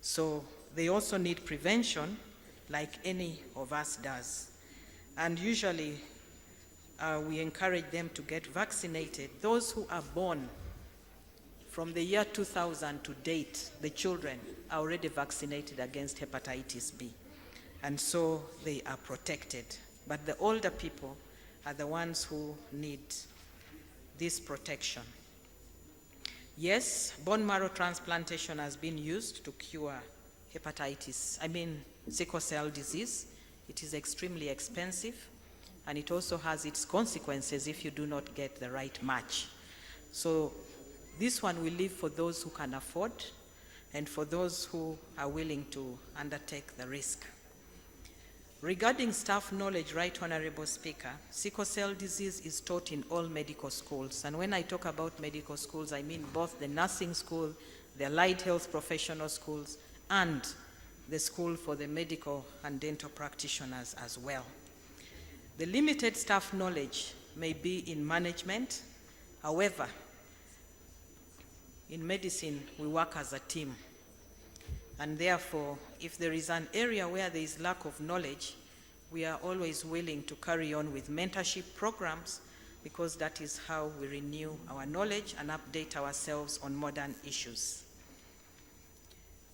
So they also need prevention like any of us does. And usually we encourage them to get vaccinated. Those who are born from the year 2000 to date, the children are already vaccinated against hepatitis B. And so they are protected. But the older people are the ones who need this protection. Yes, bone marrow transplantation has been used to cure sickle cell disease. It is extremely expensive, and it also has its consequences if you do not get the right match. So this one will leave for those who can afford and for those who are willing to undertake the risk. Regarding staff knowledge, Right Honorable Speaker, sickle cell disease is taught in all medical schools. And when I talk about medical schools, I mean both the nursing school, the allied health professional schools, and the school for the medical and dental practitioners as well. The limited staff knowledge may be in management. However, in medicine, we work as a team. And therefore, if there is an area where there is lack of knowledge, we are always willing to carry on with mentorship programs because that is how we renew our knowledge and update ourselves on modern issues.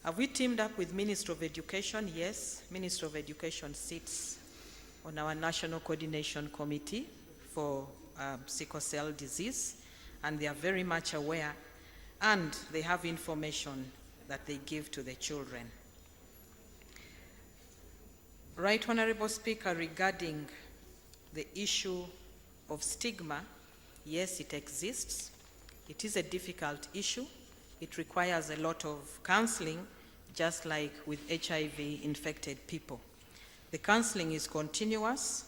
Have we teamed up with Ministry of Education? Yes, Ministry of Education sits on our National Coordination Committee for sickle cell disease, and they are very much aware, and they have information that they give to the children. Right Honorable Speaker, regarding the issue of stigma, yes, it exists. It is a difficult issue. It requires a lot of counseling, just like with HIV-infected people. The counseling is continuous,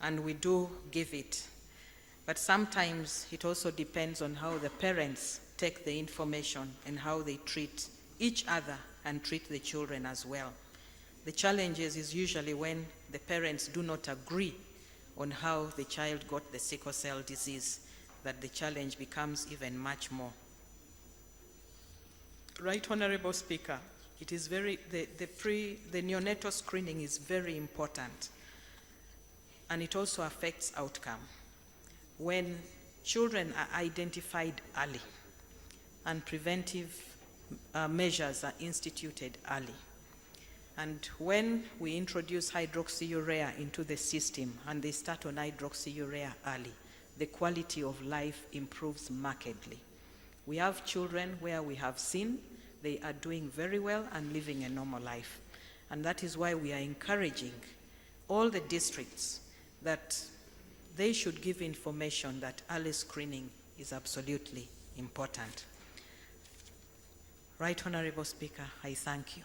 and we do give it. But sometimes it also depends on how the parents take the information and how they treat each other and treat the children as well. The challenges is usually when the parents do not agree on how the child got the sickle cell disease, that the challenge becomes even much more. Right Honorable Speaker, it is the neonatal screening is very important, and it also affects outcome. When children are identified early and preventive measures are instituted early, and when we introduce hydroxyurea into the system and they start on hydroxyurea early, the quality of life improves markedly. We have children where we have seen they are doing very well and living a normal life. And that is why we are encouraging all the districts that they should give information that early screening is absolutely important. Right Honorable Speaker, I thank you.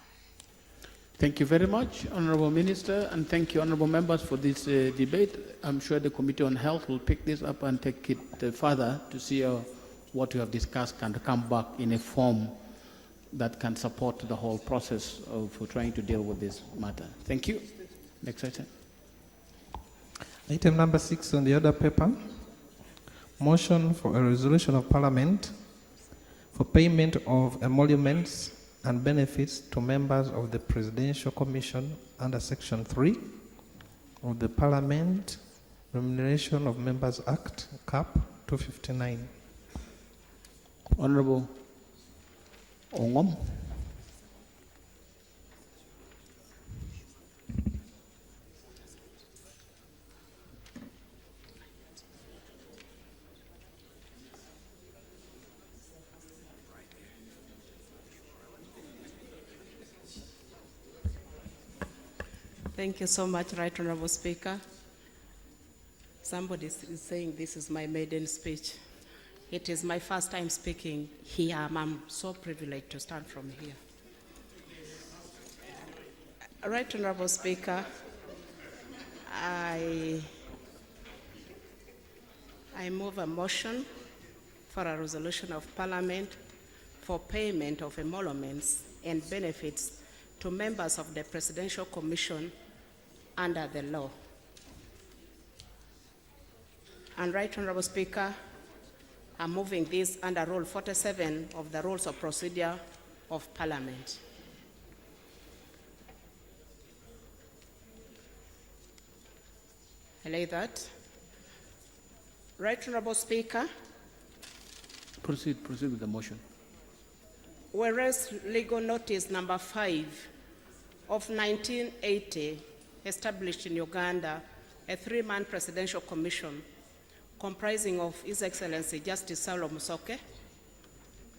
Thank you very much, Honorable Minister, and thank you, Honorable Members, for this debate. I'm sure the Committee on Health will pick this up and take it further to see what we have discussed can come back in a form that can support the whole process of trying to deal with this matter. Thank you. Next item. Item number 6 on the order paper. Motion for a resolution of Parliament for payment of emoluments and benefits to members of the Presidential Commission under Section 3 of the Parliament Remuneration of Members Act, Cap 259. Honorable Ongom. Thank you so much, Right Honorable Speaker. Somebody is saying this is my maiden speech. It is my first time speaking here. I'm so privileged to stand from here. Right Honorable Speaker, I move a motion for a resolution of Parliament for payment of emoluments and benefits to members of the Presidential Commission under the law. And Right Honorable Speaker, I'm moving this under Rule 47 of the Rules of Procedure of Parliament. I lay that. Right Honorable Speaker. Proceed with the motion. Whereas legal notice number 5 of 1980 established in Uganda a 3-man presidential commission comprising of His Excellency Justice Saulo Musoke,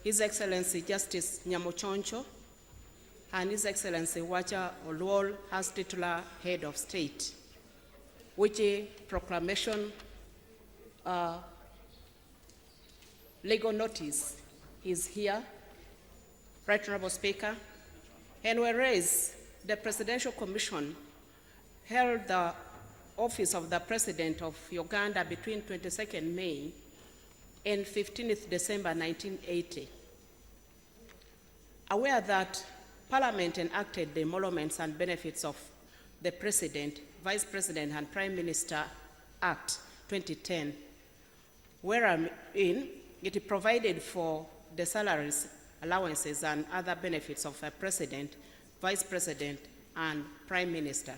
His Excellency Justice Nyamuchoncho, and His Excellency Wacha Oluol as titular head of state, which proclamation legal notice is here, Right Honorable Speaker. And whereas the Presidential Commission held the office of the President of Uganda between 22nd May and 15th December 1980, aware that Parliament enacted the emoluments and benefits of the President, Vice President, and Prime Minister Act 2010, wherein it provided for the salaries, allowances, and other benefits of a President, Vice President, and Prime Minister.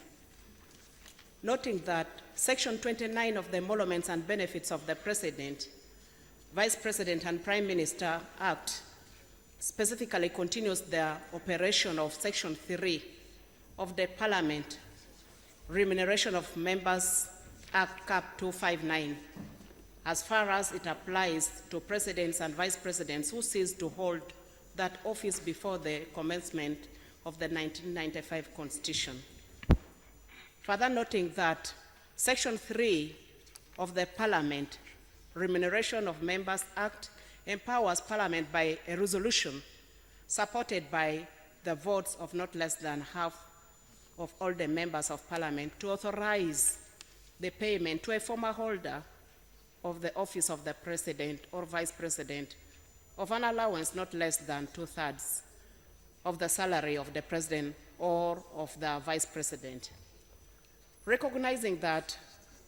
Noting that Section 29 of the Emoluments and Benefits of the President, Vice President, and Prime Minister Act specifically continues the operation of Section 3 of the Parliament Remuneration of Members Act, Cap 259, as far as it applies to presidents and vice presidents who cease to hold that office before the commencement of the 1995 Constitution. Further noting that Section 3 of the Parliament Remuneration of Members Act empowers Parliament by a resolution supported by the votes of not less than half of all the members of Parliament to authorize the payment to a former holder of the office of the President or Vice President of an allowance not less than 2/3 of the salary of the President or of the Vice President. recognizing that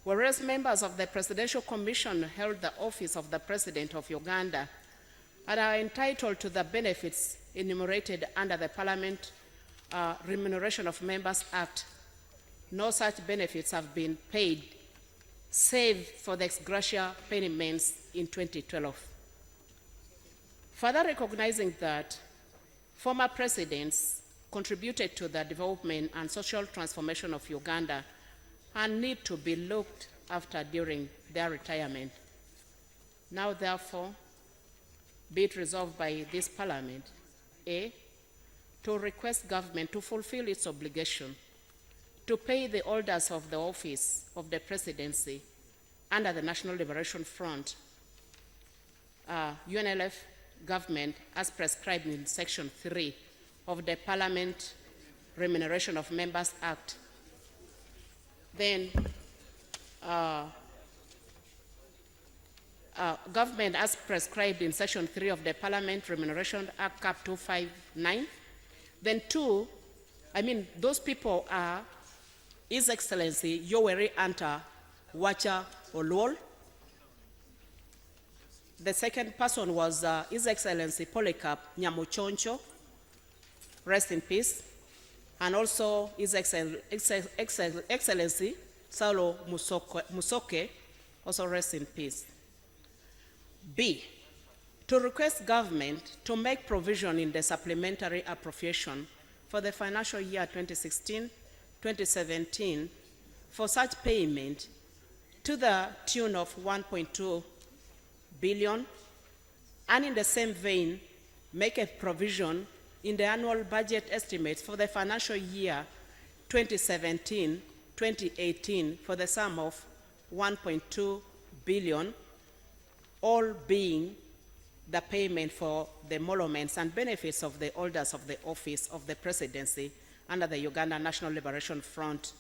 whereas members of the Presidential Commission held the office of the President of Uganda and are entitled to the benefits enumerated under the Parliament Remuneration of Members Act, no such benefits have been paid, save for the ex gratia payments in 2012. Further recognizing that former presidents contributed to the development and social transformation of Uganda and need to be looked after during their retirement. Now, therefore, be it resolved by this Parliament, A, to request government to fulfill its obligation to pay the holders of the office of the presidency under the National Liberation Front, UNLF government, as prescribed in Section 3 of the Parliament Remuneration of Members Act. Then, government, as prescribed in Section 3 of the Parliament Remuneration Act, Cap 259. Then those people are His Excellency Yoweri Anta Wacha Oluol. The second person was His Excellency Polycarp Nyamuchoncho, rest in peace, and also His Excellency Saulo Musoke, also rest in peace. B, to request government to make provision in the supplementary appropriation for the financial year 2016-2017 for such payment to the tune of 1.2 billion, and in the same vein, make a provision in the annual budget estimates for the financial year 2017-2018 for the sum of 1.2 billion, all being the payment for the emoluments and benefits of the holders of the office of the presidency under the Uganda National Liberation Front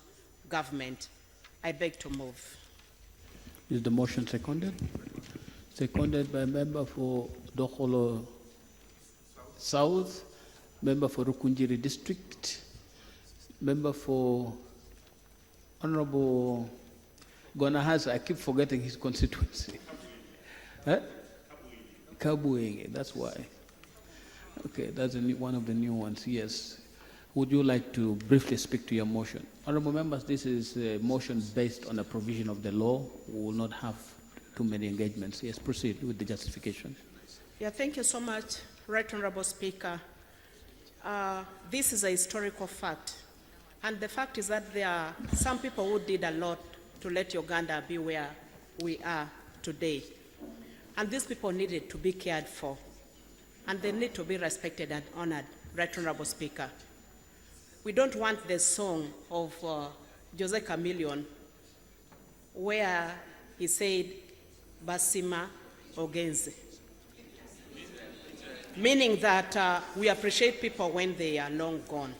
government. I beg to move. Is the motion seconded? Seconded by member for Dokholo South, member for Rukunjiri District, member for Honorable Gonahasa. I keep forgetting his constituency. Kabuenge, that's why. Okay, that's one of the new ones, yes. Would you like to briefly speak to your motion? Honorable members, this is a motion based on a provision of the law. We will not have too many engagements. Yes, proceed with the justification. Yeah, thank you so much, Right Honorable Speaker. This is a historical fact. And the fact is that there are some people who did a lot to let Uganda be where we are today. And these people needed to be cared for. And they need to be respected and honored, Right Honorable Speaker. We don't want the song of Jose Chameleone where he said, Basima Ogenze. Meaning that we appreciate people when they are long gone.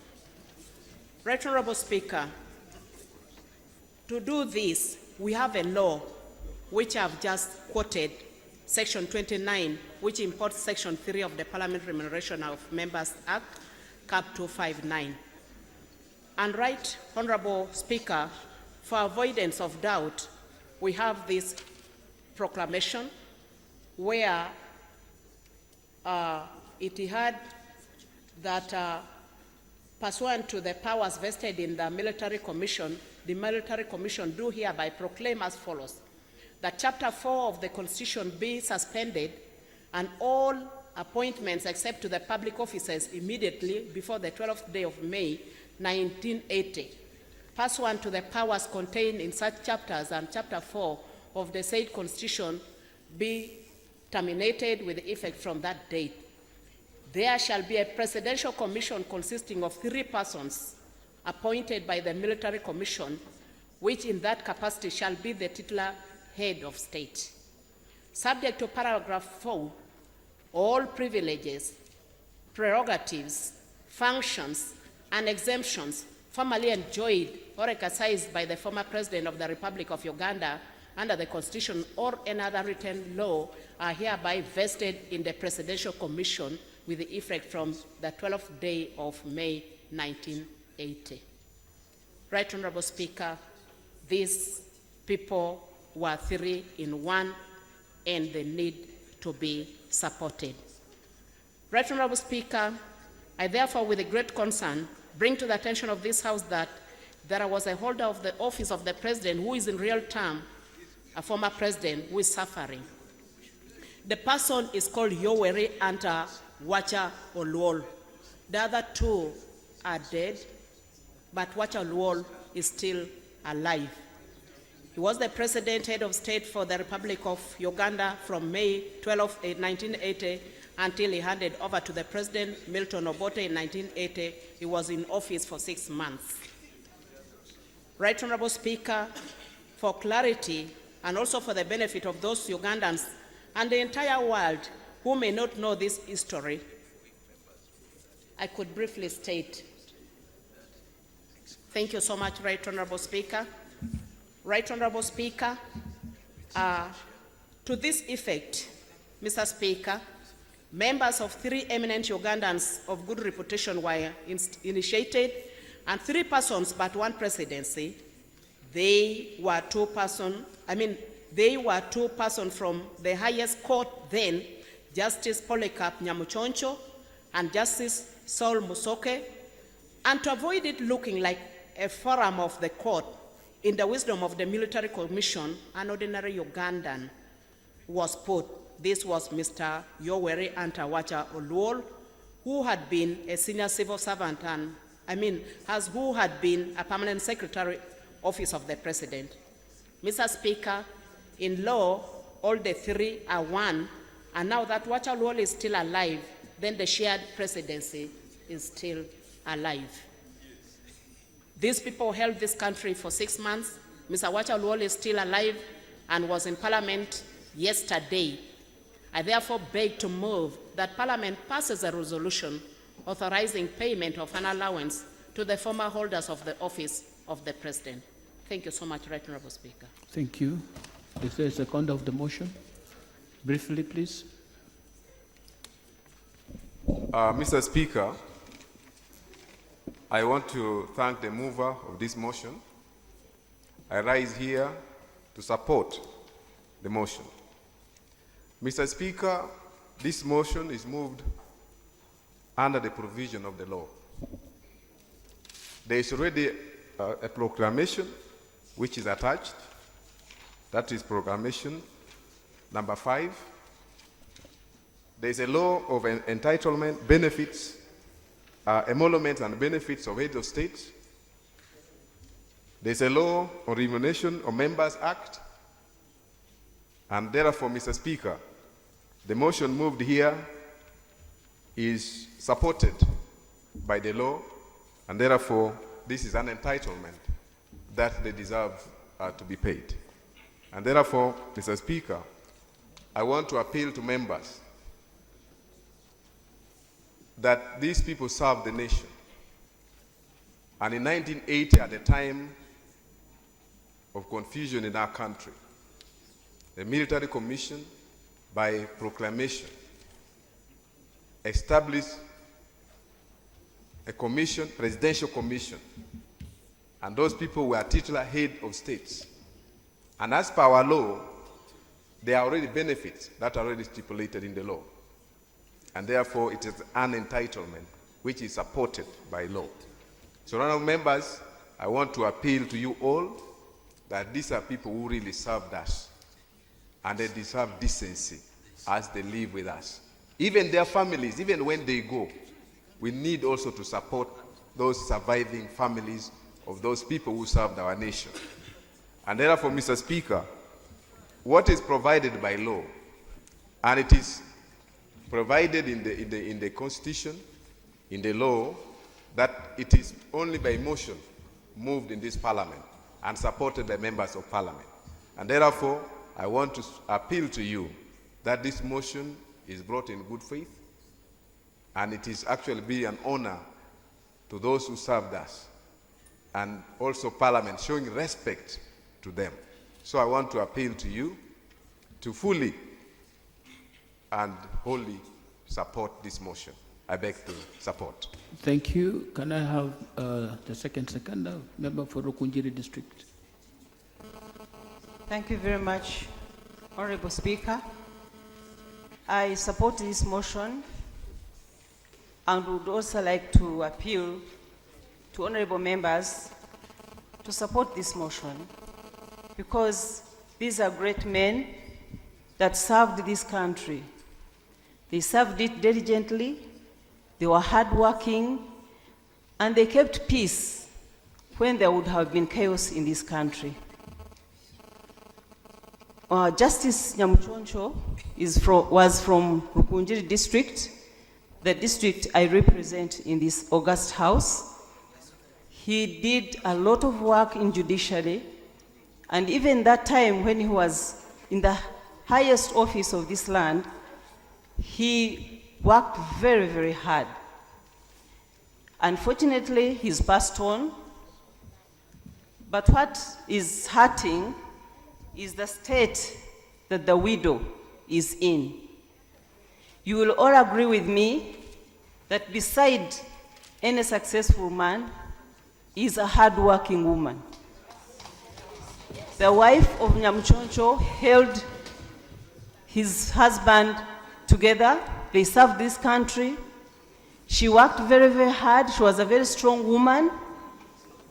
Right Honorable Speaker, to do this, we have a law which I've just quoted, Section 29, which imports Section 3 of the Parliament Remuneration of Members Act, Cap 259. And Right Honorable Speaker, for avoidance of doubt, we have this proclamation where it had that pursuant to the powers vested in the Military Commission, the Military Commission do hereby proclaim as follows: that Chapter 4 of the Constitution be suspended and all appointments except to the public offices immediately before the 12th day of May 1980, pursuant to the powers contained in such chapters and Chapter 4 of the said Constitution be terminated with effect from that date. There shall be a presidential commission consisting of 3 persons appointed by the Military Commission, which in that capacity shall be the titular head of state. Subject to paragraph 4, all privileges, prerogatives, functions, and exemptions formerly enjoyed or exercised by the former President of the Republic of Uganda under the Constitution or any other written law are hereby vested in the Presidential Commission with effect from the 12th day of May 1980. Right Honorable Speaker, These people were 3 in 1, and they need to be supported. Right Honorable Speaker, I therefore, with a great concern, bring to the attention of this House that there was a holder of the office of the President who is in real term a former President who is suffering. The person is called Yoweri Anta Wacha Oluol. The other 2 are dead, but Wacha Oluol is still alive. He was the President, head of state for the Republic of Uganda from May 12, 1980 until he handed over to the President, Milton Obote, in 1980. He was in office for 6 months. Right Honorable Speaker, for clarity and also for the benefit of those Ugandans and the entire world who may not know this history, I could briefly state. Thank you so much, Right Honorable Speaker. Right Honorable Speaker, to this effect, Mr. Speaker, members of 3 eminent Ugandans of good reputation were initiated, and 3 persons but 1 presidency. They were 2 persons from the highest court then, Justice Polycarp Nyamuchoncho and Justice Saul Musoke, and to avoid it looking like a forum of the court, in the wisdom of the military commission, an ordinary Ugandan was put. This was Mr. Yoweri Anta Wacha Oluol, who had been a senior civil servant and, who had been a permanent secretary office of the President. Mr. Speaker, in law, all the 3 are 1, and now that Wacha Oluol is still alive, then the shared presidency is still alive. These people held this country for 6 months. Mr. Wacha Oluol is still alive and was in Parliament yesterday. I therefore beg to move that Parliament passes a resolution authorizing payment of an allowance to the former holders of the office of the President. Thank you so much, Right Honorable Speaker. Thank you. Is there a second of the motion? Briefly, please. Mr. Speaker, I want to thank the mover of this motion. I rise here to support the motion. Mr. Speaker, this motion is moved under the provision of the law. There is already a proclamation which is attached. That is proclamation number 5. There is a law of entitlement, benefits, emoluments and benefits of heads of state. There is a law on remuneration of Members Act. And therefore, Mr. Speaker, the motion moved here is supported by the law, and therefore, this is an entitlement that they deserve to be paid. And therefore, Mr. Speaker, I want to appeal to members that these people serve the nation. And in 1980, at the time of confusion in our country, the military commission, by proclamation, established a commission, presidential commission, and those people were titular head of states. And as per our law, there are already benefits that are already stipulated in the law. And therefore, it is an entitlement which is supported by law. So, honorable members, I want to appeal to you all that these are people who really served us, and they deserve decency as they live with us. Even their families, even when they go, we need also to support those surviving families of those people who served our nation. And therefore, Mr. Speaker, what is provided by law, and it is provided in the Constitution, in the law, that it is only by motion moved in this Parliament and supported by members of Parliament. And therefore, I want to appeal to you that this motion is brought in good faith, and it is actually be an honor to those who served us, and also Parliament showing respect to them. So I want to appeal to you to fully and wholly support this motion. I beg to support. Thank you. Can I have the second member for Rukunjiri District? Thank you very much, Honorable Speaker. I support this motion and would also like to appeal to honorable members to support this motion because these are great men that served this country. They served it diligently, they were hardworking, and they kept peace when there would have been chaos in this country. Justice Nyamuchoncho was from Rukunjiri district, the district I represent in this august house. He did a lot of work in judiciary, and even that time when he was in the highest office of this land, he worked very, very hard. Unfortunately, he's passed on, but what is hurting is the state that the widow is in. You will all agree with me that beside any successful man is a hard-working woman. The wife of Nyamuchoncho held his husband together. They served this country. She worked very, very hard. She was a very strong woman.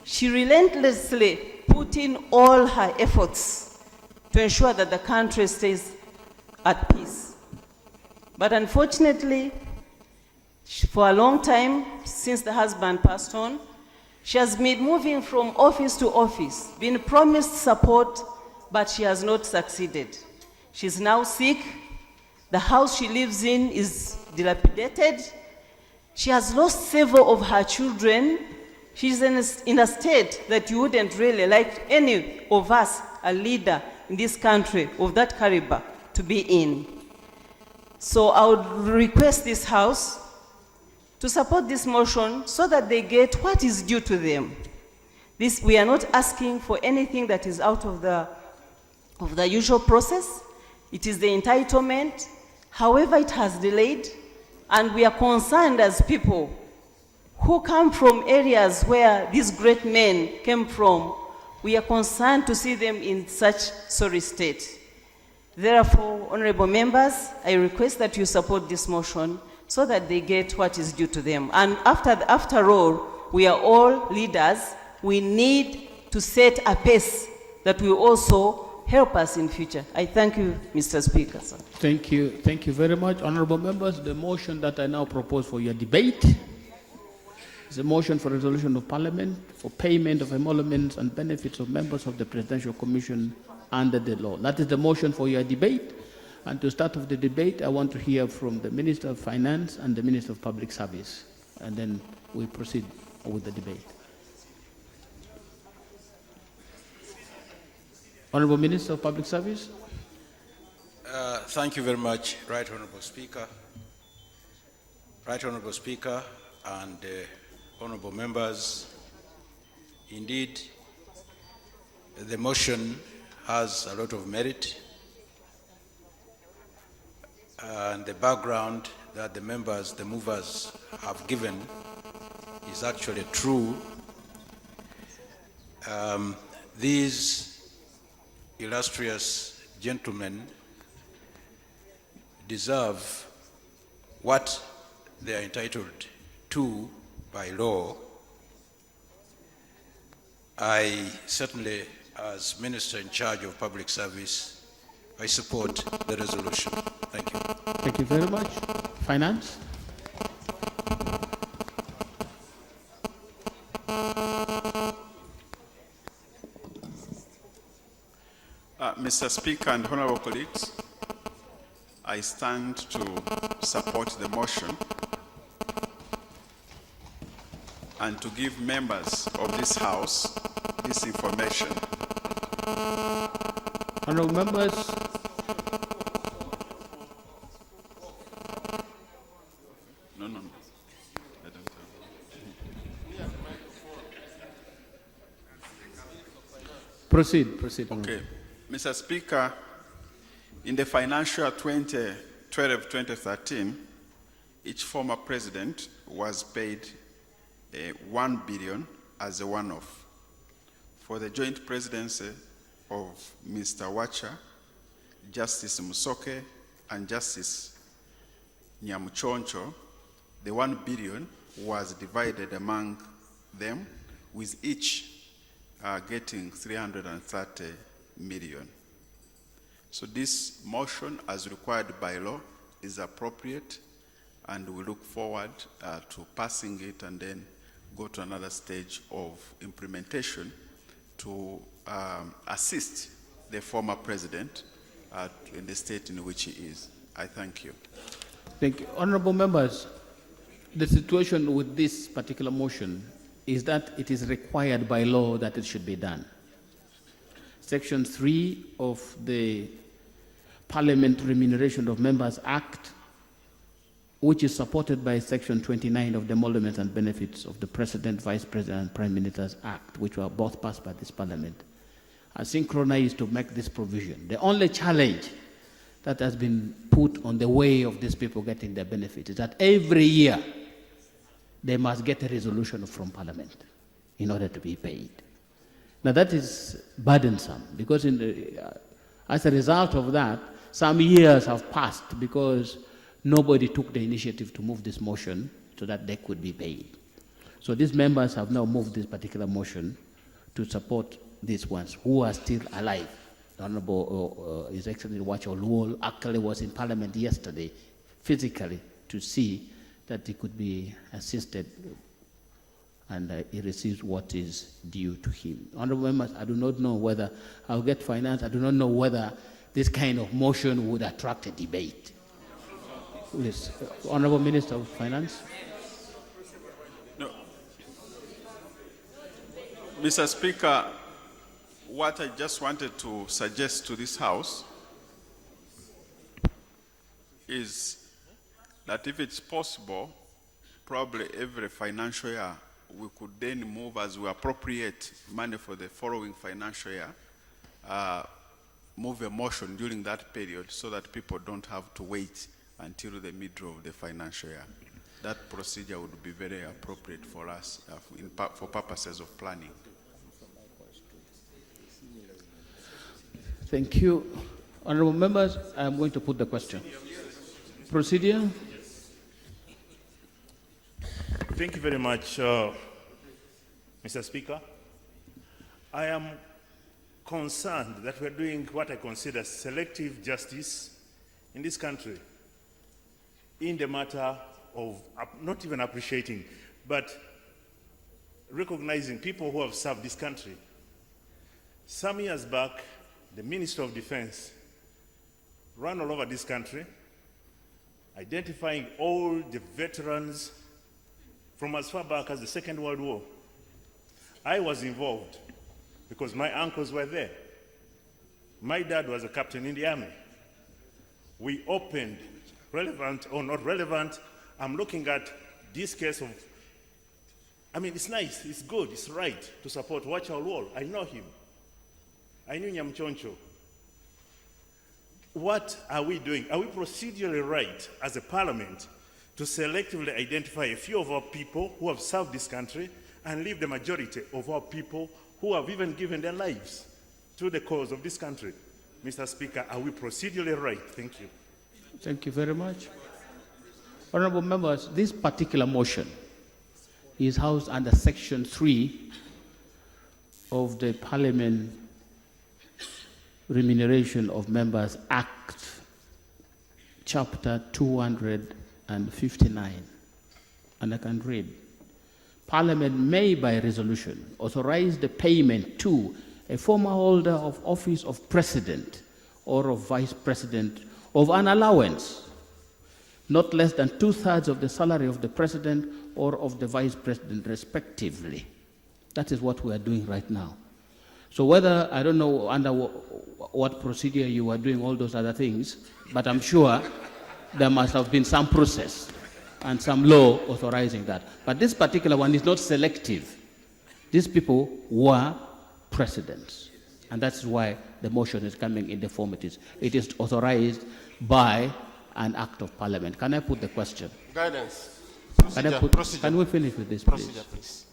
She relentlessly put in all her efforts to ensure that the country stays at peace. But unfortunately, for a long time, since the husband passed on, she has been moving from office to office, been promised support, but she has not succeeded. She's now sick. The house she lives in is dilapidated. She has lost several of her children. She's in a state that you wouldn't really like any of us, a leader in this country of that caliber, to be in. So I would request this House to support this motion so that they get what is due to them. We are not asking for anything that is out of the usual process. It is the entitlement. However, it has delayed, and we are concerned as people who come from areas where these great men came from. We are concerned to see them in such sorry state. Therefore, honorable members, I request that you support this motion so that they get what is due to them. And after all, we are all leaders. We need to set a pace that will also help us in future. I thank you, Mr. Speaker. Sir. Thank you very much. Honorable members, the motion that I now propose for your debate is a motion for resolution of Parliament for payment of emoluments and benefits of members of the Presidential Commission under the law. That is the motion for your debate. And to start off the debate, I want to hear from the Minister of Finance and the Minister of Public Service. And then we proceed with the debate. Honorable Minister of Public Service. Thank you very much, Right Honorable Speaker. Right Honorable Speaker and honorable members. Indeed, the motion has a lot of merit, and the background that the movers have given is actually true. These illustrious gentlemen deserve what they are entitled to by law. I certainly, as Minister in charge of Public Service, I support the resolution. Thank you. Thank you very much. Finance. Mr. Speaker and honorable colleagues, I stand to support the motion and to give members of this House this information. Honorable members. No. I don't have. Proceed. Okay. Mr. Speaker, in the financial 2012-2013, each former president was paid 1 billion as a one-off. For the joint presidency, of Mr. Wacha, Justice Musoke, and Justice Nyamuchoncho, the 1 billion was divided among them, with each getting 330 million. So this motion, as required by law, is appropriate, and we look forward to passing it and then go to another stage of implementation to assist the former president in the state in which he is. I thank you. Thank you. Honorable members, the situation with this particular motion is that it is required by law that it should be done. Section 3 of the Parliament Remuneration of Members Act, which is supported by Section 29 of the Emoluments and Benefits of the President, Vice President, and Prime Minister's Act, which were both passed by this Parliament, are synchronized to make this provision. The only challenge that has been put on the way of these people getting their benefits is that every year they must get a resolution from Parliament in order to be paid. Now that is burdensome, because as a result of that, some years have passed because nobody took the initiative to move this motion so that they could be paid. So these members have now moved this particular motion to support these ones who are still alive. The Honorable His Excellency Wacha Oluol actually was in Parliament yesterday physically to see that he could be assisted and he receives what is due to him. Honorable members, I do not know whether I'll get finance. I do not know whether this kind of motion would attract a debate. Please, Honorable Minister of Finance. No. Mr. Speaker, what I just wanted to suggest to this House is that if it's possible, probably every financial year, we could then move as we appropriate money for the following financial year, move a motion during that period so that people don't have to wait until the middle of the financial year. That procedure would be very appropriate for us for purposes of planning. Thank you. Honorable members, I am going to put the question. Procedure? Thank you very much, Mr. Speaker. I am concerned that we're doing what I consider selective justice in this country in the matter of not even appreciating, but recognizing people who have served this country. Some years back, the Minister of Defense ran all over this country, identifying all the veterans from as far back as the Second World War. I was involved because my uncles were there. My dad was a captain in the army. We opened, relevant or not relevant, I'm looking at this case of, I mean, it's nice, it's good, it's right to support Wacha Oluol. I know him. I knew Nyamuchoncho. What are we doing? Are we procedurally right as a parliament to selectively identify a few of our people who have served this country and leave the majority of our people who have even given their lives to the cause of this country? Mr. Speaker, are we procedurally right? Thank you. Thank you very much. Honorable members, this particular motion is housed under Section 3 of the Parliament Remuneration of Members Act, Chapter 259. And I can read. Parliament may, by resolution, authorize the payment to a former holder of office of President or of Vice President of an allowance not less than 2/3 of the salary of the President or of the Vice President, respectively. That is what we are doing right now. So whether, I don't know under what procedure you are doing all those other things, but I'm sure there must have been some process and some law authorizing that. But this particular one is not selective. These people were presidents. And that's why the motion is coming in the form it is. It is authorized by an act of parliament. Can I put the question? Guidance. Can we finish with this, please? Procedure, please.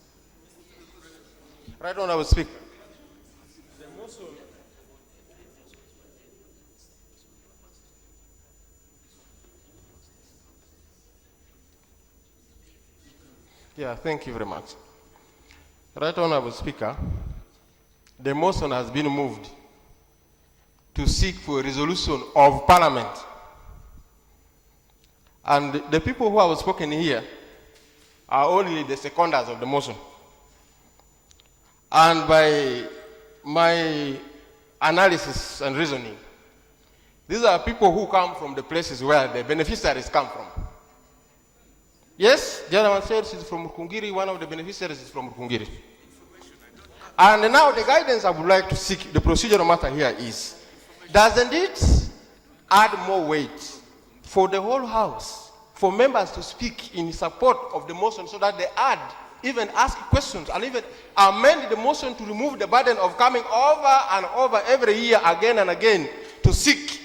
Right, Honorable Speaker. Yeah, thank you very much. Right Honorable Speaker, the motion has been moved to seek for a resolution of Parliament. And the people who have spoken here are only the seconders of the motion. And by my analysis and reasoning, these are people who come from the places where the beneficiaries come from. Yes, the other one said she's from Rukungiri, one of the beneficiaries is from Rukungiri. And now the guidance I would like to seek, the procedural matter here is, doesn't it add more weight for the whole House, for members to speak in support of the motion so that they add, even ask questions and even amend the motion to remove the burden of coming over and over every year again and again to seek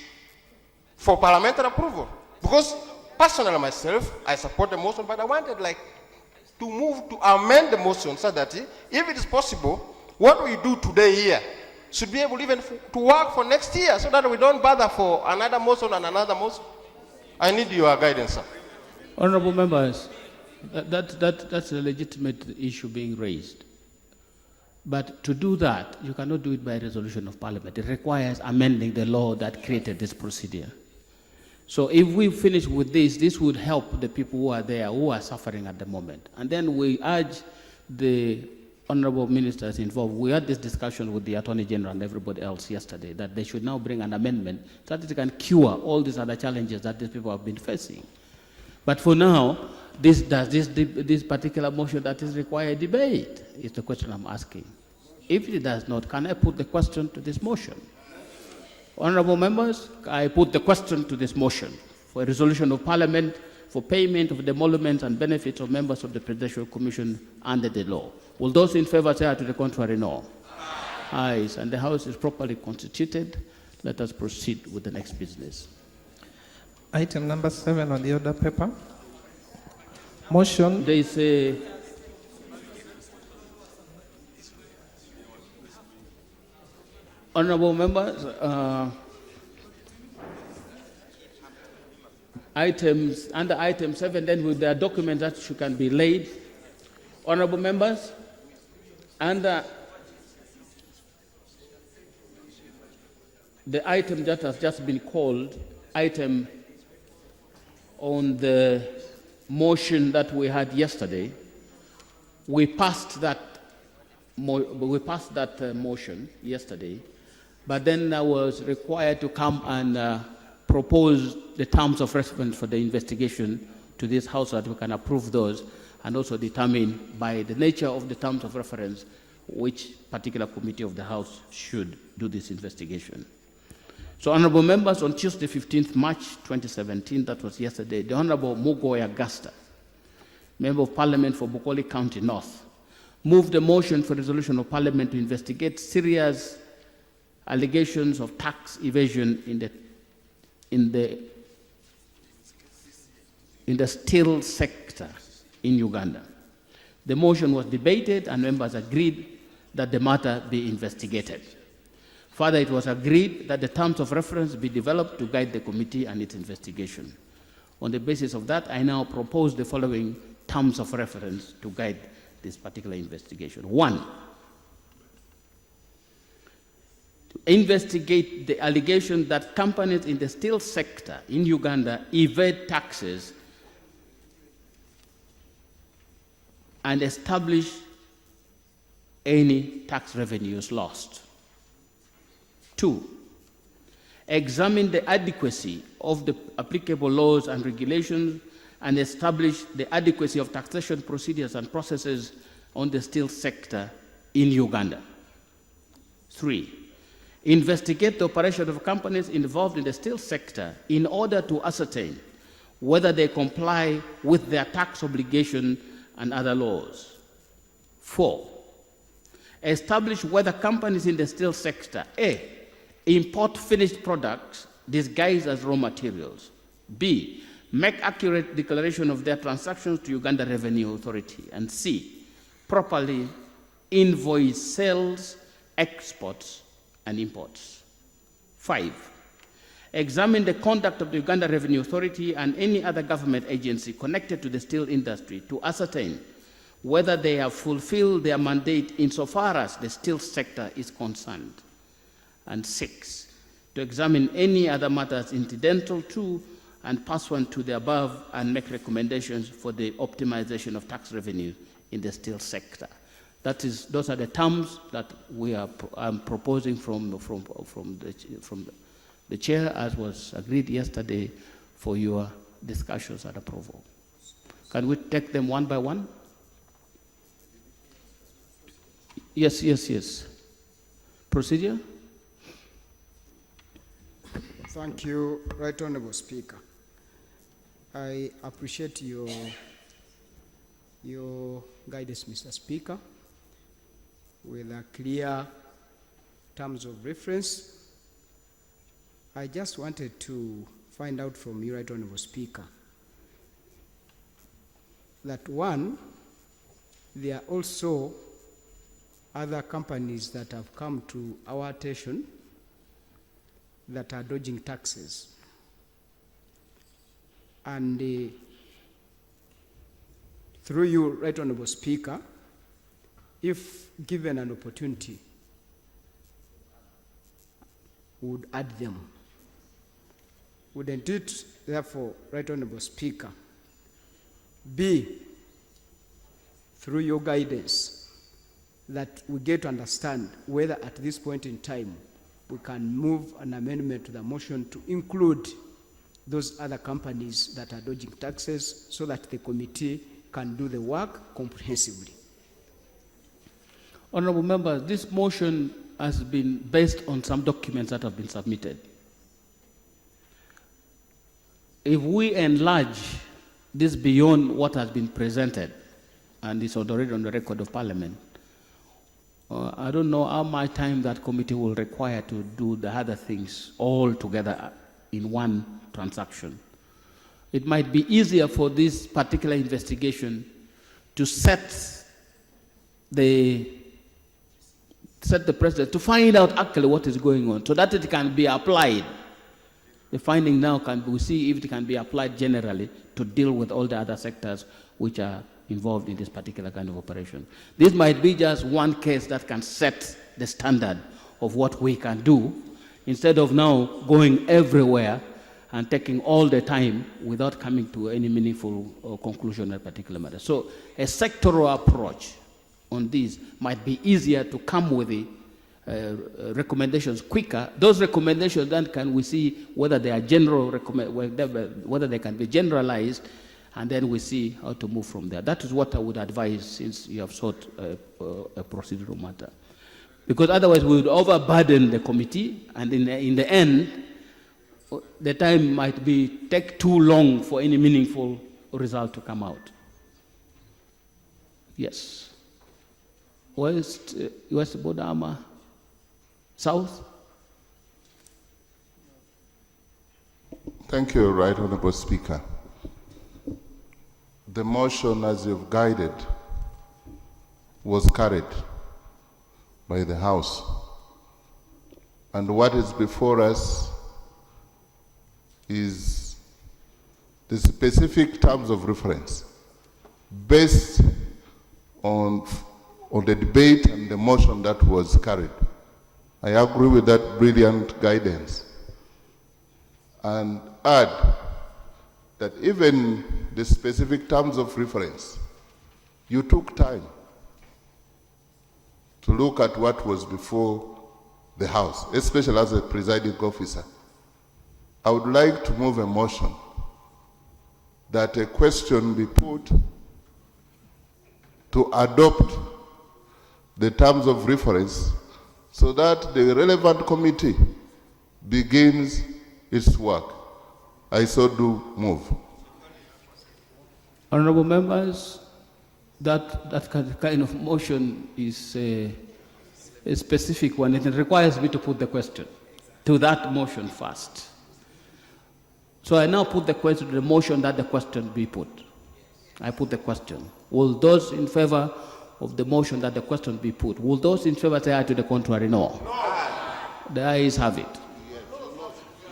for parliamentary approval? Because personally myself, I support the motion, but I wanted to move to amend the motion so that if it is possible, what we do today here should be able even to work for next year so that we don't bother for another motion and another motion. I need your guidance, sir. Honorable members, that's a legitimate issue being raised. But to do that, you cannot do it by resolution of Parliament. It requires amending the law that created this procedure. So if we finish with this would help the people who are there, who are suffering at the moment. And then we urge the honorable ministers involved. We had this discussion with the Attorney General and everybody else yesterday that they should now bring an amendment so that it can cure all these other challenges that these people have been facing. But for now, this particular motion that is required debate is the question I'm asking. If it does not, can I put the question to this motion? Honorable members, I put the question to this motion for a resolution of Parliament for payment of the emoluments and benefits of members of the Presidential Commission under the law. Will those in favor say to the contrary, no? Ayes, and the House is properly constituted. Let us proceed with the next business. Item number 7 on the order paper. Motion. There is a honorable members, under item 7, then with the documents that can be laid. Honorable members, under the item that has just been called, item on the motion that we had yesterday, we passed that motion yesterday, but then I was required to come and propose the terms of reference for the investigation to this House so that we can approve those and also determine by the nature of the terms of reference which particular committee of the House should do this investigation. So, honorable members, on Tuesday, 15th March 2017, that was yesterday, the Honorable Mugoy Augusta, Member of Parliament for Bukoli County North, moved a motion for resolution of Parliament to investigate serious allegations of tax evasion in the steel sector in Uganda. The motion was debated and members agreed that the matter be investigated. Further, it was agreed that the terms of reference be developed to guide the committee and its investigation. On the basis of that, I now propose the following terms of reference to guide this particular investigation. 1, to investigate the allegation that companies in the steel sector in Uganda evade taxes and establish any tax revenues lost. 2, examine the adequacy of the applicable laws and regulations and establish the adequacy of taxation procedures and processes on the steel sector in Uganda. 3, investigate the operation of companies involved in the steel sector in order to ascertain whether they comply with their tax obligation and other laws. 4, establish whether companies in the steel sector, A, import finished products disguised as raw materials, B, make accurate declaration of their transactions to Uganda Revenue Authority, and C, properly invoice sales, exports, and imports. 5, examine the conduct of the Uganda Revenue Authority and any other government agency connected to the steel industry to ascertain whether they have fulfilled their mandate insofar as the steel sector is concerned. And 6, to examine any other matters incidental to and pursuant to the above and make recommendations for the optimization of tax revenue in the steel sector. Those are the terms that I'm proposing from the chair, as was agreed yesterday, for your discussions and approval. Can we take them one by one? Yes. Procedure? Thank you, Right Honorable Speaker. I appreciate your guidance, Mr. Speaker, with a clear terms of reference. I just wanted to find out from you, Right Honorable Speaker, that one, there are also other companies that have come to our attention that are dodging taxes. And through you, Right Honorable Speaker, if given an opportunity, would add them. Wouldn't it, therefore, Right Honorable Speaker, be through your guidance that we get to understand whether at this point in time we can move an amendment to the motion to include those other companies that are dodging taxes so that the committee can do the work comprehensively? Honorable members, this motion has been based on some documents that have been submitted. If we enlarge this beyond what has been presented, and it's already on the record of Parliament, I don't know how much time that committee will require to do the other things all together in one transaction. It might be easier for this particular investigation to set the precedent, to find out actually what is going on, so that it can be applied. The finding now we see if it can be applied generally to deal with all the other sectors which are involved in this particular kind of operation. This might be just one case that can set the standard of what we can do, instead of now going everywhere and taking all the time without coming to any meaningful conclusion on a particular matter. So a sectoral approach on this might be easier to come with the recommendations quicker. Those recommendations then we see whether they are general, whether they can be generalized, and then we see how to move from there. That is what I would advise, since you have sought a procedural matter. Because otherwise we would overburden the committee, and in the end, the time might take too long for any meaningful result to come out. Yes. West Bodama, South. Thank you, Right Honorable Speaker. The motion, as you've guided, was carried by the House. And what is before us is the specific terms of reference based on the debate and the motion that was carried. I agree with that brilliant guidance, and add that even the specific terms of reference, you took time to look at what was before the House, especially as a presiding officer. I would like to move a motion that a question be put to adopt the terms of reference so that the relevant committee begins its work. I so do move. Honorable members, that kind of motion is a specific one. It requires me to put the question to that motion first. So I now put the question to the motion that the question be put. I put the question. Will those in favor of the motion that the question be put, will those in favor say aye? To the contrary, no. The ayes have it.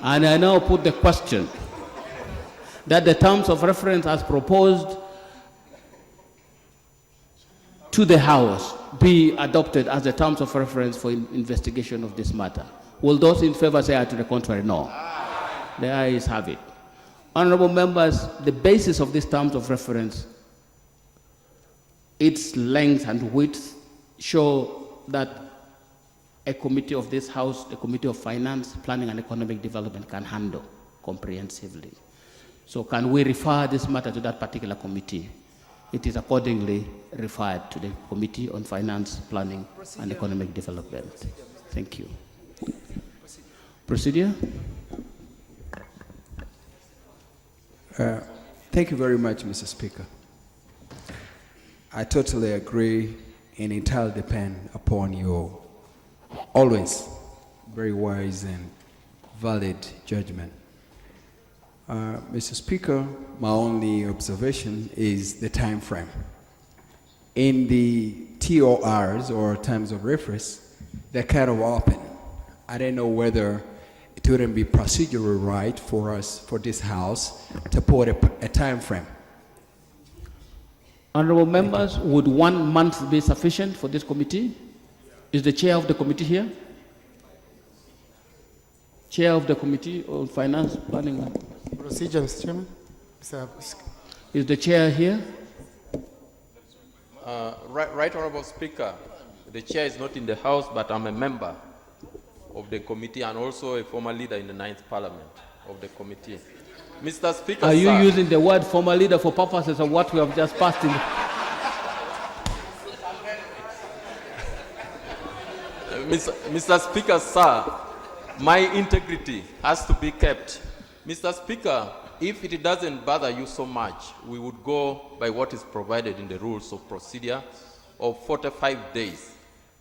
And I now put the question that the terms of reference as proposed to the House be adopted as the terms of reference for investigation of this matter? Will those in favor say aye? To the contrary, no. The ayes have it. Honorable members, the basis of these terms of reference, its length and width, show that a committee of this House, the Committee of Finance, Planning and Economic Development, can handle comprehensively. So can we refer this matter to that particular committee? It is accordingly referred to the Committee on Finance, Planning and Economic Development. Thank you. Procedure? Thank you very much, Mr. Speaker. I totally agree, and entirely depend upon your always very wise and valid judgment. Mr. Speaker, my only observation is the time frame. In the TORs, or terms of reference, they're kind of open. I don't know whether it wouldn't be procedurally right for us, for this House, to put a time frame. Honorable members, would 1 month be sufficient for this committee? Is the chair of the committee here? Chair of the Committee on Finance, Planning and... Procedure, Mr. Chairman. Is the chair here? Right Honorable Speaker, the chair is not in the House, but I'm a member of the committee and also a former leader in the 9th Parliament of the committee. Mr. Speaker, Are you sir, using the word former leader for purposes of what we have just passed in? Mr. Speaker, sir, my integrity has to be kept. Mr. Speaker, if it doesn't bother you so much, we would go by what is provided in the rules of procedure of 45 days.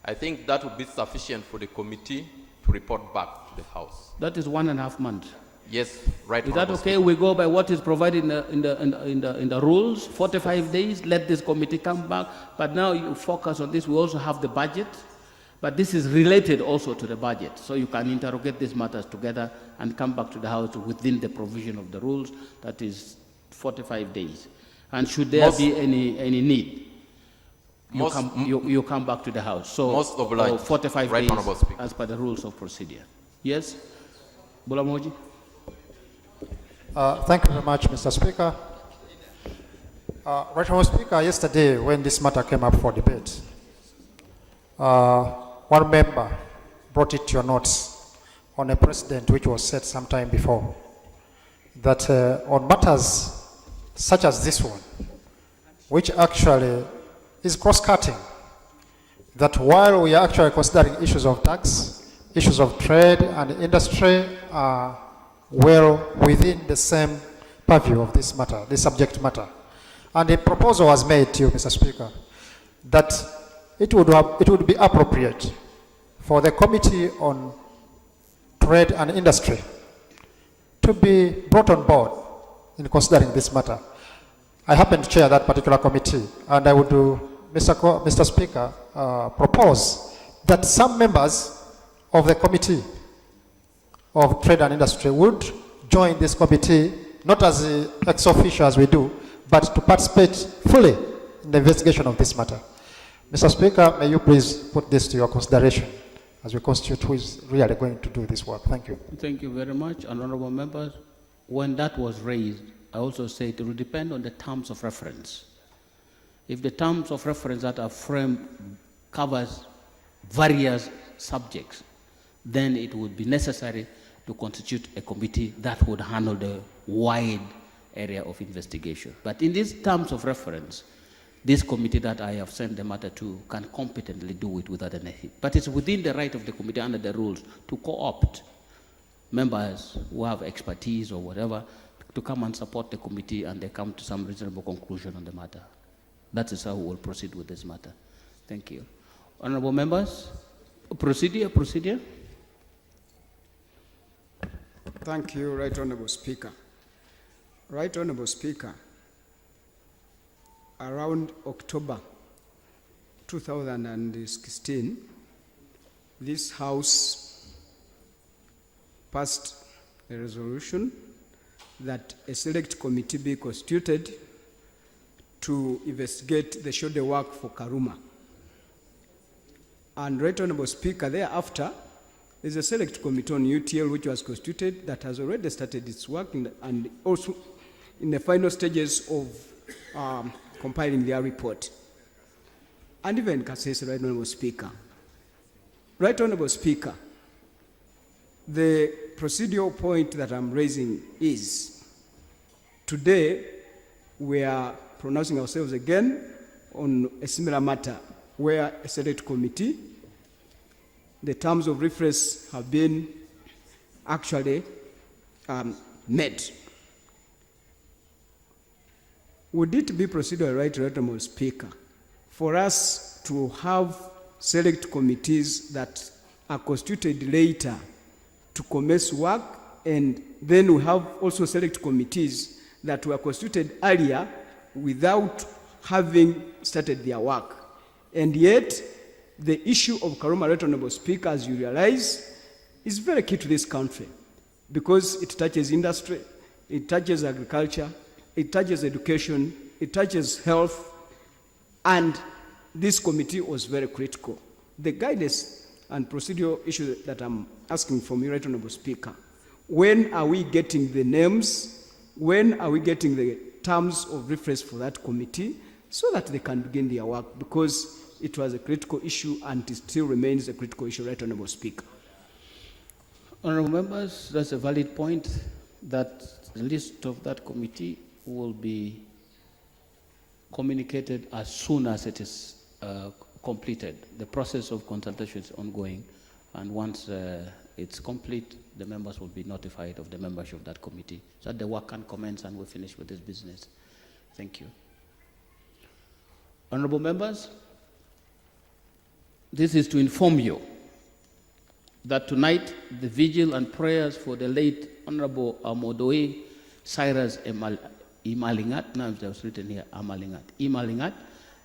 I think that would be sufficient for the committee to report back to the House. That is 1.5 months. Yes, right. Is that Honorable okay? Speaker. We go by what is provided in the rules, 45 days, let this committee come back. But now you focus on this. We also have the budget, but this is related also to the budget. So you can interrogate these matters together and come back to the House within the provision of the rules, that is 45 days. And should there be any need, you come back to the House. So most obliged. 45 Right, days Honorable Speaker. as per the rules of procedure. Yes? Bulamoji? Thank you very much, Mr. Speaker. Right Honourable Speaker, yesterday when this matter came up for debate, one member brought it to your notes on a precedent which was set some time before, that on matters such as this one, which actually is cross-cutting, that while we are actually considering issues of tax, issues of trade and industry are well within the same purview of this matter, this subject matter. And a proposal was made to you, Mr. Speaker, that it would be appropriate for the Committee on Trade and Industry to be brought on board in considering this matter. I happen to chair that particular committee, and I would, Mr. Speaker, propose that some members of the Committee of Trade and Industry would join this committee, not as ex officio as we do, but to participate fully in the investigation of this matter. Mr. Speaker, may you please put this to your consideration as we constitute who is really going to do this work. Thank you. Thank you very much, honorable members. When that was raised, I also said it will depend on the terms of reference. If the terms of reference that are framed covers various subjects, then it would be necessary to constitute a committee that would handle the wide area of investigation. But in these terms of reference, this committee that I have sent the matter to can competently do it without any hit. But it's within the right of the committee under the rules to co-opt members who have expertise or whatever to come and support the committee, and they come to some reasonable conclusion on the matter. That is how we will proceed with this matter. Thank you. Honorable members, procedure. Thank you, Right Honourable Speaker. Right Honourable Speaker, around October 2016, this House passed a resolution that a select committee be constituted to investigate the shoulder work for Karuma. And Right Honorable Speaker, thereafter, there's a select committee on UTL which was constituted that has already started its work and also in the final stages of compiling their report. And even Kasese, Right Honorable Speaker. Right Honorable Speaker, the procedural point that I'm raising is today we are pronouncing ourselves again on a similar matter where a select committee, the terms of reference have been actually met. Would it be procedural right, Honorable Speaker, for us to have select committees that are constituted later to commence work, and then we have also select committees that were constituted earlier without having started their work? And yet, the issue of Karuma, Right Honorable Speaker, as you realize, is very key to this country because it touches industry, it touches agriculture, it touches education, it touches health, and this committee was very critical. The guidance and procedural issue that I'm asking from you, Right Honorable Speaker, when are we getting the names? When are we getting the terms of reference for that committee so that they can begin their work? Because it was a critical issue and it still remains a critical issue, Right Honorable Speaker. Honorable members, that's a valid point that the list of that committee will be communicated as soon as it is completed. The process of consultation is ongoing, and once it's complete, the members will be notified of the membership of that committee so that the work can commence and we'll finish with this business. Thank you. Honorable members, this is to inform you that tonight the vigil and prayers for the late Honorable Amodoe Cyrus Imalingat, now it was written here, Imalingat,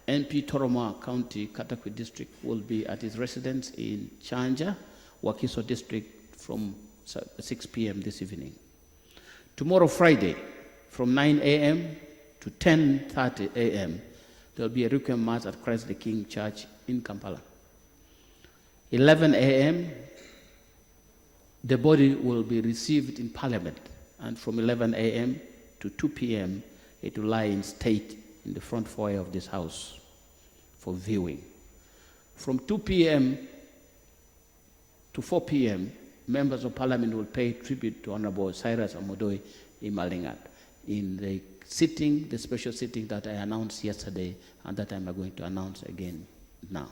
NP Toroma County, Katakwi District, will be at his residence in Chanja, Wakiso District, from 6 p.m. this evening. Tomorrow, Friday, from 9 a.m. to 10:30 a.m., there will be a Requiem Mass at Christ the King Church in Kampala. 11 a.m., the body will be received in Parliament, and from 11 a.m. to 2 p.m., it will lie in state in the front foyer of this house for viewing. From 2 p.m. to 4 p.m., members of Parliament will pay tribute to Honorable Cyrus Amodoe Imalingat in the sitting, the special sitting that I announced yesterday and that I'm going to announce again now.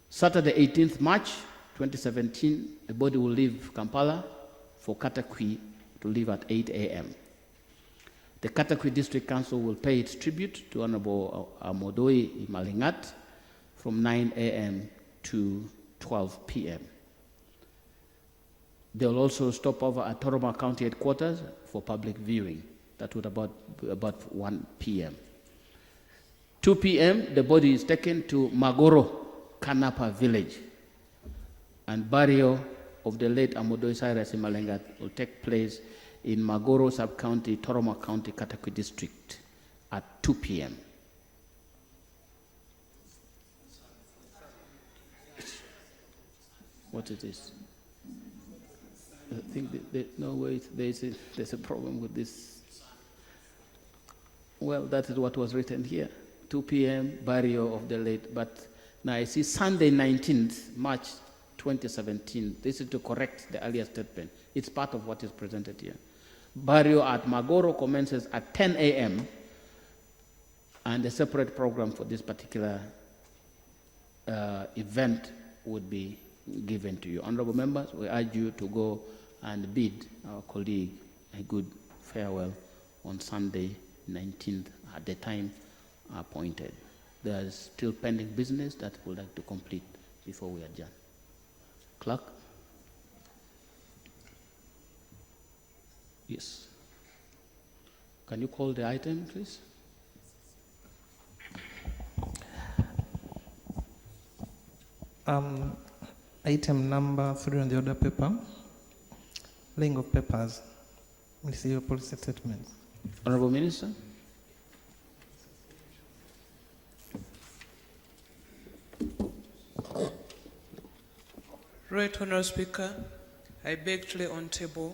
Saturday, 18th March 2017, the body will leave Kampala for Katakwi to leave at 8 a.m. The Katakwi District Council will pay its tribute to Honorable Amodoe Imalingat from 9 a.m. to 12 p.m. They will also stop over at Toroma County headquarters for public viewing. That would about 1 p.m. 2 p.m., the body is taken to Magoro Kanapa village, and burial of the late Amodoe Cyrus Imalingat will take place in Magoro Sub-County, Toroma County, Katakwi District at 2 p.m. What is this? I think no, wait, there's a problem with this. Well, that is what was written here. 2 p.m., burial of the late. But now I see Sunday, 19th March 2017. This is to correct the earlier statement. It's part of what is presented here. Burial at Magoro commences at 10 a.m. and a separate program for this particular event would be given to you. Honorable members, we urge you to go and bid our colleague a good farewell on Sunday, 19th, at the time appointed. There is still pending business that we would like to complete before we adjourn. Clerk? Yes. Can you call the item, please? Item number 3 on the order paper. Laying of papers. Receive your policy statements. Honorable Minister. Right Honourable Speaker, I beg to lay on table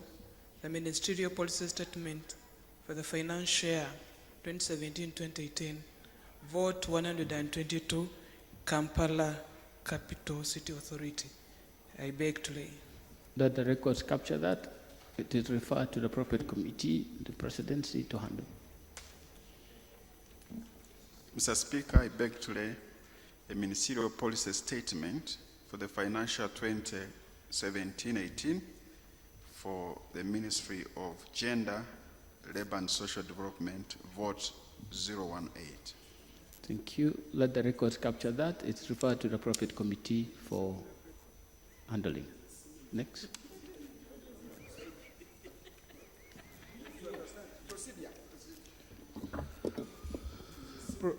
the ministerial policy statement for the financial year 2017-2018, vote 122, Kampala Capital City Authority. I beg to lay. That the records capture that. It is referred to the appropriate committee, the presidency to handle. Mr. Speaker, I beg to lay a ministerial policy statement for the financial 2017-18 for the Ministry of Gender, Labour and Social Development, vote 018. Thank you. Let the records capture that. It's referred to the appropriate committee for handling. Next.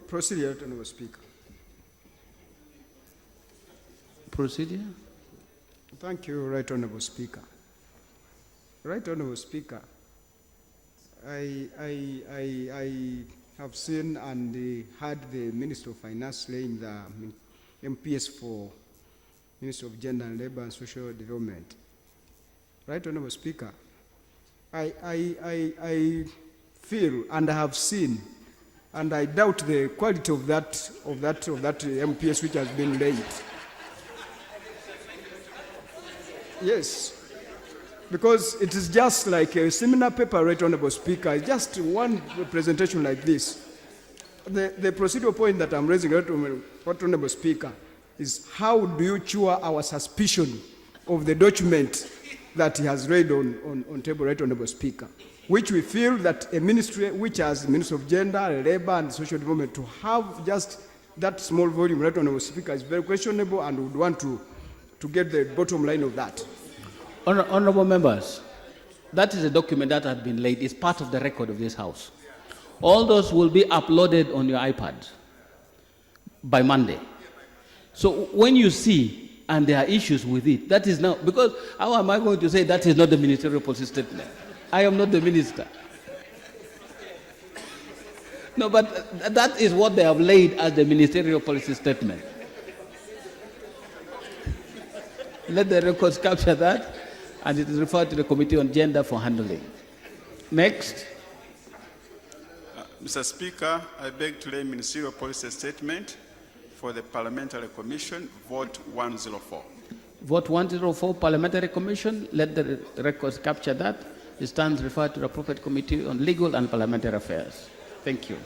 Procedure, Honourable Speaker. Procedure. Thank you, Right Honourable Speaker. Right Honourable Speaker, I have seen and heard the Minister of Finance laying the MPS for Minister of Gender and Labour and Social Development. Right Honourable Speaker, I feel and I have seen, and I doubt the quality of that MPS which has been laid. Yes, because it is just like a seminar paper, Right Honourable Speaker. It's just one presentation like this. The procedural point that I'm raising, Right Honourable Speaker, is how do you cure our suspicion of the document that he has read on table, Right Honourable Speaker, which we feel that a ministry which has Minister of Gender, Labour and Social Development to have just that small volume, Right Honourable Speaker, is very questionable, and would want to get the bottom line of that. Honourable members, that is a document that has been laid. It's part of the record of this House. All those will be uploaded on your iPad by Monday. So when you see and there are issues with it, that is now, because how am I going to say that is not the ministerial policy statement? I am not the minister. No, but that is what they have laid as the ministerial policy statement. Let the records capture that, and it is referred to the Committee on Gender for handling. Next. Mr. Speaker, I beg to lay ministerial policy statement for the Parliamentary Commission, vote 104. Vote 104, Parliamentary Commission. Let the records capture that. It stands referred to the appropriate Committee on Legal and Parliamentary Affairs. Thank you.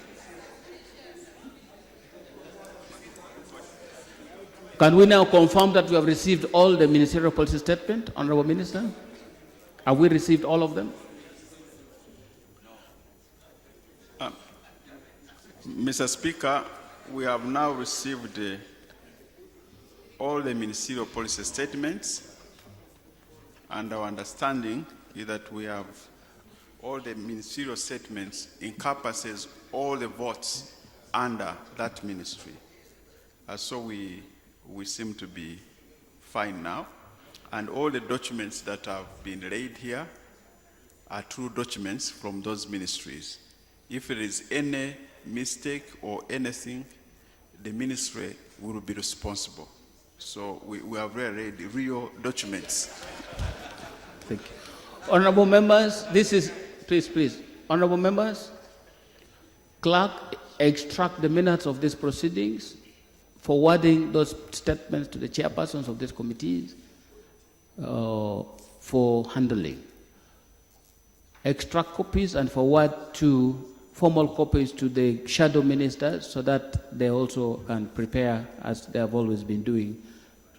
Can we now confirm that we have received all the ministerial policy statement, Honourable Minister? Have we received all of them? Mr. Speaker, we have now received all the ministerial policy statements, and our understanding is that we have all the ministerial statements encompasses all the votes under that ministry. So we seem to be fine now, and all the documents that have been laid here are true documents from those ministries. If there is any mistake or anything, the ministry will be responsible. So we have read real documents. Thank you. Honourable members, this is, please, honourable members, clerk, extract the minutes of these proceedings, forwarding those statements to the chairpersons of these committees for handling. Extract copies and forward formal copies to the shadow ministers so that they also can prepare as they have always been doing.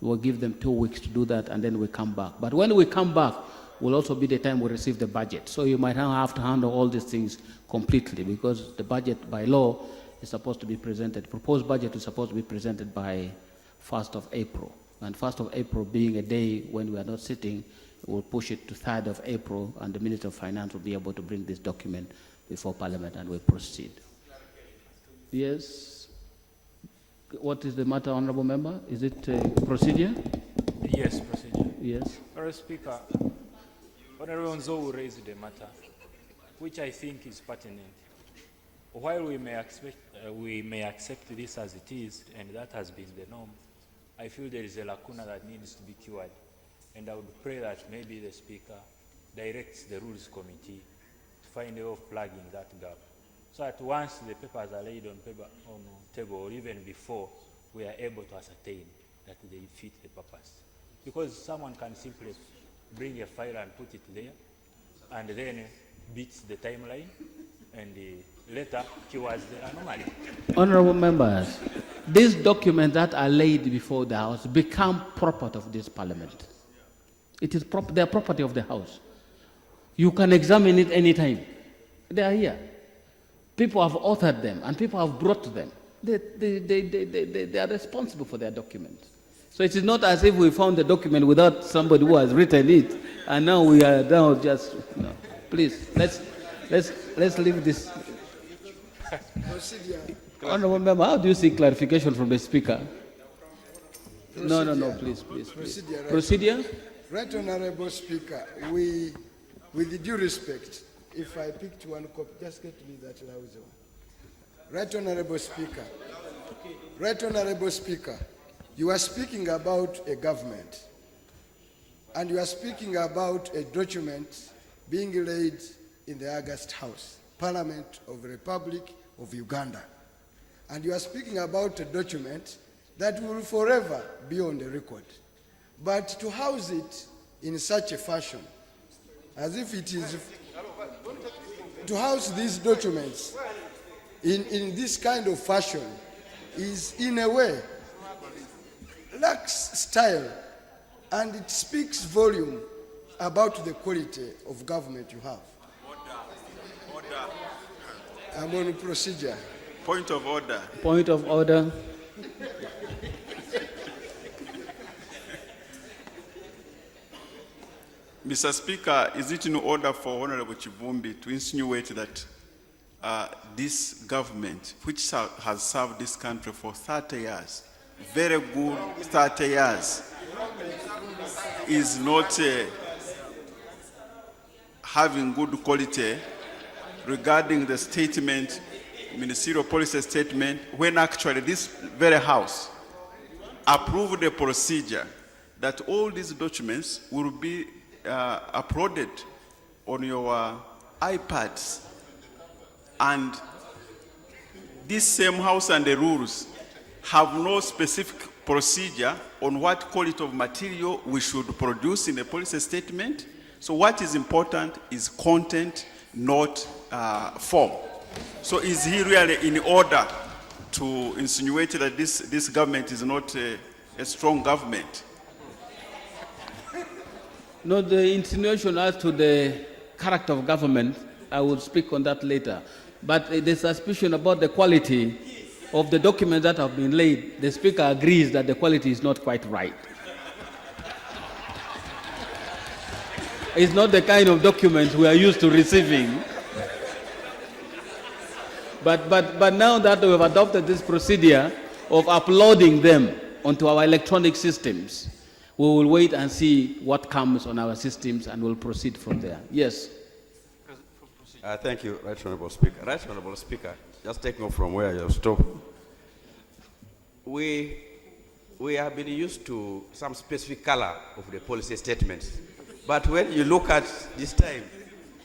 We'll give them 2 weeks to do that, and then we come back. But when we come back, will also be the time we receive the budget. So you might have to handle all these things completely, because the budget by law is supposed to be presented, proposed budget is supposed to be presented by 1st of April. And 1st of April being a day when we are not sitting, we'll push it to 3rd of April, and the Minister of Finance will be able to bring this document before Parliament, and we'll proceed. Yes? What is the matter, Honourable Member? Is it procedure? Yes, procedure. Yes. Honourable Speaker, Honourable Nzou raised the matter, which I think is pertinent. While we may accept this as it is, and that has been the norm, I feel there is a lacuna that needs to be cured. And I would pray that maybe the Speaker directs the Rules Committee to find a way of plugging that gap. So that once the papers are laid on table, or even before, we are able to ascertain that they fit the purpose. Because someone can simply bring a file and put it there, and then beats the timeline, and later cures the anomaly. Honorable members, these documents that are laid before the House become property of this Parliament. It is they are property of the House. You can examine it anytime. They are here. People have authored them, and people have brought them. They are responsible for their documents. So it is not as if we found the document without somebody who has written it, and now we are now just, no. Please, let's leave this. Honorable member, how do you seek clarification from the Speaker? No, please. Procedure? Right, Honorable Speaker, with due respect, if I picked one copy, just get me that lousy one. Right, Honorable Speaker. Right, Honorable Speaker, you are speaking about a government, and you are speaking about a document being laid in the August House, Parliament of the Republic of Uganda. And you are speaking about a document that will forever be on the record. But to house it in such a fashion, as if it is, to house these documents in this kind of fashion is in a way lacks style, and it speaks volume about the quality of government you have. Order. I'm on procedure. Point of order. Point of order. Mr. Speaker, is it in order for Honorable Chivumbi to insinuate that this government, which has served this country for 30 years, very good 30 years, is not having good quality regarding the statement, ministerial policy statement, when actually this very House approved a procedure that all these documents will be uploaded on your iPads, and this same House and the rules have no specific procedure on what quality of material we should produce in a policy statement. So what is important is content, not form. So is he really in order to insinuate that this government is not a strong government? No, the insinuation as to the character of government, I will speak on that later. But the suspicion about the quality of the documents that have been laid, the Speaker agrees that the quality is not quite right. It's not the kind of documents we are used to receiving. But now that we have adopted this procedure of uploading them onto our electronic systems, we will wait and see what comes on our systems, and we'll proceed from there. Yes. Thank you, Right Honourable Speaker. Right Honourable Speaker, just taking off from where you have stopped. We have been used to some specific color of the policy statements. But when you look at this time,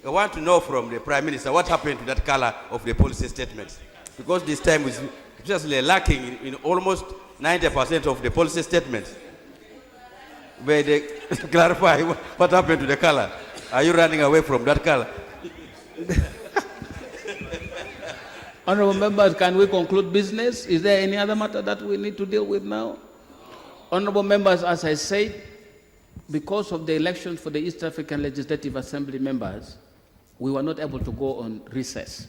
I want to know from the Prime Minister what happened to that color of the policy statements. Because this time is just lacking in almost 90% of the policy statements. May they clarify what happened to the color? Are you running away from that color? Honourable members, can we conclude business? Is there any other matter that we need to deal with now? Honourable members, as I said, because of the elections for the East African Legislative Assembly members, we were not able to go on recess.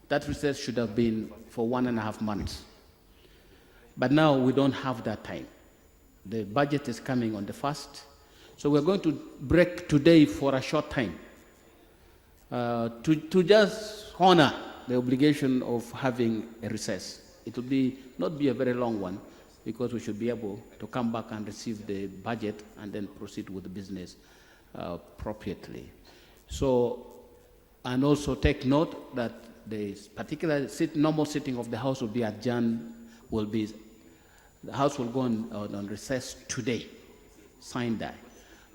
That recess should have been for 1.5 months. But now we don't have that time. The budget is coming on the 1st. So we're going to break today for a short time to just honor the obligation of having a recess. It will not be a very long one, because we should be able to come back and receive the budget and then proceed with the business appropriately. So, and also take note that the particular normal sitting of the House will be adjourned, the House will go on recess today, sine die.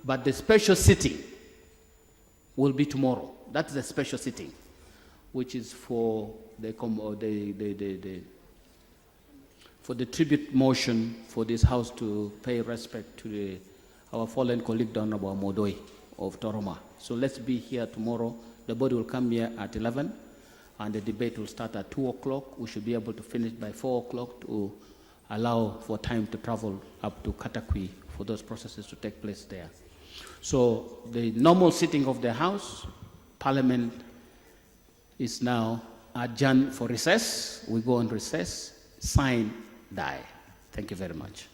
But the special sitting will be tomorrow. That's the special sitting, which is for the tribute motion for this House to pay respect to our fallen colleague, Honorable Modoi of Toroma. So let's be here tomorrow. The body will come here at 11, and the debate will start at 2 o'clock. We should be able to finish by 4 o'clock to allow for time to travel up to Katakwi for those processes to take place there. So the normal sitting of the House, Parliament is now adjourned for recess. We go on recess, sign, die. Thank you very much.